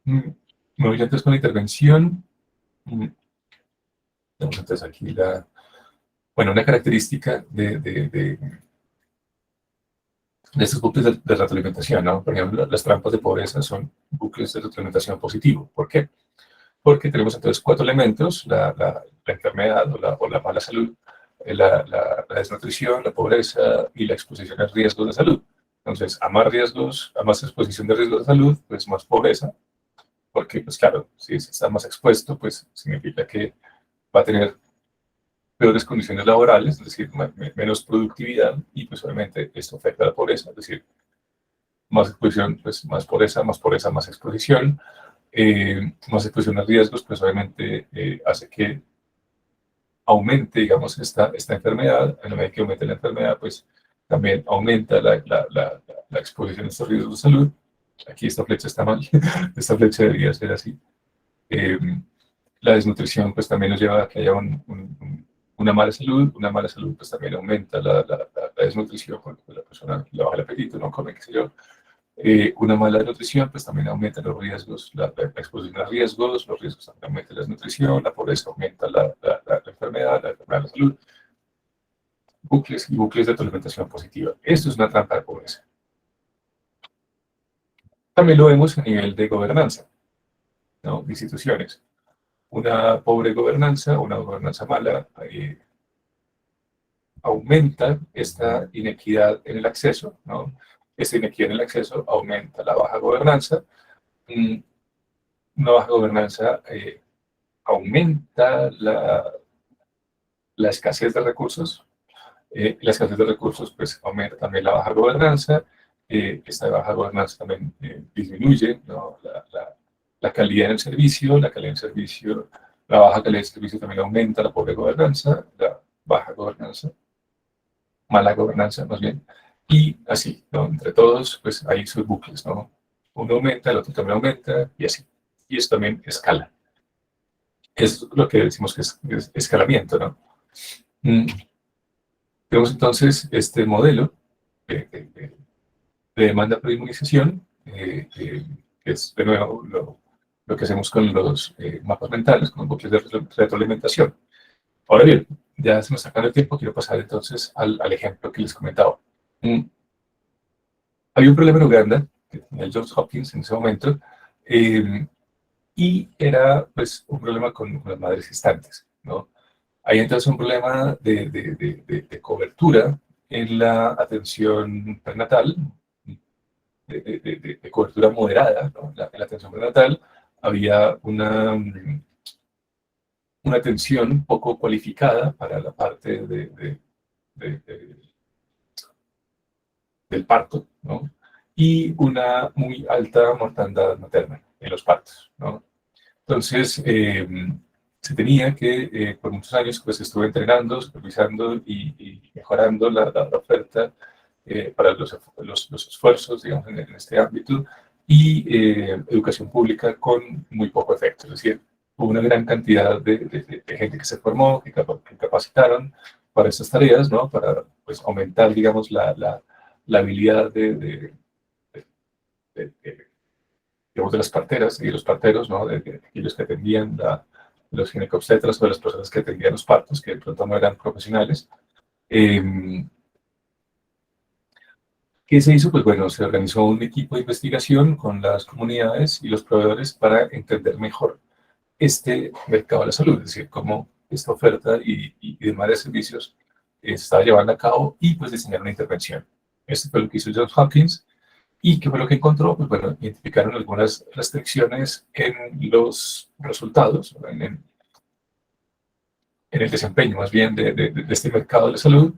S1: Me voy entonces con la intervención. Tenemos entonces aquí bueno, una característica de estos bucles de retroalimentación, ¿no? Por ejemplo, las trampas de pobreza son bucles de retroalimentación positivo. ¿Por qué? Porque tenemos entonces cuatro elementos: la enfermedad o la mala salud, la desnutrición, la pobreza y la exposición a riesgos de salud. Entonces, a más exposición de riesgos de salud, pues más pobreza, porque, pues claro, si está más expuesto, pues significa que va a tener peores condiciones laborales, es decir, menos productividad, y pues obviamente esto afecta a la pobreza, es decir, más exposición, pues más pobreza, más exposición, más exposición a riesgos, pues obviamente hace que aumente, digamos, esta enfermedad. En la medida que aumente la enfermedad, pues también aumenta la exposición a estos riesgos de salud. Aquí esta flecha está mal, esta flecha debería ser así. Eh, la desnutrición, pues también nos lleva a que haya una mala salud, pues también aumenta la desnutrición, porque pues, la persona le baja el apetito, no come, qué sé yo. Una mala nutrición, pues también aumenta los riesgos, la exposición a riesgos, los riesgos también aumentan la desnutrición, la pobreza aumenta la enfermedad, la enfermedad de la salud. Bucles y bucles de alimentación positiva. Esto es una trampa de pobreza. También lo vemos a nivel de gobernanza, ¿no? De instituciones. Una pobre gobernanza, una gobernanza mala, aumenta esta inequidad en el acceso, ¿no? Esta inequidad en el acceso aumenta la baja gobernanza. Una baja gobernanza aumenta la escasez de recursos. La escasez de recursos, pues, aumenta también la baja gobernanza. Esta baja gobernanza también disminuye, ¿no? La calidad del servicio, la baja calidad del servicio también aumenta la pobre gobernanza, la baja gobernanza, mala gobernanza más bien, y así, ¿no? Entre todos, pues hay sus bucles, ¿no? Uno aumenta, el otro también aumenta, y así. Y eso también escala. Es lo que decimos que es escalamiento, ¿no? Tenemos entonces este modelo de demanda por inmunización, que es de nuevo lo que hacemos con los mapas mentales, con los bucles de retroalimentación. Ahora bien, ya se nos está acabando el tiempo, quiero pasar entonces al ejemplo que les comentaba. Había un problema en Uganda, que tenía el Johns Hopkins en ese momento, y era pues un problema con las madres gestantes, ¿no? Hay entonces un problema de cobertura en la atención prenatal, de cobertura moderada, ¿no? En la atención prenatal había una atención poco cualificada para la parte del parto, ¿no? Y una muy alta mortandad materna en los partos, ¿no? Entonces, se tenía que, por muchos años, pues estuve entrenando, supervisando y mejorando la oferta para los esfuerzos, digamos, en este ámbito, y educación pública con muy poco efecto. Es decir, hubo una gran cantidad de gente que se formó, que capacitaron para estas tareas, ¿no? Para pues, aumentar, digamos, la habilidad digamos, de las parteras y los parteros, ¿no? De aquellos que atendían, los ginecobstetras o de las personas que atendían los partos, que de pronto no eran profesionales. ¿Qué se hizo? Pues bueno, se organizó un equipo de investigación con las comunidades y los proveedores para entender mejor este mercado de la salud, es decir, cómo esta oferta y demás de servicios se estaba llevando a cabo, y pues diseñar una intervención. Esto fue lo que hizo Johns Hopkins. ¿Y qué fue lo que encontró? Pues bueno, identificaron algunas restricciones en los resultados, en el desempeño más bien de este mercado de la salud,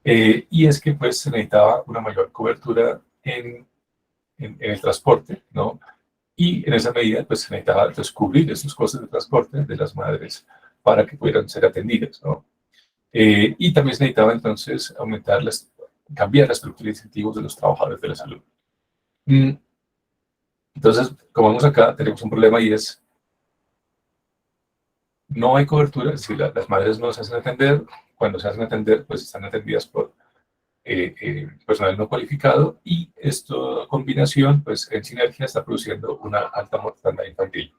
S1: y es que pues se necesitaba una mayor cobertura en el transporte, ¿no? Y en esa medida pues se necesitaba descubrir esos costos de transporte de las madres para que pudieran ser atendidas, ¿no? Y también se necesitaba entonces cambiar la estructura de incentivos de los trabajadores de la salud. Entonces, como vemos acá, tenemos un problema, y es no hay cobertura, es decir, las madres no se hacen atender. Cuando se hacen atender, pues están atendidas por personal no cualificado, y esta combinación, pues en sinergia, está produciendo una alta mortalidad infantil.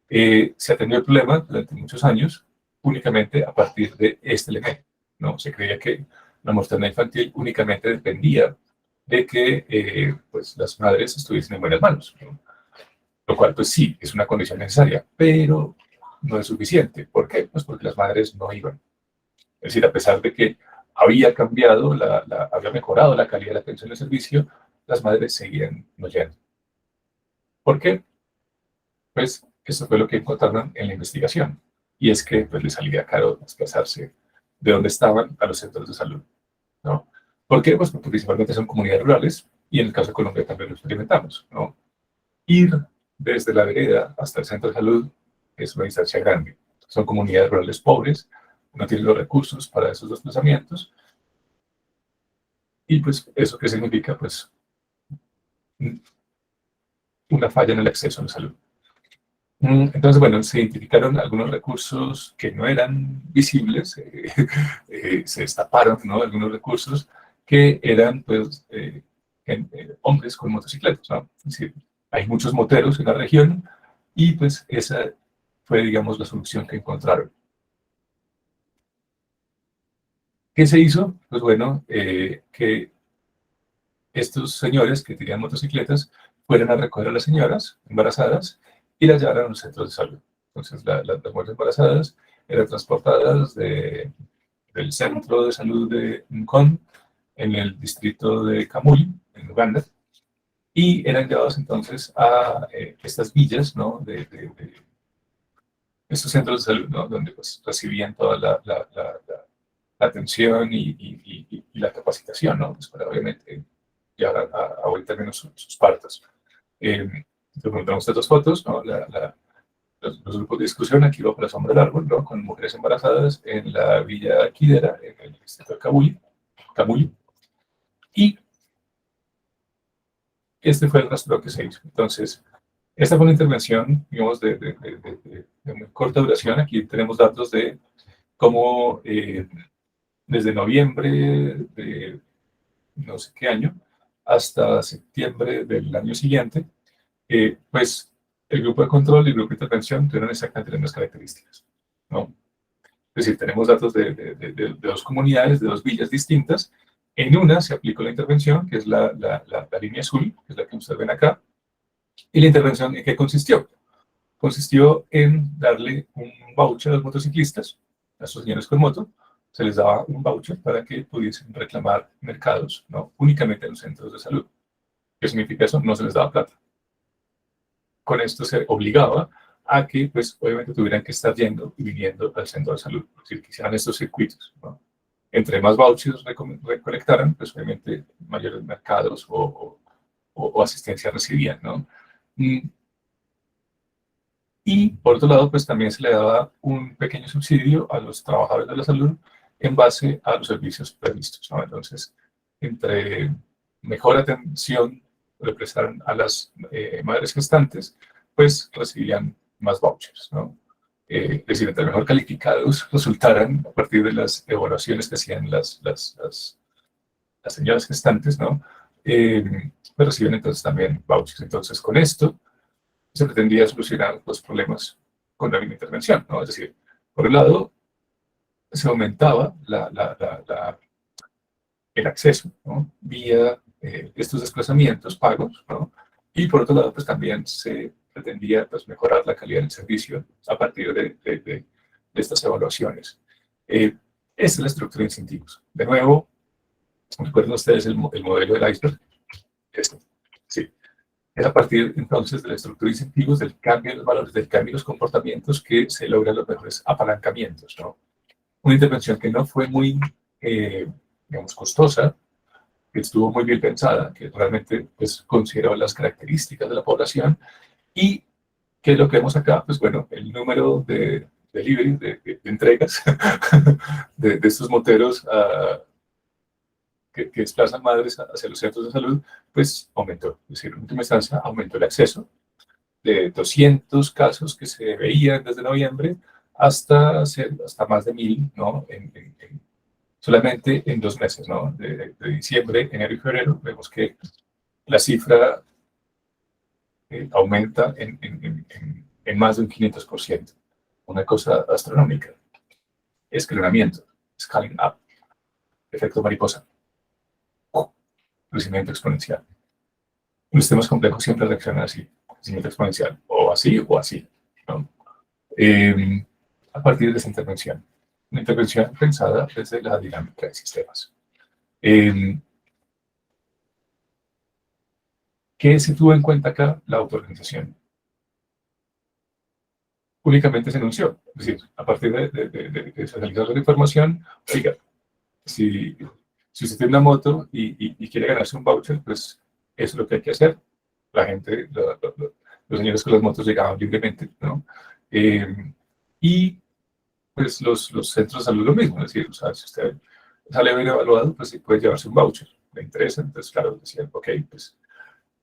S1: Se atendió el problema durante muchos años únicamente a partir de este elemento, ¿no? Se creía que la mortalidad infantil únicamente dependía de que pues las madres estuviesen en buenas manos, ¿no? Lo cual, pues sí, es una condición necesaria, pero no es suficiente. ¿Por qué? Pues porque las madres no iban. Es decir, a pesar de que había cambiado, había mejorado la calidad de la atención y el servicio, las madres seguían no yendo. ¿Por qué? Pues eso fue lo que encontraron en la investigación. Y es que pues, les salía caro desplazarse de donde estaban a los centros de salud, ¿no? ¿Por qué? Pues porque principalmente son comunidades rurales, y en el caso de Colombia también lo experimentamos, ¿no? Ir desde la vereda hasta el centro de salud es una distancia grande. Son comunidades rurales pobres, no tienen los recursos para esos desplazamientos, y pues eso qué significa, pues una falla en el acceso a la salud. Entonces, bueno, se identificaron algunos recursos que no eran visibles, se destaparon, ¿no? Algunos recursos que eran, pues, hombres con motocicletas, ¿no? Es decir, hay muchos moteros en la región, y pues esa fue, digamos, la solución que encontraron. ¿Qué se hizo? Pues bueno, que estos señores que tenían motocicletas fueran a recoger a las señoras embarazadas y las llevaran a los centros de salud. Entonces, las mujeres embarazadas eran transportadas del centro de salud de Nkon, en el distrito de Kamui, en Uganda, y eran llevados entonces a estas villas, ¿no? de estos centros de salud, ¿no? Donde pues, recibían toda la atención y la capacitación, ¿no? Pues para obviamente llevar a buen término sus partos. Encontramos estas dos fotos, ¿no? Los grupos de discusión aquí bajo la sombra del árbol, ¿no? Con mujeres embarazadas en la villa Kidera, en el distrito de Camuy, y este fue el rastreo que se hizo. Entonces, esta fue una intervención, digamos, de muy corta duración. Aquí tenemos datos de cómo desde noviembre de no sé qué año hasta septiembre del año siguiente, pues el grupo de control y el grupo de intervención tuvieron exactamente las mismas características, ¿no? Es decir, tenemos datos de dos comunidades, de dos villas distintas. En una se aplicó la intervención, que es la línea azul, que es la que ustedes ven acá. ¿Y la intervención en qué consistió? Consistió en darle un voucher a los motociclistas, a estos señores con moto. Se les daba un voucher para que pudiesen reclamar mercados, ¿no? Únicamente en los centros de salud. ¿Qué significa eso? No se les daba plata. Con esto se obligaba a que, pues, obviamente tuvieran que estar yendo y viniendo al centro de salud, es decir, que hicieran estos circuitos, ¿no? Entre más vouchers recolectaran, pues, obviamente, mayores mercados o asistencia recibían, ¿no? Y, por otro lado, pues, también se le daba un pequeño subsidio a los trabajadores de la salud en base a los servicios previstos, ¿no? Entonces, entre mejor atención le prestaran a las madres gestantes, pues recibían más vouchers, ¿no? Es decir, entre mejor calificados resultaran a partir de las evaluaciones que hacían las señoras gestantes, ¿no? Pues reciben entonces también vouchers. Entonces, con esto se pretendía solucionar los problemas con la intervención, ¿no? Es decir, por un lado, se aumentaba el acceso, ¿no? Vía estos desplazamientos pagos, ¿no? Y por otro lado, pues también se pretendía pues, mejorar la calidad del servicio a partir de estas evaluaciones. Esta es la estructura de incentivos. De nuevo, recuerden ustedes el modelo del iceberg. Esto, sí. Es a partir entonces de la estructura de incentivos, del cambio de los valores, del cambio de los comportamientos que se logran los mejores apalancamientos, ¿no? Una intervención que no fue muy, digamos, costosa, que estuvo muy bien pensada, que realmente pues, consideró las características de la población. ¿Y qué es lo que vemos acá? Pues bueno, el número de delivery, de entregas de estos moteros que desplazan madres hacia los centros de salud, pues aumentó. Es decir, en última instancia, aumentó el acceso de 200 casos que se veían desde noviembre hasta más de 1000, ¿no? Solamente en 2 meses, ¿no? De diciembre, enero y febrero, vemos que la cifra aumenta en más de un 500%. Una cosa astronómica. Escalonamiento, scaling up, efecto mariposa, crecimiento exponencial. Los sistemas complejos siempre reaccionan así, crecimiento exponencial, o así, ¿no? A partir de esa intervención. Una intervención pensada desde la dinámica de sistemas. ¿Qué se tuvo en cuenta acá? La autoorganización. Únicamente se anunció, es decir, a partir de socializar la información, oiga, si usted tiene una moto y quiere ganarse un voucher, pues eso es lo que hay que hacer. La gente, los señores con las motos llegaban libremente, ¿no? Y pues los centros de salud lo mismo, es decir, o sea, si usted sale bien evaluado, pues sí puede llevarse un voucher, le interesa, entonces claro, decían, ok, pues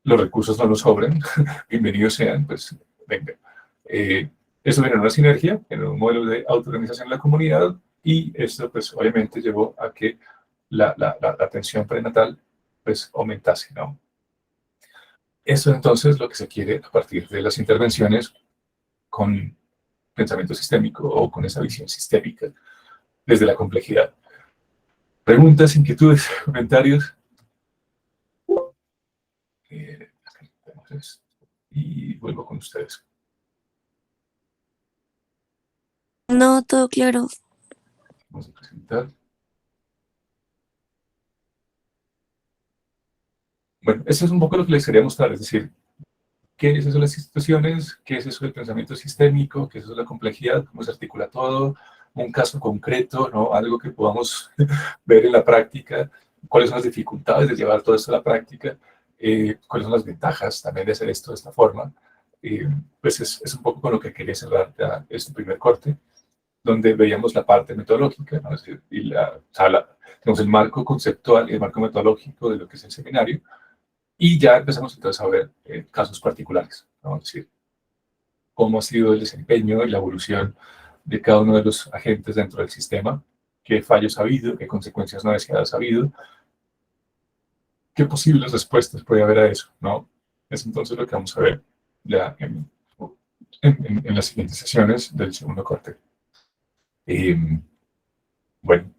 S1: los recursos no nos sobran, bienvenidos sean, pues venga. Eso genera una sinergia, genera un modelo de autoorganización en la comunidad y esto pues obviamente llevó a que la atención prenatal pues aumentase, ¿no? Eso entonces lo que se quiere a partir de las intervenciones con pensamiento sistémico o con esa visión sistémica desde la complejidad. Preguntas, inquietudes, comentarios. Y vuelvo con ustedes.
S2: No, todo claro.
S1: Vamos a presentar. Bueno, eso es un poco lo que les quería mostrar, es decir, qué es eso de las instituciones, qué es eso del pensamiento sistémico, qué es eso de la complejidad, cómo se articula todo, un caso concreto, ¿no? Algo que podamos ver en la práctica, cuáles son las dificultades de llevar todo esto a la práctica, cuáles son las ventajas también de hacer esto de esta forma. Pues es un poco con lo que quería cerrar ya este primer corte, donde veíamos la parte metodológica, ¿no? Es decir, tenemos el marco conceptual y el marco metodológico de lo que es el seminario, y ya empezamos entonces a ver casos particulares, ¿no? Es decir, cómo ha sido el desempeño y la evolución de cada uno de los agentes dentro del sistema, qué fallos ha habido, qué consecuencias no deseadas ha habido, qué posibles respuestas puede haber a eso, ¿no? Es entonces lo que vamos a ver ya en las siguientes sesiones del segundo corte. Bueno,